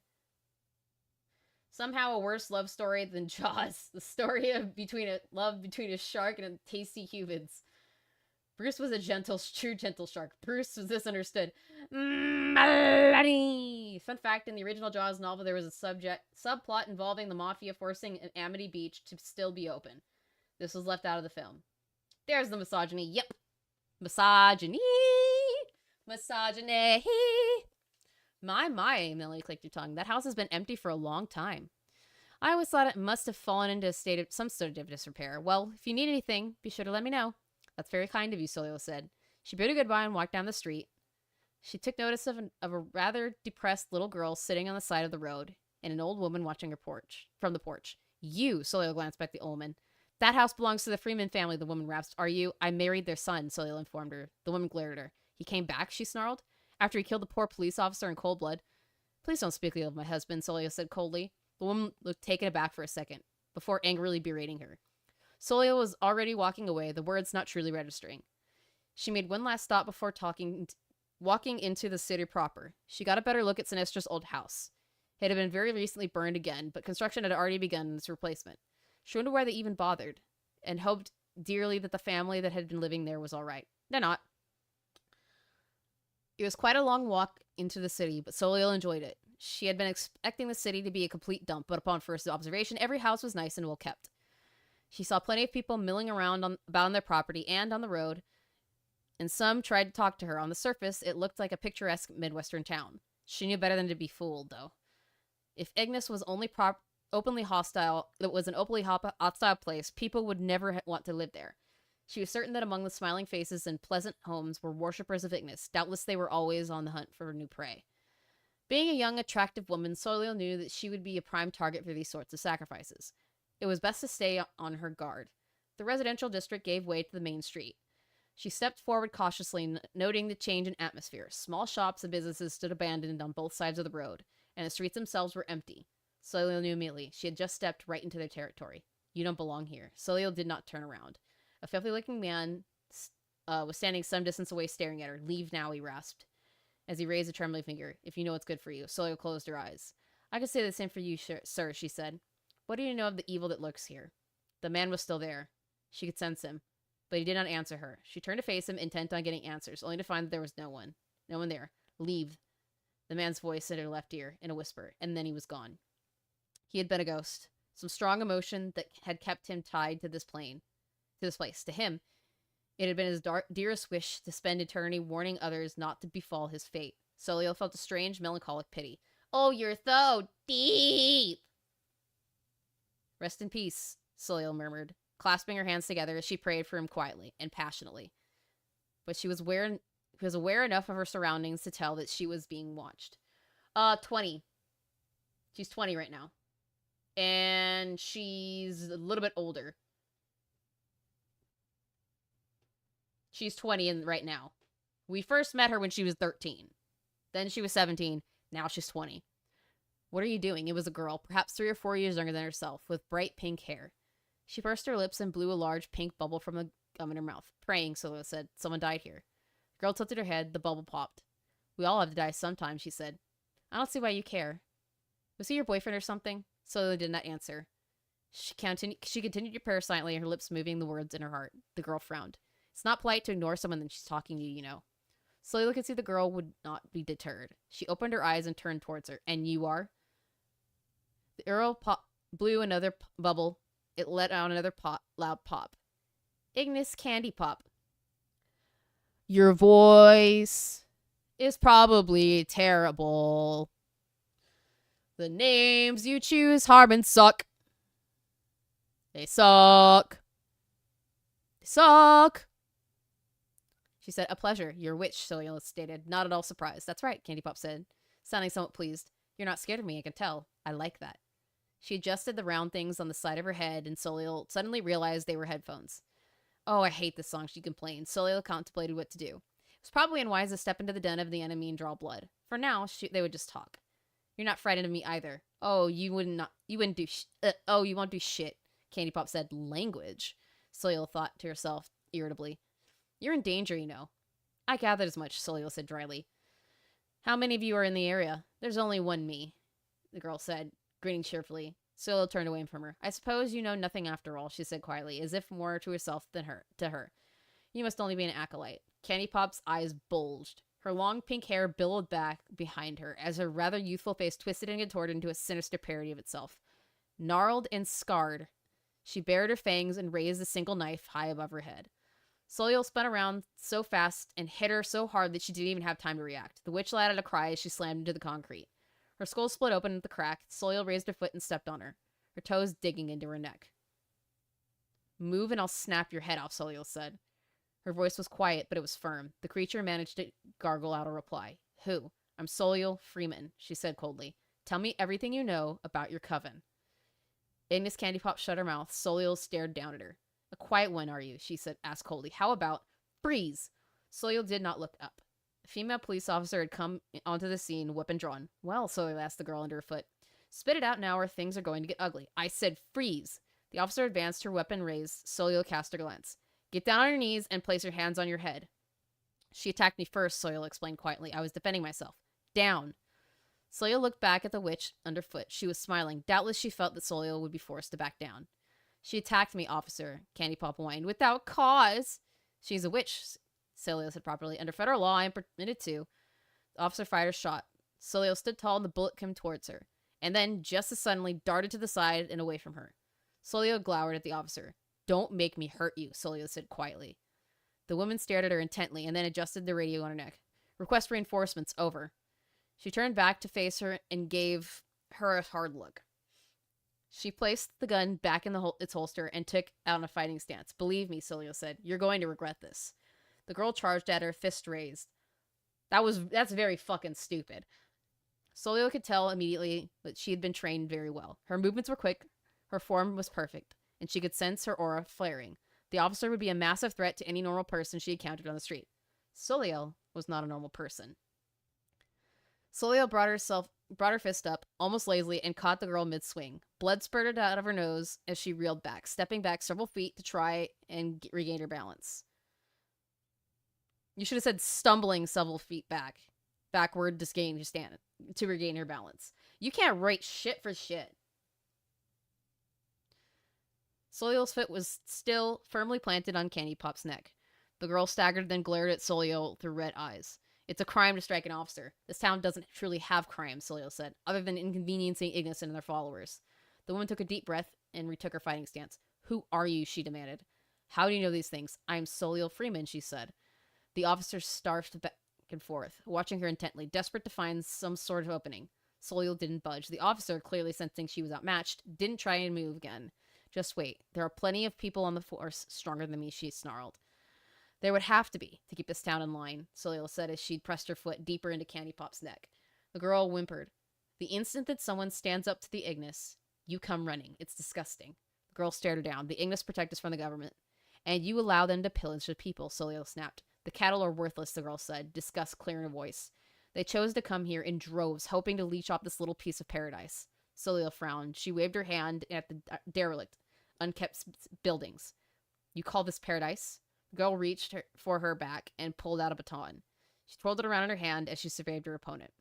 Somehow a worse love story than Jaws. The story of love between a shark and a tasty humans. Bruce was a true gentle shark. Bruce was misunderstood. Melody! Fun fact, in the original Jaws novel, there was a subplot involving the Mafia forcing Amity Beach to still be open. This was left out of the film. There's the misogyny. Yep. Misogyny. Misogyny. My, Melody clicked your tongue. That house has been empty for a long time. I always thought it must have fallen into some sort of disrepair. Well, if you need anything, be sure to let me know. That's very kind of you, Solio said. She bid a goodbye and walked down the street. She took notice of a rather depressed little girl sitting on the side of the road and an old woman watching her from the porch. You, Solio glanced back at the old woman. That house belongs to the Freeman family, the woman rasped. Are you? I married their son, Solio informed her. The woman glared at her. He came back, she snarled. After he killed the poor police officer in cold blood. Please don't speak ill of my husband, Solio said coldly. The woman looked taken aback for a second, before angrily berating her. Solio was already walking away, the words not truly registering. She made one last stop before walking into the city proper. She got a better look at Sinistra's old house. It had been very recently burned again, but construction had already begun in its replacement. She wondered why they even bothered, and hoped dearly that the family that had been living there was all right. They're not. It was quite a long walk into the city, but Solio enjoyed it. She had been expecting the city to be a complete dump, but upon first observation, every house was nice and well kept. She saw plenty of people milling around about on their property and on the road, and some tried to talk to her. On the surface, it looked like a picturesque Midwestern town. She knew better than to be fooled, though. If Ignis was only openly hostile, it was an openly hostile place, people would never want to live there. She was certain that among the smiling faces and pleasant homes were worshippers of Ignis. Doubtless they were always on the hunt for new prey. Being a young, attractive woman, Solio knew that she would be a prime target for these sorts of sacrifices. It was best to stay on her guard. The residential district gave way to the main street. She stepped forward cautiously, noting the change in atmosphere. Small shops and businesses stood abandoned on both sides of the road, and the streets themselves were empty. Solio knew immediately. She had just stepped right into their territory. You don't belong here. Solio did not turn around. A filthy-looking man was standing some distance away staring at her. Leave now, he rasped, as he raised a trembling finger. If you know what's good for you. Solio closed her eyes. I could say the same for you, sir, she said. What do you know of the evil that lurks here? The man was still there. She could sense him, but he did not answer her. She turned to face him, intent on getting answers, only to find that there was no one. No one there. Leave. The man's voice in her left ear, in a whisper, and then he was gone. He had been a ghost. Some strong emotion that had kept him tied to this place. To him, it had been his dearest wish to spend eternity warning others not to befall his fate. Solio felt a strange, melancholic pity. Oh, you're so deep! Rest in peace, Solio murmured, clasping her hands together as she prayed for him quietly and passionately. But she was aware enough of her surroundings to tell that she was being watched. 20. She's 20 right now. And she's a little bit older. She's 20 right now. We first met her when she was 13. Then she was 17. Now she's 20. What are you doing? It was a girl, perhaps 3 or 4 years younger than herself, with bright pink hair. She pursed her lips and blew a large pink bubble from the gum in her mouth. Praying, Solio said. Someone died here. The girl tilted her head. The bubble popped. We all have to die sometime, she said. I don't see why you care. Was he your boyfriend or something? Solio did not answer. She continued to pray silently, her lips moving the words in her heart. The girl frowned. It's not polite to ignore someone when she's talking to you, you know. Slowly could see the girl would not be deterred. She opened her eyes and turned towards her. And you are? The arrow blew another bubble. It let out another loud pop. Ignis Candy Pop. Your voice is probably terrible. The names you choose, Harman, suck. They suck. They suck. She said, a pleasure. You're a witch, Solio stated. Not at all surprised. That's right, Candy Pop said, sounding somewhat pleased. You're not scared of me, I can tell. I like that. She adjusted the round things on the side of her head, and Solio suddenly realized they were headphones. Oh, I hate this song, she complained. Solio contemplated what to do. It was probably unwise to step into the den of the enemy and draw blood. For now, they would just talk. You're not frightened of me either. Oh, you wouldn't do you won't do shit, Candy Pop said. Language, Solio thought to herself. irritably. You're in danger, you know. I gathered as much, Solio said dryly. How many of you are in the area? There's only one me, the girl said, grinning cheerfully. Solio turned away from her. I suppose you know nothing after all, she said quietly, as if more to herself than to her. You must only be an acolyte. Candy Pop's eyes bulged. Her long pink hair billowed back behind her as her rather youthful face twisted and contorted into a sinister parody of itself. Gnarled and scarred, she bared her fangs and raised a single knife high above her head. Solio spun around so fast and hit her so hard that she didn't even have time to react. The witch let out a cry as she slammed into the concrete. Her skull split open at the crack. Solio raised her foot and stepped on her, her toes digging into her neck. Move and I'll snap your head off, Solio said. Her voice was quiet, but it was firm. The creature managed to gargle out a reply. Who? I'm Solio Freeman, she said coldly. Tell me everything you know about your coven. Ignis Candy Pop shut her mouth. Solio stared down at her. A quiet one, are you? She asked coldly. How about freeze? Solio did not look up. A female police officer had come onto the scene, weapon drawn. Well, Solio asked the girl under her foot. Spit it out now or things are going to get ugly. I said freeze. The officer advanced, her weapon raised. Solio cast her glance. Get down on your knees and place your hands on your head. She attacked me first, Solio explained quietly. I was defending myself. Down. Solio looked back at the witch underfoot. She was smiling. Doubtless she felt that Solio would be forced to back down. She attacked me, officer, Candy Pop whined. Without cause. She's a witch, Solio said properly. Under federal law, I am permitted to. The officer fired a shot. Solio stood tall and the bullet came towards her, and then, just as suddenly, darted to the side and away from her. Solio glowered at the officer. Don't make me hurt you, Solio said quietly. The woman stared at her intently and then adjusted the radio on her neck. Request reinforcements, over. She turned back to face her and gave her a hard look. She placed the gun back in its holster and took out a fighting stance. Believe me, Solio said, you're going to regret this. The girl charged at her, fist raised. That's very fucking stupid. Solio could tell immediately that she had been trained very well. Her movements were quick, her form was perfect, and she could sense her aura flaring. The officer would be a massive threat to any normal person she encountered on the street. Solio was not a normal person. Solio brought her fist up, almost lazily, and caught the girl mid-swing. Blood spurted out of her nose as she reeled back, stepping back several feet to try and regain her balance. You should have said stumbling several feet backward to regain her balance. You can't write shit for shit. Solio's foot was still firmly planted on Candy Pop's neck. The girl staggered, then glared at Solio through red eyes. It's a crime to strike an officer. This town doesn't truly have crime, Solio said, other than inconveniencing Ignis and their followers. The woman took a deep breath and retook her fighting stance. Who are you? She demanded. How do you know these things? I'm Solio Freeman, she said. The officer started back and forth, watching her intently, desperate to find some sort of opening. Solio didn't budge. The officer, clearly sensing she was outmatched, didn't try and move again. Just wait. There are plenty of people on the force stronger than me, she snarled. There would have to be, to keep this town in line, Solio said as she'd pressed her foot deeper into Candy Pop's neck. The girl whimpered. The instant that someone stands up to the Ignis, you come running. It's disgusting. The girl stared her down. The Ignis protect us from the government. And you allow them to pillage the people, Solio snapped. The cattle are worthless, the girl said, disgust clear in her voice. They chose to come here in droves, hoping to leech off this little piece of paradise. Solio frowned. She waved her hand at the derelict, unkept buildings. You call this paradise? The girl reached for her back and pulled out a baton. She twirled it around in her hand as she surveyed her opponent.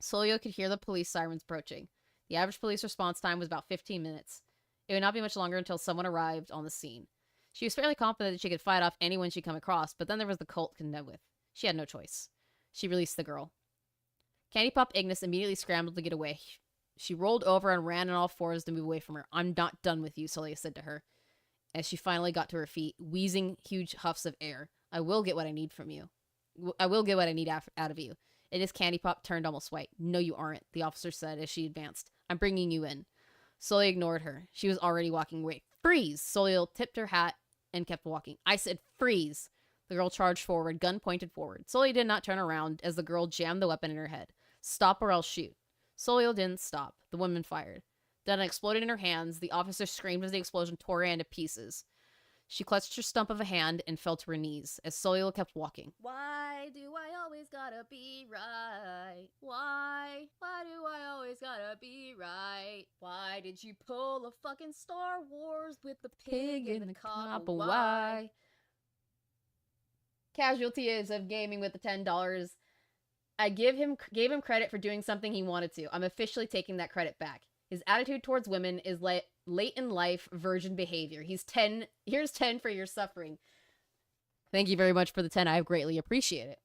Solio could hear the police sirens approaching. The average police response time was about 15 minutes. It would not be much longer until someone arrived on the scene. She was fairly confident that she could fight off anyone she'd come across, but then there was the cult to contend with. She had no choice. She released the girl. Candy Pop Ignis immediately scrambled to get away. She rolled over and ran on all fours to move away from her. I'm not done with you, Solio said to her, as she finally got to her feet, wheezing huge huffs of air. I will get what I need from you. I will get what I need out of you. It is Candy Pop turned almost white. No, you aren't, the officer said as she advanced. I'm bringing you in. Solio ignored her. She was already walking away. Freeze! Solio tipped her hat and kept walking. I said freeze! The girl charged forward, gun pointed forward. Solio did not turn around as the girl jammed the weapon in her head. Stop or else shoot. Solio didn't stop. The woman fired. Then it exploded in her hands. The officer screamed as the explosion tore her hand to pieces. She clutched her stump of a hand and fell to her knees as Solio kept walking. Why do I always gotta be right? Why? Why do I always gotta be right? Why did you pull a fucking Star Wars with the pig in the cop? Why? casualties of gaming with the $10. I gave him credit for doing something he wanted to. I'm officially taking that credit back. His attitude towards women is late in life virgin behavior. Here's 10 for your suffering. Thank you very much for the 10. I greatly appreciate it.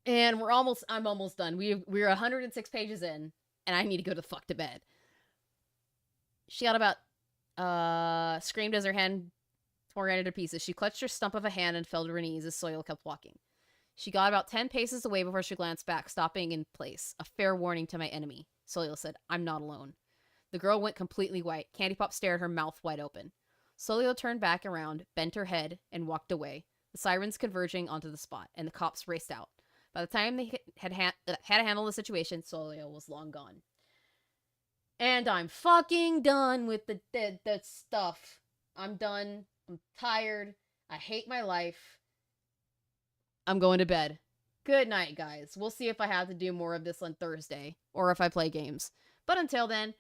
And I'm almost done. We're 106 pages in, and I need to go the fuck to bed. She got about, screamed as her hand tore into pieces. She clutched her stump of a hand and fell to her knees as Soil kept walking. She got about 10 paces away before she glanced back, stopping in place. A fair warning to my enemy. Soil said, I'm not alone. The girl went completely white. Candy Pop stared, her mouth wide open. Solio turned back around, bent her head, and walked away, the sirens converging onto the spot, and the cops raced out. By the time they had to handle the situation, Solio was long gone. And I'm fucking done with the stuff. I'm done. I'm tired. I hate my life. I'm going to bed. Good night, guys. We'll see if I have to do more of this on Thursday, or if I play games. But until then,